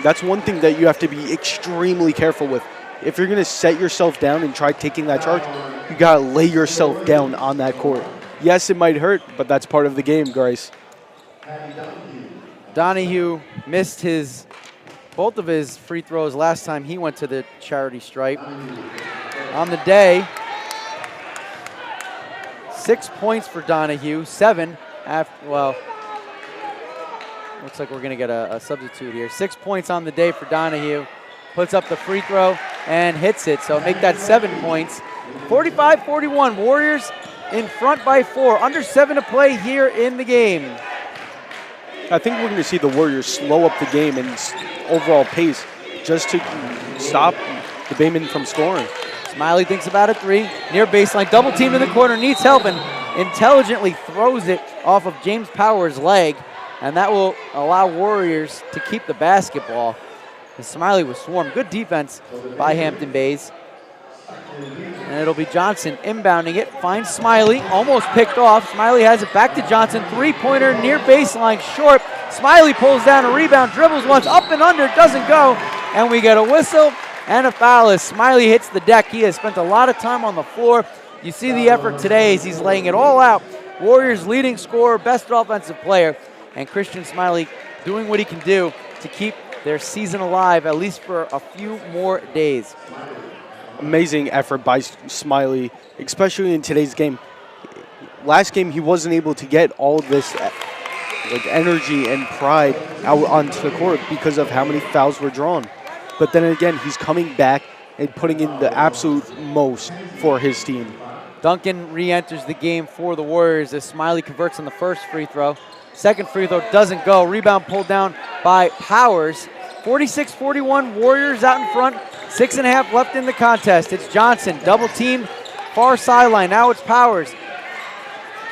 That's one thing that you have to be extremely careful with. If you're going to set yourself down and try taking that charge, you got to lay yourself down on that court. Yes, it might hurt, but that's part of the game, Grice. Donahue missed both of his free throws last time he went to the charity stripe. On the day, 6 points for Donahue, 7 after, well, looks like we're going to get a substitute here. 6 points on the day for Donahue. Puts up the free throw and hits it, so make that 7 points. 45-41, Warriors in front by 4. Under 7 to play here in the game. I think we're going to see the Warriors slow up the game and overall pace just to stop the Baymen from scoring. Smiley thinks about a 3. Near baseline, double team in the corner, needs help, and intelligently throws it off of James Powers' leg, and that will allow Warriors to keep the basketball. And Smiley was swarmed. Good defense by Hampton Bays. And it'll be Johnson inbounding it. Finds Smiley, almost picked off. Smiley has it back to Johnson. Three-pointer near baseline, short. Smiley pulls down a rebound, dribbles once, up and under, doesn't go. And we get a whistle and a foul as Smiley hits the deck. He has spent a lot of time on the floor. You see the effort today as he's laying it all out. Warriors leading scorer, best offensive player, and Christian Smiley doing what he can do to keep their season alive, at least for a few more days. Amazing effort by Smiley, especially in today's game. Last game, he wasn't able to get all this energy and pride out onto the court because of how many fouls were drawn. But then again, he's coming back and putting in the absolute most for his team. Duncan re-enters the game for the Warriors as Smiley converts on the first free throw. Second free throw doesn't go. Rebound pulled down by Powers. 46-41, Warriors out in front. 6.5 left in the contest. It's Johnson, double team, far sideline. Now it's Powers.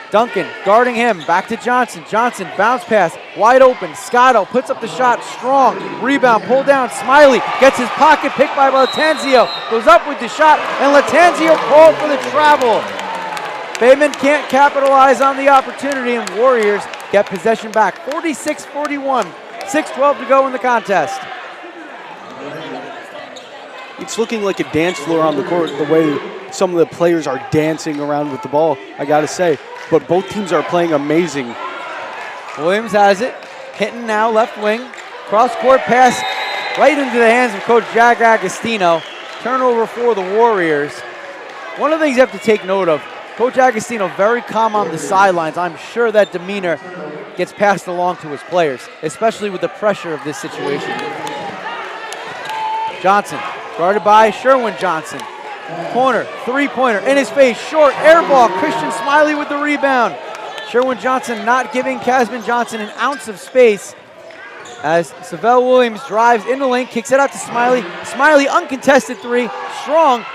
Duncan guarding him, back to Johnson. Johnson, bounce pass, wide open. Scotto puts up the shot, strong. Rebound, pulled down. Smiley gets his pocket picked by Latanzio. Goes up with the shot, and Latanzio called for the travel. Baymen can't capitalize on the opportunity, and Warriors get possession back. 46-41, 6:12 to go in the contest. It's looking like a dance floor on the court, the way some of the players are dancing around with the ball, I gotta say. But both teams are playing amazing. Williams has it. Hinton now, left wing. Cross-court pass right into the hands of Coach Jack Agostino. Turnover for the Warriors. One of the things you have to take note of, Coach Agostino very calm on the sidelines. I'm sure that demeanor gets passed along to his players, especially with the pressure of this situation. Johnson, guarded by Sherwin Johnson. Corner, three-pointer, in his face, short, air ball. Christian Smiley with the rebound. Sherwin Johnson not giving Casman Johnson an ounce of space as Savell Williams drives in the lane, kicks it out to Smiley. Smiley, uncontested 3, strong.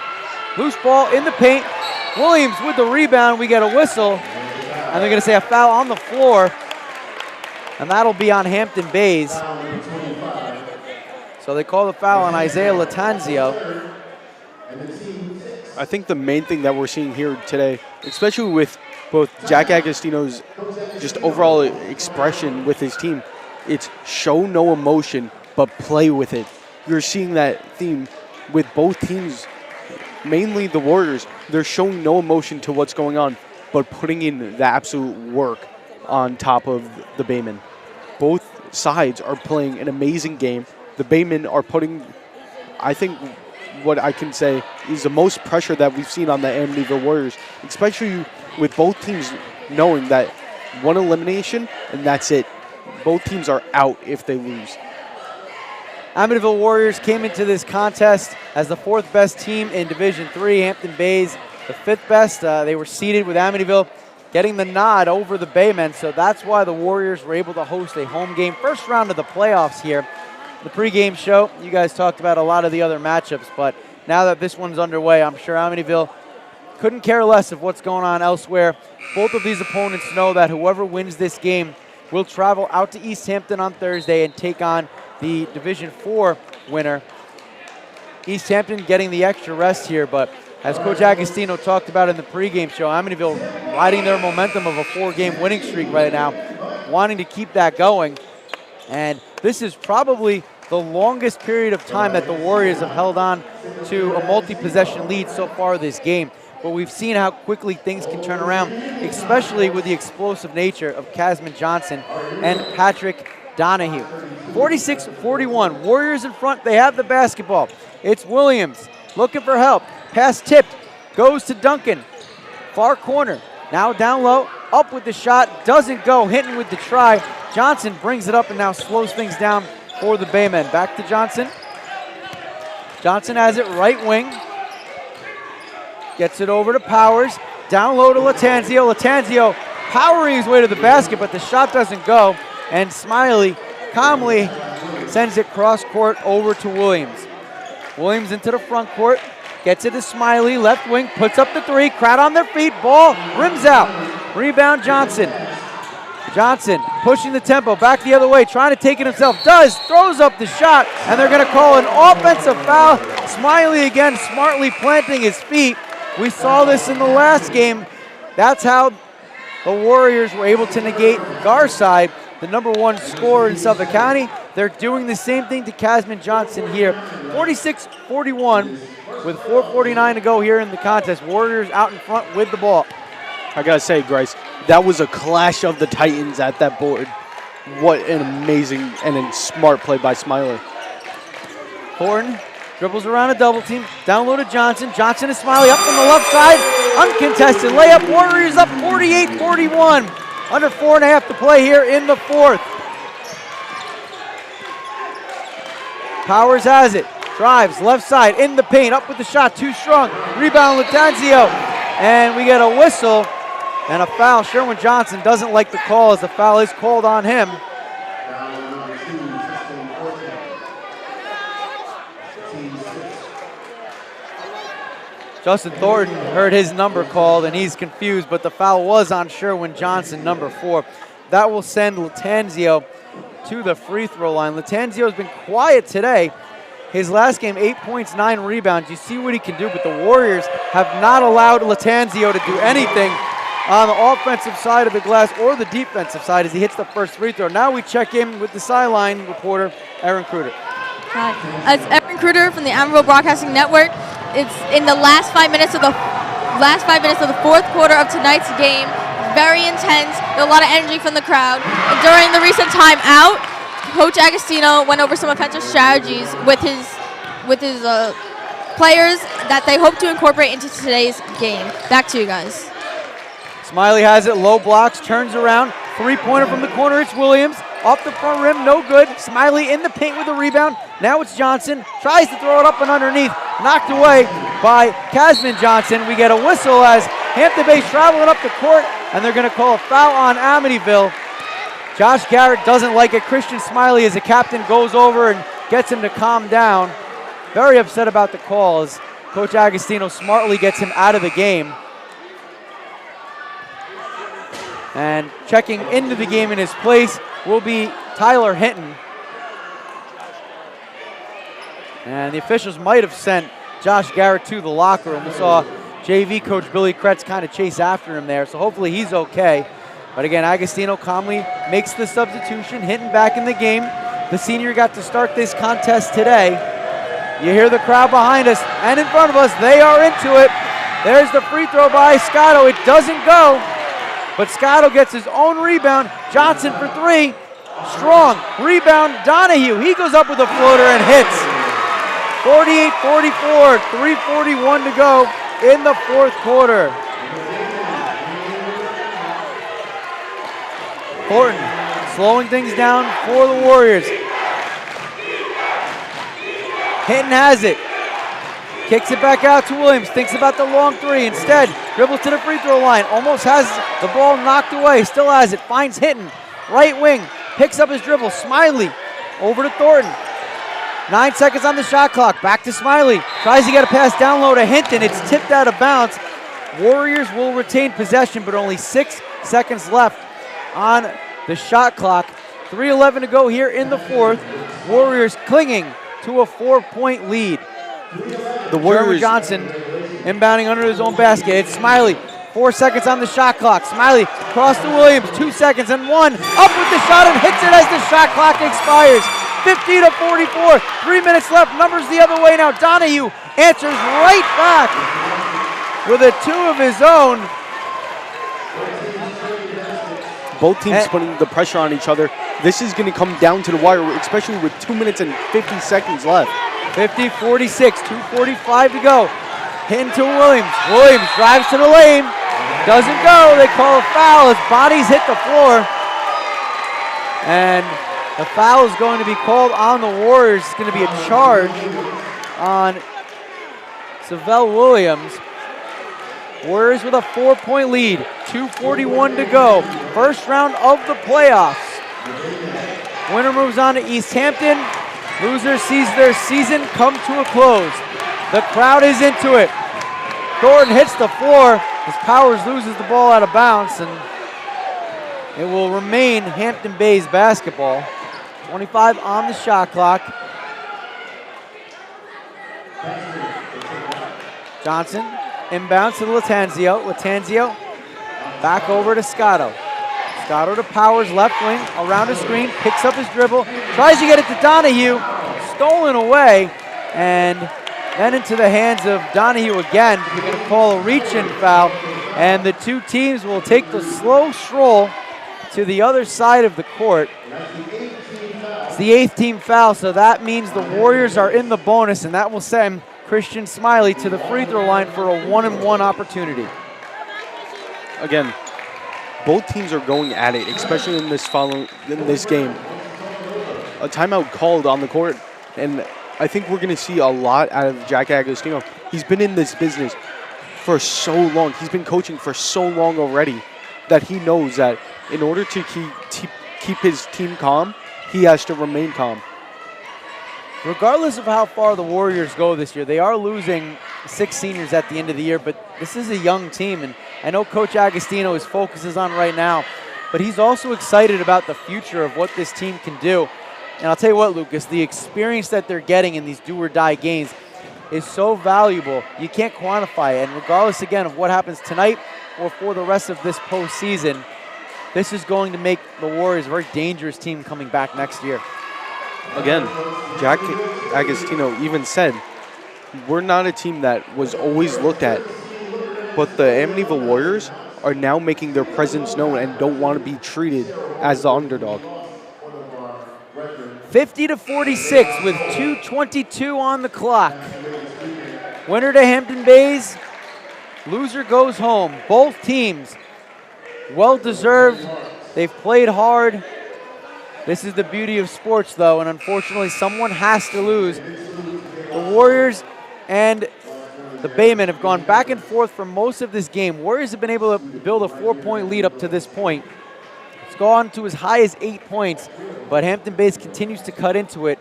Loose ball in the paint. Williams with the rebound. We get a whistle, and they're going to say a foul on the floor, and that'll be on Hampton Bays. So they call the foul on Isaiah Latanzio. I think the main thing that we're seeing here today, especially with both Jack Agostino's just overall expression with his team, it's show no emotion, but play with it. You're seeing that theme with both teams, mainly the Warriors. They're showing no emotion to what's going on, but putting in the absolute work on top of the Baymen. Both sides are playing an amazing game. The Baymen are putting, I think, what I can say is the most pressure that we've seen on the Amityville Warriors, especially with both teams knowing that one elimination and that's it. Both teams are out if they lose. Amityville Warriors came into this contest as the 4th best team in Division III. Hampton Bays, the 5th best. They were seeded with Amityville getting the nod over the Baymen, so that's why the Warriors were able to host a home game. First round of the playoffs here. The pregame show, you guys talked about a lot of the other matchups, but now that this one's underway, I'm sure Amityville couldn't care less of what's going on elsewhere. Both of these opponents know that whoever wins this game will travel out to East Hampton on Thursday and take on the Division IV winner. East Hampton getting the extra rest here, but as Coach Agostino talked about in the pregame show, Amityville riding their momentum of a 4-game winning streak right now, wanting to keep that going. And this is probably the longest period of time that the Warriors have held on to a multi-possession lead so far this game. But we've seen how quickly things can turn around, especially with the explosive nature of Casman Johnson and Patrick Donahue. 46-41, Warriors in front, they have the basketball. It's Williams looking for help. Pass tipped, goes to Duncan. Far corner, now down low, up with the shot, doesn't go, hitting with the try. Johnson brings it up and now slows things down for the Baymen. Back to Johnson. Johnson has it right wing. Gets it over to Powers. Down low to Latanzio. Latanzio powering his way to the basket, but the shot doesn't go. And Smiley calmly sends it cross court over to Williams. Williams into the front court. Gets it to Smiley. Left wing. Puts up the 3. Crowd on their feet. Ball rims out. Rebound Johnson. Johnson pushing the tempo back the other way. Trying to take it himself. Does. Throws up the shot. And they're going to call an offensive foul. Smiley again smartly planting his feet. We saw this in the last game. That's how the Warriors were able to negate Garside, the #1 scorer in Suffolk County. They're doing the same thing to Casman Johnson here. 46-41 with 4:49 to go here in the contest. Warriors out in front with the ball. I gotta say, Grice, that was a clash of the Titans at that board. What an amazing and a smart play by Smiler. Thornton dribbles around a double team. Down low to Johnson. Johnson and Smiley up from the left side. Uncontested layup. Warriors up 48-41. Under 4.5 to play here in the 4th. Powers has it. Drives left side in the paint. Up with the shot. Too strong. Rebound Latanzio. And we get a whistle and a foul. Sherwin Johnson doesn't like the call as the foul is called on him. Justin Thornton heard his number called and he's confused, but the foul was on Sherwin Johnson, number 4. That will send Latanzio to the free throw line. Latanzio has been quiet today. His last game, 8 points, 9 rebounds. You see what he can do, but the Warriors have not allowed Latanzio to do anything on the offensive side of the glass or the defensive side as he hits the first free throw. Now we check in with the sideline reporter, Aaron Kruder. Hi, it's Aaron Kruder from the Amityville Broadcasting Network. It's in the last 5 minutes of the 4th quarter of tonight's game. Very intense. A lot of energy from the crowd. And during the recent timeout, Coach Agostino went over some offensive strategies with his players that they hope to incorporate into today's game. Back to you guys. Smiley has it, low blocks, turns around, 3-pointer from the corner, it's Williams. Off the front rim, no good. Smiley in the paint with a rebound. Now it's Johnson, tries to throw it up and underneath. Knocked away by Casman Johnson. We get a whistle as Hampton Bays traveling up the court, and they're going to call a foul on Amityville. Josh Garrett doesn't like it. Christian Smiley, as the captain, goes over and gets him to calm down. Very upset about the call as Coach Agostino smartly gets him out of the game. And checking into the game in his place will be Tyler Hinton. And the officials might have sent Josh Garrett to the locker room. We saw JV coach Billy Kretz kind of chase after him there, so hopefully he's okay. But again, Agostino calmly makes the substitution, Hinton back in the game. The senior got to start this contest today. You hear the crowd behind us and in front of us. They are into it. There's the free throw by Scotto. It doesn't go, but Scotto gets his own rebound. Johnson for 3. Strong. Rebound, Donahue. He goes up with a floater and hits. 48-44, 3:41 to go in the 4th quarter. Thornton slowing things down for the Warriors. Hinton has it. Kicks it back out to Williams. Thinks about the long three. Instead, dribbles to the free throw line. Almost has the ball knocked away. Still has it. Finds Hinton. Right wing. Picks up his dribble. Smiley over to Thornton. 9 seconds on the shot clock. Back to Smiley. Tries to get a pass down low to Hinton. It's tipped out of bounds. Warriors will retain possession, but only 6 seconds left on the shot clock. 3:11 to go here in the fourth. Warriors clinging to a 4-point lead. The Warriors. Johnson inbounding under his own basket. It's Smiley. 4 seconds on the shot clock. Smiley cross to Williams. 2 seconds and one. Up with the shot and hits it as the shot clock expires. 50-44. 3 minutes left. Numbers the other way now. Donahue answers right back with a 2 of his own. Both teams putting the pressure on each other. This is going to come down to the wire, especially with 2 minutes and 50 seconds left. 50-46, 2:45 to go. Hinton to Williams. Williams drives to the lane. Doesn't go. They call a foul as bodies hit the floor. And the foul is going to be called on the Warriors. It's going to be a charge on Savell Williams. Warriors with a 4-point lead. 2:41 to go. First round of the playoffs. Winner moves on to East Hampton. Loser sees their season come to a close. The crowd is into it. Thornton hits the floor as Powers loses the ball out of bounds, and it will remain Hampton Bays basketball. 25 on the shot clock. Johnson inbounds to Latanzio. Latanzio back over to Scotto. Scotto to Powers, left wing, around a screen, picks up his dribble, tries to get it to Donahue, stolen away, and then into the hands of Donahue again. We're going to call a reach-in foul, and the two teams will take the slow stroll to the other side of the court. It's the 8th team foul, so that means the Warriors are in the bonus, and that will send Christian Smiley to the free throw line for a 1-and-1 opportunity. Again, both teams are going at it, especially in this game. A timeout called on the court, and I think we're going to see a lot out of Jack Agostino. He's been in this business for so long. He's been coaching for so long already that he knows that in order to keep his team calm, he has to remain calm. Regardless of how far the Warriors go this year, they are losing 6 seniors at the end of the year, but this is a young team, and I know Coach Agostino, his focus is on right now, but he's also excited about the future of what this team can do. And I'll tell you what, Lucas, the experience that they're getting in these do-or-die games is so valuable, you can't quantify it. And regardless, again, of what happens tonight or for the rest of this postseason, this is going to make the Warriors a very dangerous team coming back next year. Again, Jack Agostino even said, we're not a team that was always looked at, but the Amityville Warriors are now making their presence known and don't want to be treated as the underdog. 50-46 with 2:22 on the clock. Winner to Hampton Bays, loser goes home. Both teams well-deserved. They've played hard. This is the beauty of sports, though, and unfortunately someone has to lose. The Warriors and the Baymen have gone back and forth for most of this game. Warriors have been able to build a 4-point lead up to this point. It's gone to as high as 8 points, but Hampton Bays continues to cut into it.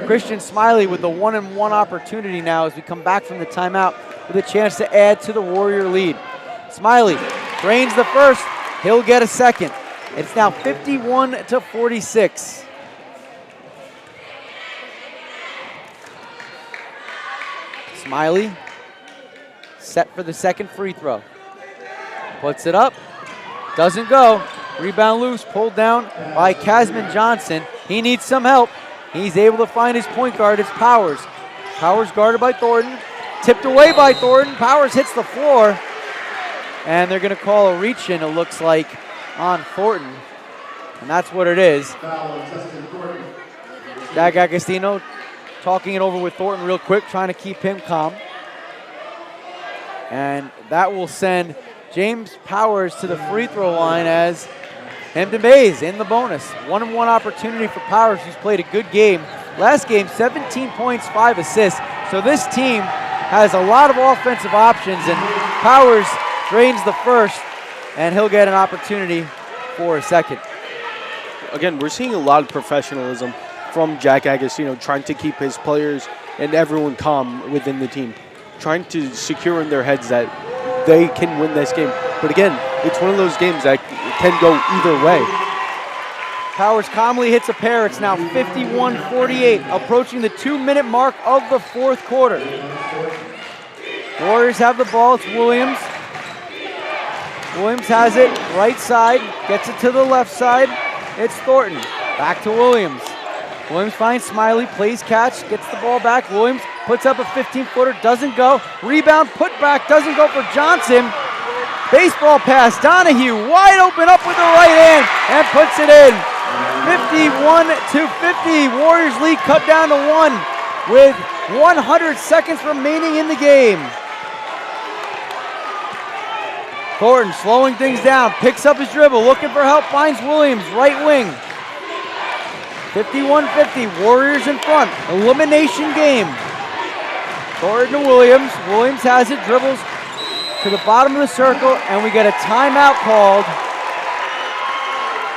Christian Smiley with the 1-and-1 opportunity now as we come back from the timeout with a chance to add to the Warrior lead. Smiley drains the first. He'll get a second. It's now 51-46. Smiley set for the second free throw. Puts it up. Doesn't go. Rebound loose. Pulled down by Casman Johnson. He needs some help. He's able to find his point guard. It's Powers. Powers guarded by Thornton. Tipped away by Thornton. Powers hits the floor. And they're going to call a reach-in, it looks like, on Thornton. And that's what it is. Jack Agostino talking it over with Thornton real quick, trying to keep him calm. And that will send James Powers to the free throw line as Hampton Bays in the bonus. 1-on-1 opportunity for Powers, who's played a good game. Last game, 17 points, 5 assists. So this team has a lot of offensive options, and Powers drains the first, and he'll get an opportunity for a second. Again, we're seeing a lot of professionalism from Jack Agostino, trying to keep his players and everyone calm within the team, trying to secure in their heads that they can win this game. But again, it's one of those games that can go either way. Powers calmly hits a pair. It's now 51-48, approaching the 2-minute mark of the fourth quarter. Warriors have the ball. It's Williams. Williams has it right side, gets it to the left side. It's Thornton. Back to Williams. Williams finds Smiley, plays catch, gets the ball back. Williams puts up a 15-footer, doesn't go. Rebound, put back, doesn't go for Johnson. Baseball pass, Donahue wide open up with the right hand and puts it in. 51-50, Warriors lead cut down to 1 with 100 seconds remaining in the game. Thornton slowing things down, picks up his dribble, looking for help, finds Williams, right wing. 51-50, Warriors in front, elimination game. Thornton to Williams, Williams has it, dribbles to the bottom of the circle, and we get a timeout called.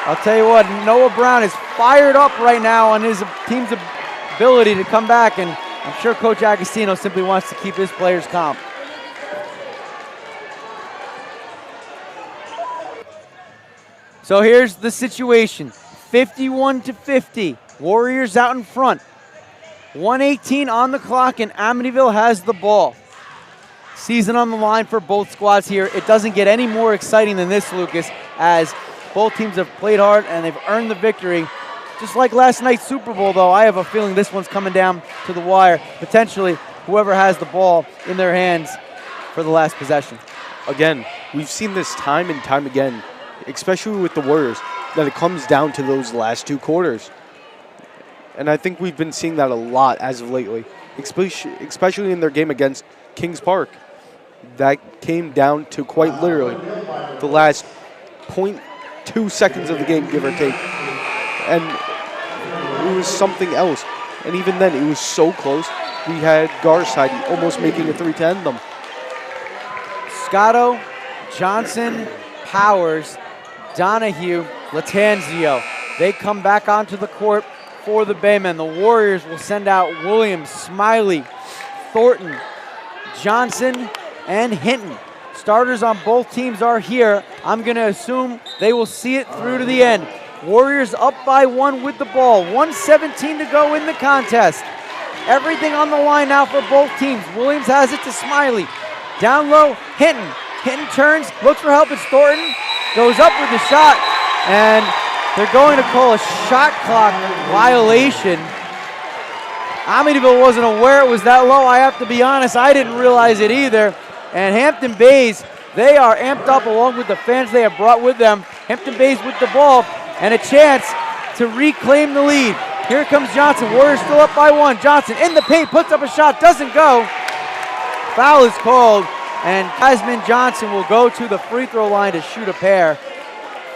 I'll tell you what, Noah Brown is fired up right now on his team's ability to come back, and I'm sure Coach Agostino simply wants to keep his players calm. So here's the situation, 51-50, Warriors out in front. 1:18 on the clock, and Amityville has the ball. Season on the line for both squads here. It doesn't get any more exciting than this, Lucas, as both teams have played hard and they've earned the victory. Just like last night's Super Bowl, though, I have a feeling this one's coming down to the wire. Potentially, whoever has the ball in their hands for the last possession. Again, we've seen this time and time again, especially with the Warriors, that it comes down to those last 2 quarters. And I think we've been seeing that a lot as of lately, especially in their game against Kings Park. That came down to quite literally the last 0.2 seconds of the game, give or take. And it was something else. And even then, it was so close. We had Garside almost making a 3 to end them. Scotto, Johnson, Powers, Donahue, Latanzio. They come back onto the court for the Baymen. The Warriors will send out Williams, Smiley, Thornton, Johnson, and Hinton. Starters on both teams are here. I'm going to assume they will see it through to the end. Warriors up by 1 with the ball. 1:17 to go in the contest. Everything on the line now for both teams. Williams has it to Smiley. Down low, Hinton. Hinton turns, looks for help. It's Thornton. Goes up with the shot, and they're going to call a shot clock violation. Amityville wasn't aware it was that low. I have to be honest, I didn't realize it either. And Hampton Bays, they are amped up along with the fans they have brought with them. Hampton Bays with the ball and a chance to reclaim the lead. Here comes Johnson. Warriors still up by 1. Johnson in the paint, puts up a shot, doesn't go. Foul is called, and Casman Johnson will go to the free throw line to shoot a pair.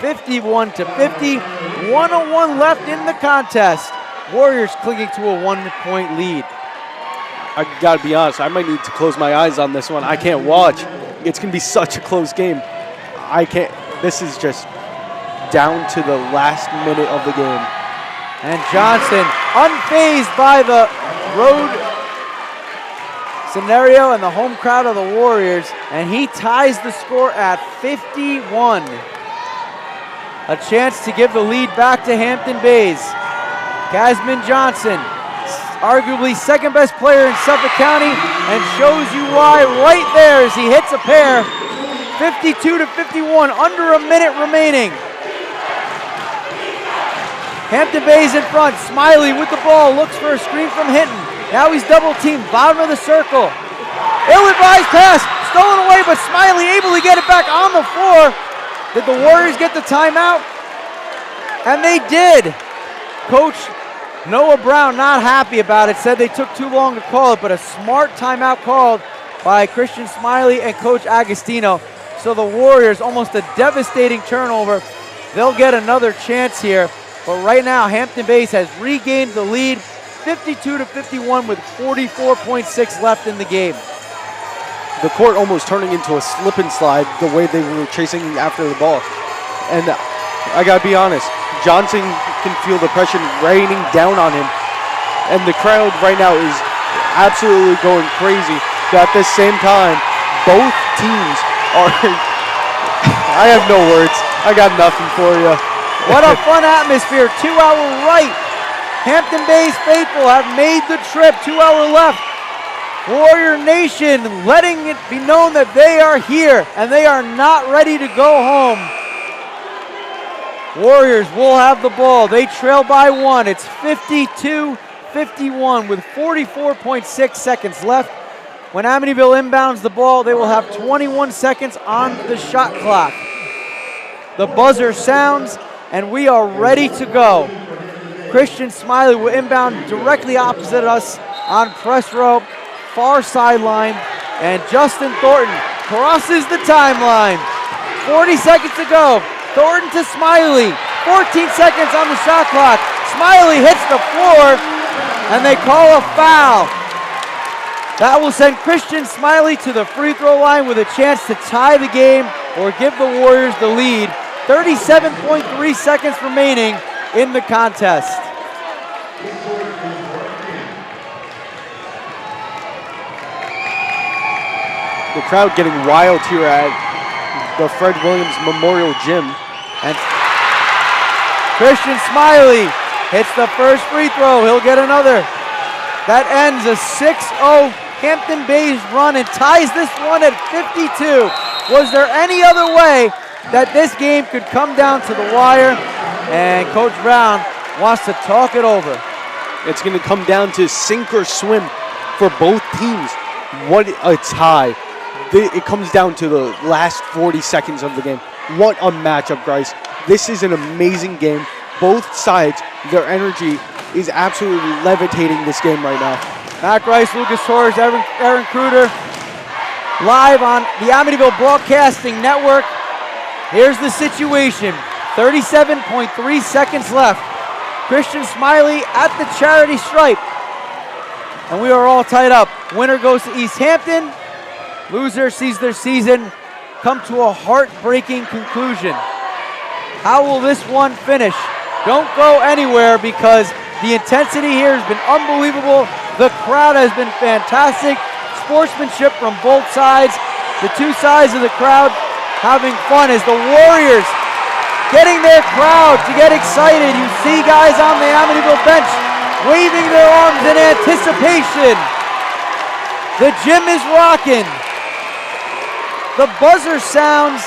51-50, 1:01 left in the contest. Warriors clinging to a 1-point lead. I gotta be honest, I might need to close my eyes on this one. I can't watch. It's gonna be such a close game. I can't, this is just down to the last minute of the game. And Johnson, unfazed by the road scenario and the home crowd of the Warriors, and he ties the score at 51. A chance to give the lead back to Hampton Bays. Casman Johnson, arguably second best player in Suffolk County, and shows you why right there as he hits a pair. 52-51, under a minute remaining. Hampton Bays in front, Smiley with the ball, looks for a screen from Hinton. Now he's double teamed, bottom of the circle. Ill-advised pass, stolen away, but Smiley able to get it back on the floor. Did the Warriors get the timeout? And they did. Coach Noah Brown not happy about it, said they took too long to call it, but a smart timeout called by Christian Smiley and Coach Agostino. So the Warriors, almost a devastating turnover, they'll get another chance here. But right now, Hampton Bays has regained the lead, 52-51 with 44.6 left in the game. The court almost turning into a slip and slide the way they were chasing after the ball. And I gotta be honest, Johnson can feel the pressure raining down on him. And the crowd right now is absolutely going crazy. But at the same time, both teams are... I have no words. I got nothing for you. What a fun atmosphere. 2 hour right. Hampton Bays faithful have made the trip. 2 hour left. Warrior Nation letting it be known that they are here and they are not ready to go home. Warriors will have the ball. They trail by 1. It's 52-51 with 44.6 seconds left. When Amityville inbounds the ball, they will have 21 seconds on the shot clock. The buzzer sounds and we are ready to go. Christian Smiley will inbound directly opposite us on press row, far sideline, and Justin Thornton crosses the timeline. 40 seconds to go. Thornton to Smiley. 14 seconds on the shot clock. Smiley hits the floor, and they call a foul. That will send Christian Smiley to the free throw line with a chance to tie the game or give the Warriors the lead. 37.3 seconds remaining in the contest. The crowd getting wild here at the Fred Williams Memorial Gym. And Christian Smiley hits the first free throw. He'll get another. That ends a 6-0 Hampton Bays run and ties this one at 52. Was there any other way that this game could come down to the wire? And Coach Brown wants to talk it over. It's going to come down to sink or swim for both teams. What a tie. It comes down to the last 40 seconds of the game. What a matchup, guys. This is an amazing game. Both sides, their energy is absolutely levitating this game right now. Mac Rice, Lucas Torres, Aaron Kruder, live on the Amityville Broadcasting Network. Here's the situation. 37.3 seconds left. Christian Smiley at the charity stripe. And we are all tied up. Winner goes to East Hampton. Loser sees their season come to a heartbreaking conclusion. How will this one finish? Don't go anywhere because the intensity here has been unbelievable. The crowd has been fantastic. Sportsmanship from both sides. The two sides of the crowd having fun as the Warriors getting their crowd to get excited. You see guys on the Amityville bench waving their arms in anticipation. The gym is rocking. The buzzer sounds,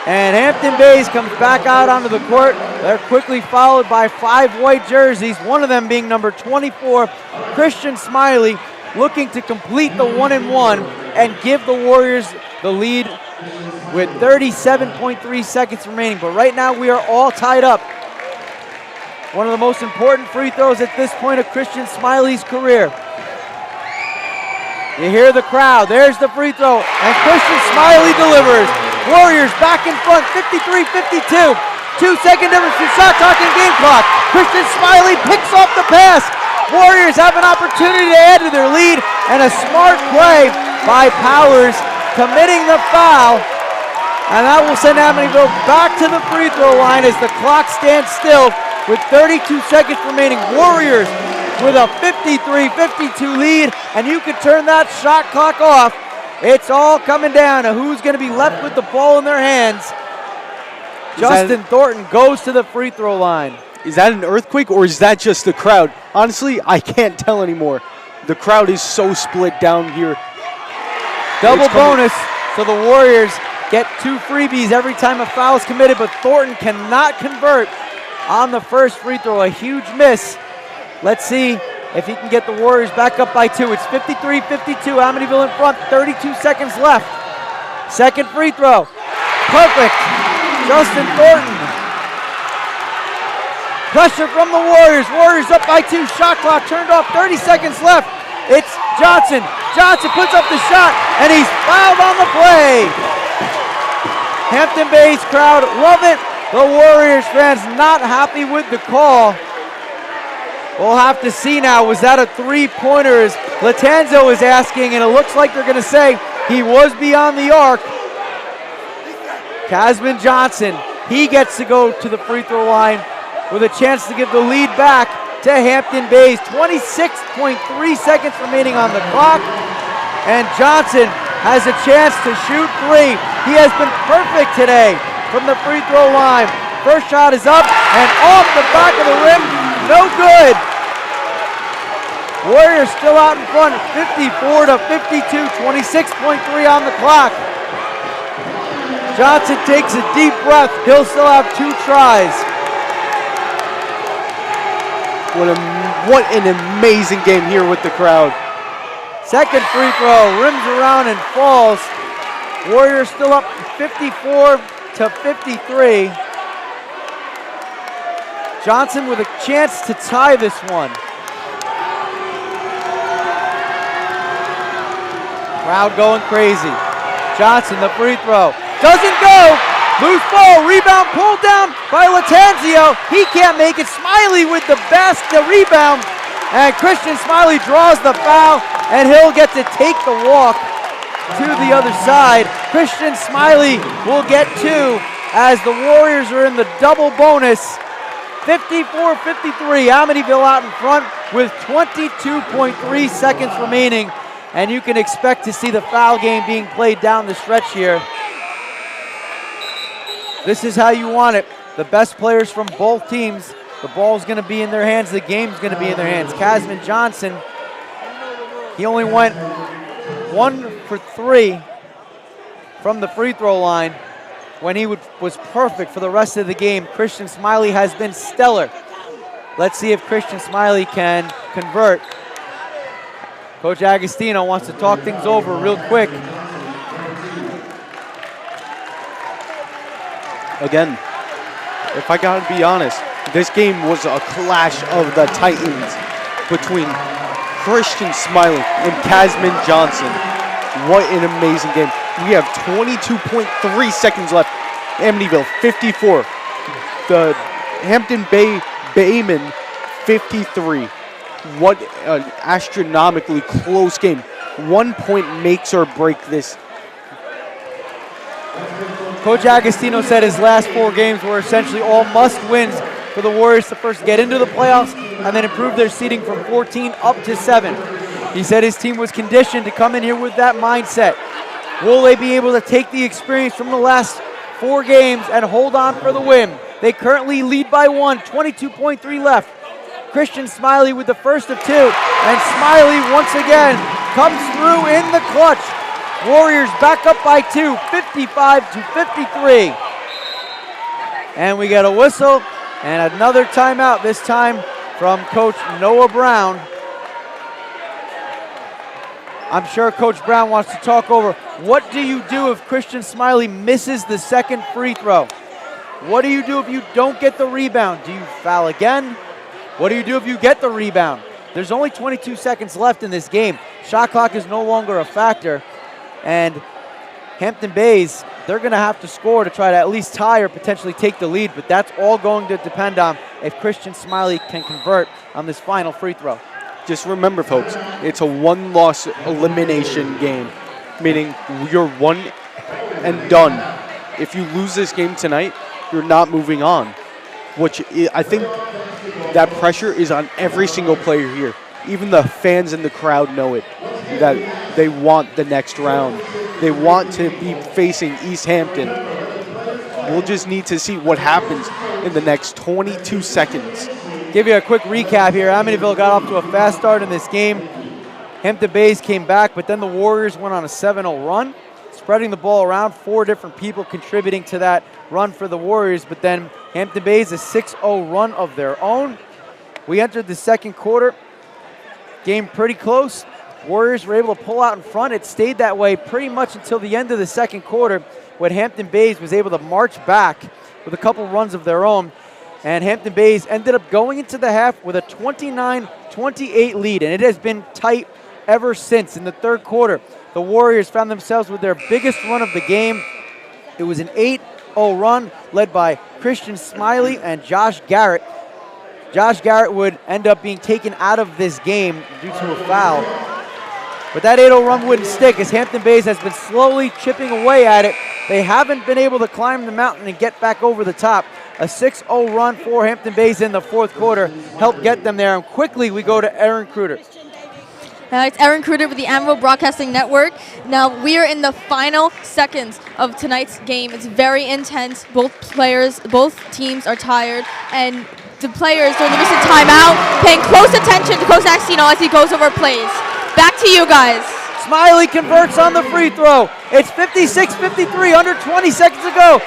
and Hampton Bays comes back out onto the court. They're quickly followed by 5 white jerseys, one of them being number 24, Christian Smiley, looking to complete the 1-and-1 and give the Warriors the lead with 37.3 seconds remaining. But right now we are all tied up. One of the most important free throws at this point of Christian Smiley's career. You hear the crowd. There's the free throw, and Christian Smiley delivers. Warriors back in front, 53-52. 2-second difference in shot clock and game clock. Christian Smiley picks off the pass. Warriors have an opportunity to add to their lead, and a smart play by Powers committing the foul. And that will send Amityville back to the free throw line as the clock stands still with 32 seconds remaining. Warriors with a 53-52 lead, and you can turn that shot clock off. It's all coming down to who's going to be left with the ball in their hands. Justin Thornton goes to the free throw line. Is that an earthquake or is that just the crowd? Honestly, I can't tell anymore. The crowd is so split down here. Double bonus, so the Warriors get 2 freebies every time a foul is committed, but Thornton cannot convert on the first free throw. A huge miss. Let's see if he can get the Warriors back up by 2. It's 53-52, Amityville in front, 32 seconds left. Second free throw, perfect. Justin Thornton. Pressure from the Warriors. Warriors up by 2, shot clock turned off, 30 seconds left. It's Johnson. Johnson puts up the shot, and he's fouled on the play. Hampton Bays crowd love it. The Warriors fans not happy with the call. We'll have to see now. Was that a three-pointer? As Latanzo is asking, and it looks like they're going to say he was beyond the arc. Casman Johnson, he gets to go to the free throw line with a chance to give the lead back to Hampton Bays. 26.3 seconds remaining on the clock, and Johnson has a chance to shoot three. He has been perfect today from the free throw line. First shot is up and off the back of the rim, no good. Warriors still out in front, 54 to 52, 26.3 on the clock. Johnson takes a deep breath. He'll still have 2 tries. What an amazing game here with the crowd. Second free throw, rims around and falls. Warriors still up 54 to 53. Johnson with a chance to tie this one. Crowd going crazy. Johnson, the free throw. Doesn't go. Loose ball, rebound pulled down by Latanzio. He can't make it. Smiley with the rebound. And Christian Smiley draws the foul, and he'll get to take the walk to the other side. Christian Smiley will get 2 as the Warriors are in the double bonus. 54-53, Amityville out in front with 22.3 seconds remaining. And you can expect to see the foul game being played down the stretch here. This is how you want it. The best players from both teams. The ball's going to be in their hands. The game's going to be in their hands. Casman Johnson, he only went 1 for 3 from the free throw line when he was perfect for the rest of the game. Christian Smiley has been stellar. Let's see if Christian Smiley can convert. Coach Agostino wants to talk things over real quick. Again, if I gotta be honest, this game was a clash of the Titans between Christian Smiley and Casman Johnson. What an amazing game. We have 22.3 seconds left. Amityville 54. The Hampton Baymen 53. What an astronomically close game. 1 point makes or break this. Coach Agostino said his last 4 games were essentially all must-wins for the Warriors to first get into the playoffs and then improve their seeding from 14 up to 7. He said his team was conditioned to come in here with that mindset. Will they be able to take the experience from the last 4 games and hold on for the win? They currently lead by 1, 22.3 left. Christian Smiley with the first of 2, and Smiley once again comes through in the clutch. Warriors back up by 2, 55 to 53. And we get a whistle and another timeout, this time from Coach Noah Brown. I'm sure Coach Brown wants to talk over what do you do if Christian Smiley misses the second free throw? What do you do if you don't get the rebound? Do you foul again? What do you do if you get the rebound? There's only 22 seconds left in this game. Shot clock is no longer a factor. And Hampton Bays, they're going to have to score to try to at least tie or potentially take the lead, but that's all going to depend on if Christian Smiley can convert on this final free throw. Just remember, folks, it's a one-loss elimination game, meaning you're one and done. If you lose this game tonight, you're not moving on, which I think that pressure is on every single player here. Even the fans in the crowd know it, that they want the next round. They want to be facing East Hampton. We'll just need to see what happens in the next 22 seconds. Give you a quick recap here. Amityville got off to a fast start in this game. Hampton Bays came back, but then the Warriors went on a 7-0 run, spreading the ball around. 4 different people contributing to that run for the Warriors, but then Hampton Bays a 6-0 run of their own. We entered the second quarter. Game pretty close. Warriors were able to pull out in front. It stayed that way pretty much until the end of the second quarter, when Hampton Bays was able to march back with a couple runs of their own. And Hampton Bays ended up going into the half with a 29-28 lead, and it has been tight ever since. In the third quarter, the Warriors found themselves with their biggest run of the game. It was an 6-0 run led by Christian Smiley and Josh Garrett. Josh Garrett would end up being taken out of this game due to a foul. But that 8-0 run wouldn't stick as Hampton Bays has been slowly chipping away at it. They haven't been able to climb the mountain and get back over the top. A 6-0 run for Hampton Bays in the fourth quarter helped get them there. And quickly we go to Aaron Kruder. It's Aaron Kruder with the Amityville Broadcasting Network. Now we are in the final seconds of tonight's game. It's very intense. Both teams are tired, and the players during the recent timeout paying close attention to Coach Agostino as he goes over plays. Back to you guys. Smiley converts on the free throw. It's 56-53, under 20 seconds to go.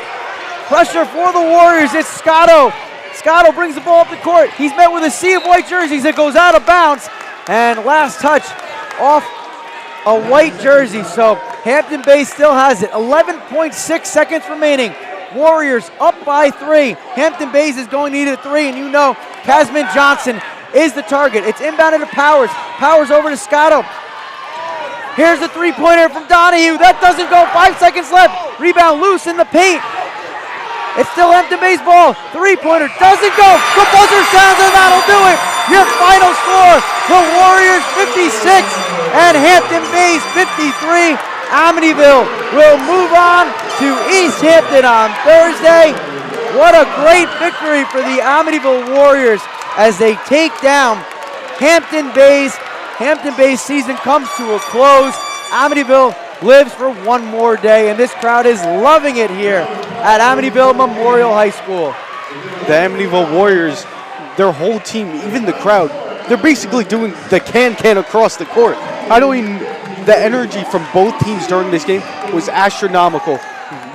Pressure for the Warriors. It's Scotto. Scotto brings the ball up the court. He's met with a sea of white jerseys. It goes out of bounds. And last touch off a white jersey. So Hampton Bays still has it. 11.6 seconds remaining. Warriors up by 3. Hampton Bays is going to need a 3. And you know Casman Johnson is the target. It's inbounded to Powers. Powers over to Scotto. Here's the three-pointer from Donahue. That doesn't go. 5 seconds left. Rebound loose in the paint. It's still Hampton Bays ball. Three-pointer doesn't go. The buzzer sounds and that'll do it. Your final score, the Warriors 56 and Hampton Bays 53. Amityville will move on to East Hampton on Thursday. What a great victory for the Amityville Warriors as they take down Hampton Bays. Hampton Bays season comes to a close. Amityville lives for one more day, and this crowd is loving it here at Amityville Memorial High School. The Amityville Warriors, their whole team, even the crowd, they're basically doing the can across the court. I don't even, the energy from both teams during this game was astronomical.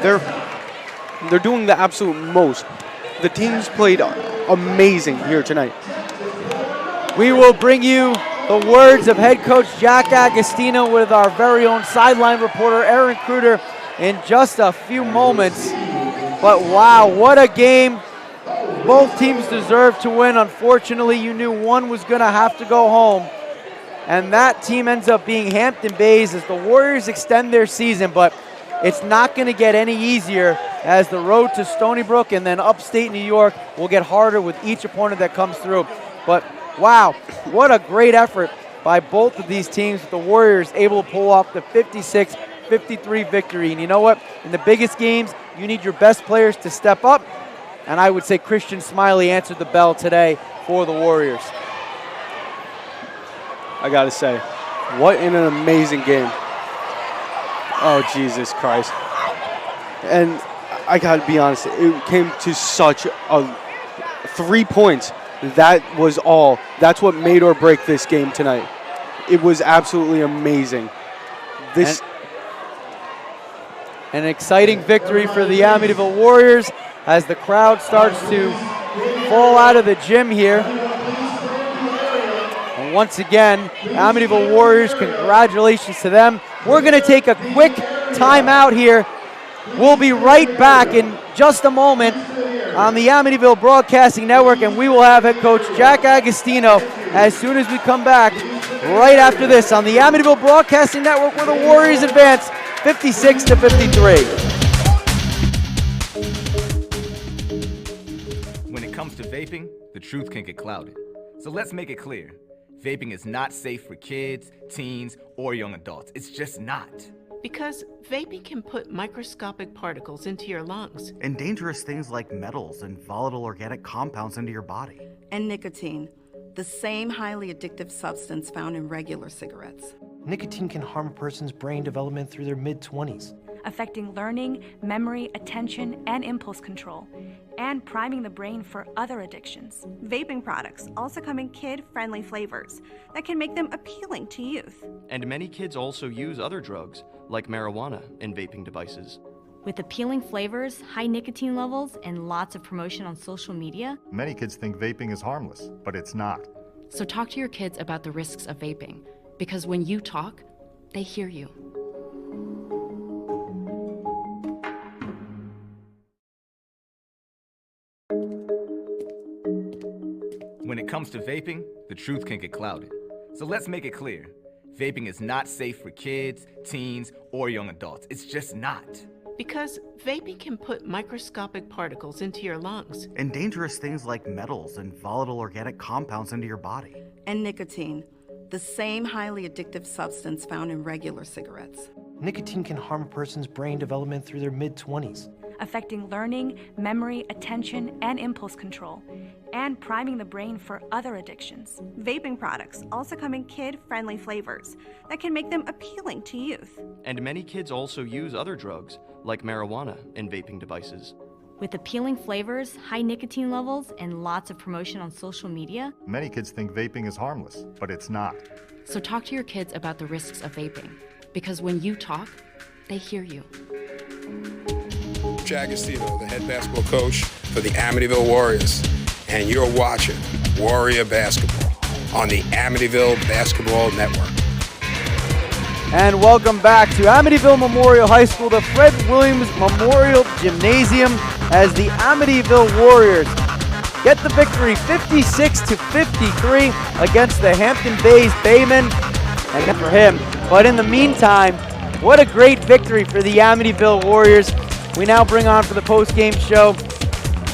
They're doing the absolute most. The teams played amazing here tonight. We will bring you the words of head coach Jack Agostino with our very own sideline reporter Aaron Kruder in just a few moments. But wow, what a game. Both teams deserve to win. Unfortunately, you knew one was going to have to go home. And that team ends up being Hampton Bays as the Warriors extend their season. But it's not going to get any easier as the road to Stony Brook and then upstate New York will get harder with each opponent that comes through. But wow, what a great effort by both of these teams with the Warriors able to pull off the 56-53 victory. And you know what? In the biggest games, you need your best players to step up. And I would say Christian Smiley answered the bell today for the Warriors. I got to say, what an amazing game. Oh, Jesus Christ. And I got to be honest, it came to such a 3 points. That was all. That's what made or break this game tonight. It was absolutely amazing. An exciting victory for the Amityville Warriors as the crowd starts to fall out of the gym here. And once again, Amityville Warriors, congratulations to them. We're going to take a quick timeout here. We'll be right back in just a moment on the Amityville Broadcasting Network, and we will have head coach Jack Agostino as soon as we come back right after this on the Amityville Broadcasting Network, where the Warriors advance 56-53. When it comes to vaping, the truth can get clouded. So let's make it clear. Vaping is not safe for kids, teens, or young adults. It's just not. Because vaping can put microscopic particles into your lungs. And dangerous things like metals and volatile organic compounds into your body. And nicotine, the same highly addictive substance found in regular cigarettes. Nicotine can harm a person's brain development through their mid-20s, affecting learning, memory, attention, and impulse control, and priming the brain for other addictions. Vaping products also come in kid-friendly flavors that can make them appealing to youth. And many kids also use other drugs, like marijuana, in vaping devices. With appealing flavors, high nicotine levels, and lots of promotion on social media, Many kids think vaping is harmless, but it's not. So talk to your kids about the risks of vaping, because when you talk, they hear you. When it comes to vaping, the truth can get clouded. So let's make it clear. Vaping is not safe for kids, teens, or young adults. It's just not. Because vaping can put microscopic particles into your lungs. And dangerous things like metals and volatile organic compounds into your body. And nicotine, the same highly addictive substance found in regular cigarettes. Nicotine can harm a person's brain development through their mid-20s, affecting learning, memory, attention, and impulse control, and priming the brain for other addictions. Vaping products also come in kid-friendly flavors that can make them appealing to youth. And many kids also use other drugs, like marijuana, in vaping devices. With appealing flavors, high nicotine levels, and lots of promotion on social media, Many kids think vaping is harmless, but it's not. So talk to your kids about the risks of vaping, because when you talk, they hear you. Agostino, the head basketball coach for the Amityville Warriors, and you're watching Warrior Basketball on the Amityville Basketball Network. And welcome back to Amityville Memorial High School, the Fred Williams Memorial Gymnasium, as the Amityville Warriors get the victory 56-53 against the Hampton Bays Baymen, and good for him. But in the meantime, what a great victory for the Amityville Warriors. We now bring on for the post-game show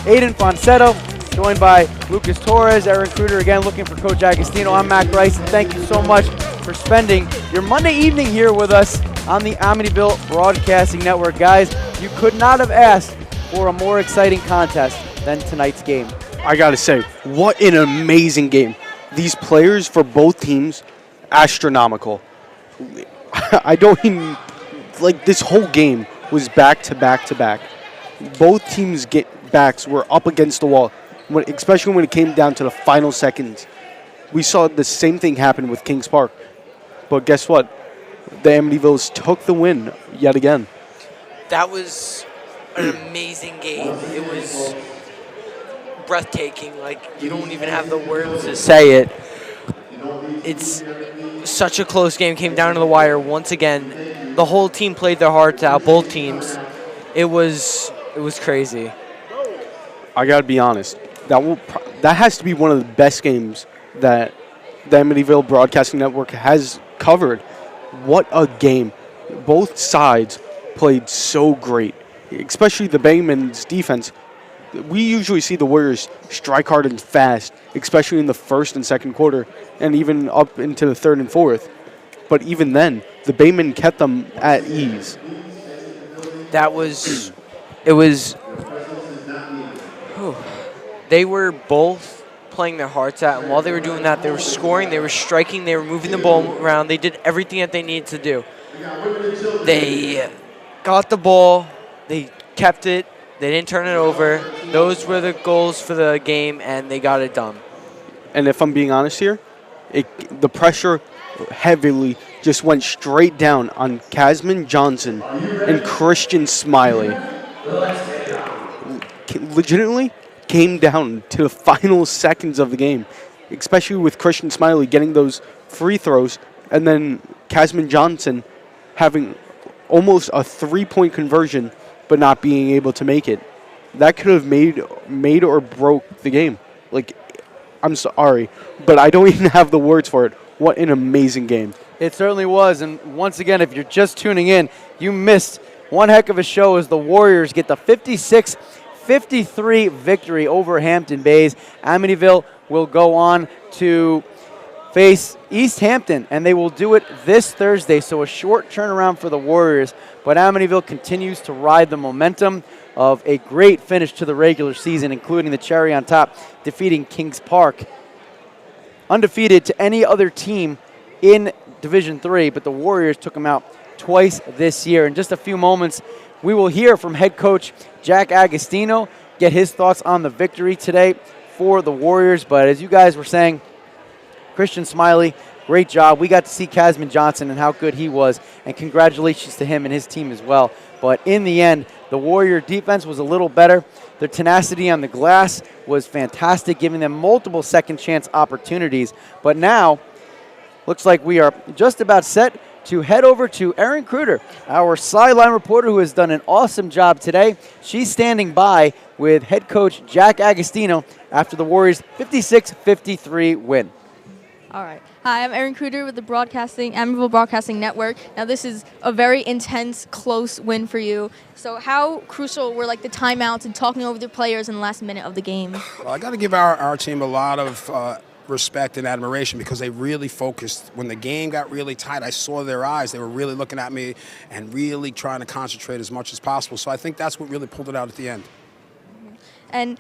Aiden Fonsetto, joined by Lucas Torres, Aaron Kruder, again looking for Coach Agostino. I'm Matt Grice, and thank you so much for spending your Monday evening here with us on the Amityville Broadcasting Network. Guys, you could not have asked for a more exciting contest than tonight's game. I gotta say, what an amazing game. These players for both teams, astronomical. I don't even, like, this whole game was back to back to back. Both teams' backs were up against the wall, especially when it came down to the final seconds. We saw the same thing happen with Kings Park. But guess what? The Amityvilles took the win yet again. That was an amazing game. It was breathtaking. Like, you don't even have the words to say it. It's such a close game. Came down to the wire once again. The whole team played their hearts out, both teams. It was crazy. I gotta be honest. That has to be one of the best games that the Amityville Broadcasting Network has covered. What a game. Both sides played so great, especially the Baymen's defense. We usually see the Warriors strike hard and fast, especially in the first and second quarter, and even up into the third and fourth. But even then, the Baymen kept them at ease. They were both playing their hearts out, and while they were doing that, they were scoring, they were striking, they were moving the ball around. They did everything that they needed to do. They got the ball, they kept it, they didn't turn it over. Those were the goals for the game, and they got it done. And if I'm being honest here, the pressure heavily just went straight down on Casman Johnson and Christian Smiley. Legitimately came down to the final seconds of the game, especially with Christian Smiley getting those free throws, and then Casman Johnson having almost a three-point conversion but not being able to make it. That could have made or broke the game. Like, I'm sorry, but I don't even have the words for it. What an amazing game. It certainly was, and once again, if you're just tuning in, you missed one heck of a show as the Warriors get the 56-53 victory over Hampton Bays. Amityville will go on to face East Hampton, and they will do it this Thursday, so a short turnaround for the Warriors. But Amityville continues to ride the momentum of a great finish to the regular season, including the cherry on top, defeating Kings Park. Undefeated to any other team in Division III, but the Warriors took them out twice this year. In just a few moments, we will hear from head coach Jack Agostino, get his thoughts on the victory today for the Warriors. But as you guys were saying, Christian Smiley, great job. We got to see Casman Johnson and how good he was, and congratulations to him and his team as well. But in the end, the Warrior defense was a little better. Their tenacity on the glass was fantastic, giving them multiple second chance opportunities. But now, looks like we are just about set to head over to Erin Kruder, our sideline reporter who has done an awesome job today. She's standing by with head coach Jack Agostino after the Warriors' 56-53 win. All right. Hi, I'm Erin Cruder with the Amityville Broadcasting Network. Now, this is a very intense, close win for you. So how crucial were the timeouts and talking over the players in the last minute of the game? Well, I got to give our team a lot of respect and admiration because they really focused. When the game got really tight, I saw their eyes. They were really looking at me and really trying to concentrate as much as possible. So I think that's what really pulled it out at the end. And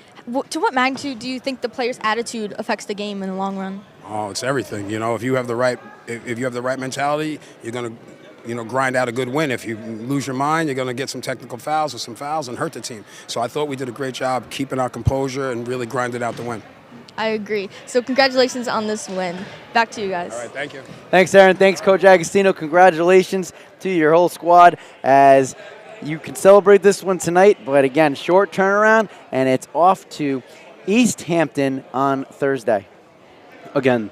to what magnitude do you think the players' attitude affects the game in the long run? Oh, it's everything. If you have the right mentality, you're going to grind out a good win. If you lose your mind, you're going to get some technical fouls or some fouls and hurt the team. So I thought we did a great job keeping our composure and really grinded out the win. I agree. So congratulations on this win. Back to you guys. All right, thank you. Thanks, Aaron. Thanks, Coach Agostino. Congratulations to your whole squad as you can celebrate this one tonight. But again, short turnaround, and it's off to East Hampton on Thursday. Again,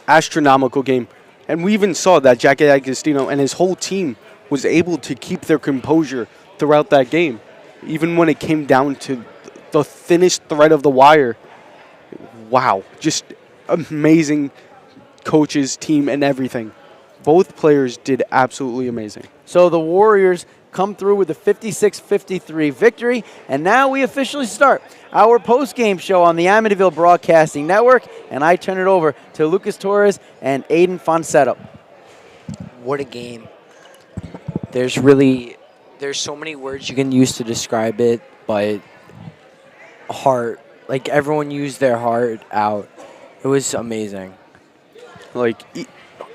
astronomical game. And we even saw that Jack Agostino and his whole team was able to keep their composure throughout that game. Even when it came down to the thinnest thread of the wire. Wow, just amazing coaches, team, and everything. Both players did absolutely amazing. So the Warriors come through with a 56-53 victory, and now we officially start our post-game show on the Amityville Broadcasting Network, and I turn it over to Lucas Torres and Aiden Fonseca. What a game. There's so many words you can use to describe it, but heart. Everyone used their heart out. It was amazing.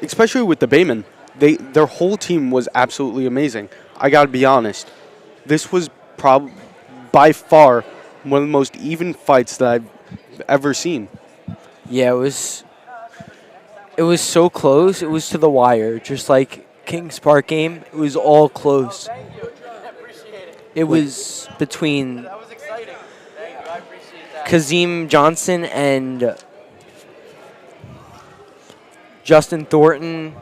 Especially with the Baymen, their whole team was absolutely amazing. I got to be honest. This was by far one of the most even fights that I've ever seen. Yeah, it was so close. It was to the wire. Just like Kings Park game, it was all close. It was between Kazim Johnson and Justin Thornton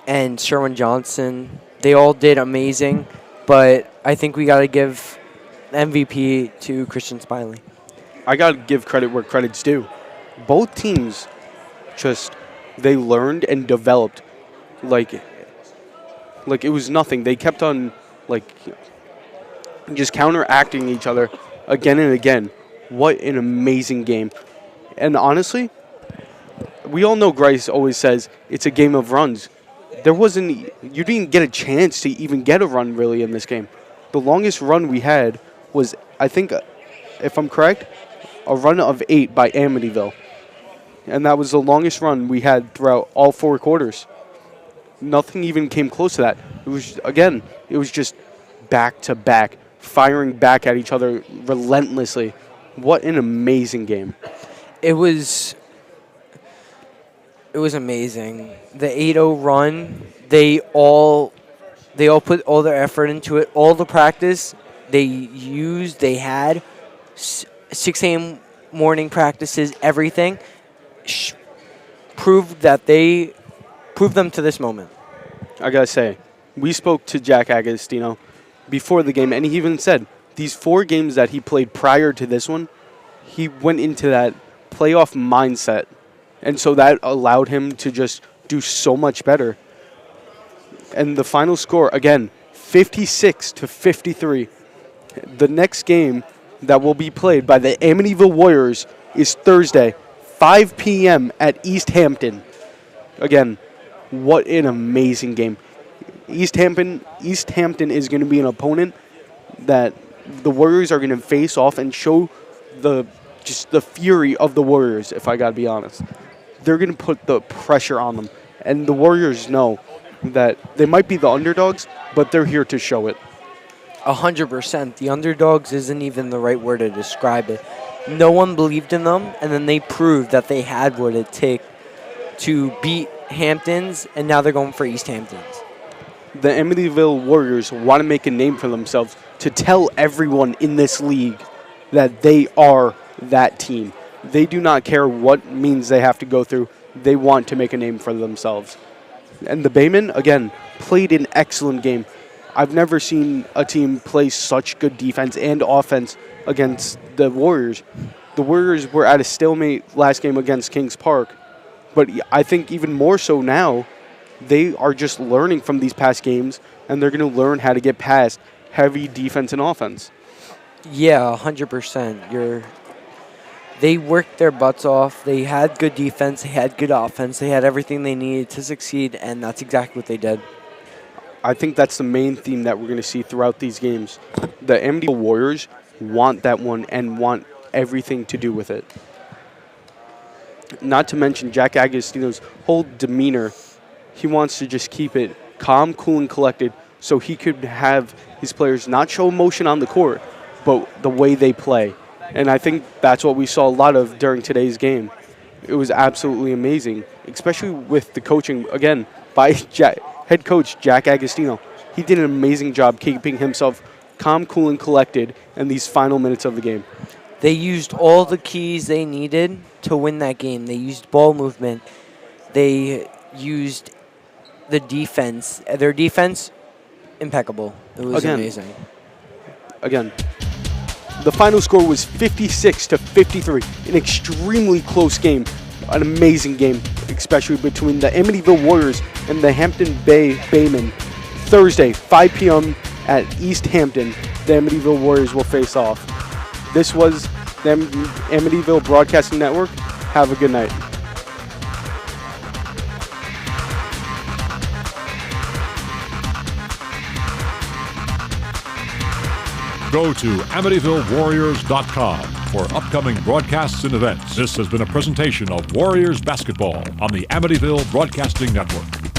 and Sherwin Johnson. They all did amazing, but I think we got to give MVP to Christian Smiley. I got to give credit where credit's due. Both teams they learned and developed like it was nothing. They kept on just counteracting each other again and again. What an amazing game. And honestly, we all know Grice always says it's a game of runs. You didn't get a chance to even get a run really in this game. The longest run we had was, I think, if I'm correct, a run of 8 by Amityville. And that was the longest run we had throughout all 4 quarters. Nothing even came close to that. It was just back to back, firing back at each other relentlessly. What an amazing game. It was amazing. The 8-0 run, they all put all their effort into it. All the practice they had 6 a.m. morning practices, everything proved them to this moment. I gotta say, we spoke to Jack Agostino before the game, and he even said these 4 games that he played prior to this one, he went into that playoff mindset, and so that allowed him to just do so much better. And the final score, again, 56-53. The next game that will be played by the Amityville Warriors is Thursday, 5 p.m. at East Hampton. Again, what an amazing game. East Hampton is going to be an opponent that the Warriors are going to face off and show the fury of the Warriors, if I got to be honest. They're going to put the pressure on them. And the Warriors know that they might be the underdogs, but they're here to show it. 100%. The underdogs isn't even the right word to describe it. No one believed in them, and then they proved that they had what it takes to beat Hamptons, and now they're going for East Hamptons. The Amityville Warriors want to make a name for themselves to tell everyone in this league that they are that team. They do not care what means they have to go through. They want to make a name for themselves. And the Baymen, again, played an excellent game. I've never seen a team play such good defense and offense against the Warriors. The Warriors were at a stalemate last game against Kings Park, But I think even more so now, they are just learning from these past games, and they're going to learn how to get past heavy defense and offense. Yeah, 100%. They worked their butts off. They had good defense. They had good offense. They had everything they needed to succeed, and that's exactly what they did. I think that's the main theme that we're going to see throughout these games. The Amityville Warriors want that one and want everything to do with it. Not to mention Jack Agostino's whole demeanor. He wants to just keep it calm, cool, and collected so he could have his players not show emotion on the court, but the way they play. And I think that's what we saw a lot of during today's game. It was absolutely amazing, especially with the coaching, again, by head coach Jack Agostino. He did an amazing job keeping himself calm, cool, and collected in these final minutes of the game. They used all the keys they needed to win that game. They used ball movement. They used the defense. Their defense, impeccable. It was amazing. Again, the final score was 56-53, an extremely close game, an amazing game, especially between the Amityville Warriors and the Hampton Baymen. Thursday, 5 p.m. at East Hampton, the Amityville Warriors will face off. This was the Amityville Broadcasting Network. Have a good night. Go to AmityvilleWarriors.com for upcoming broadcasts and events. This has been a presentation of Warriors Basketball on the Amityville Broadcasting Network.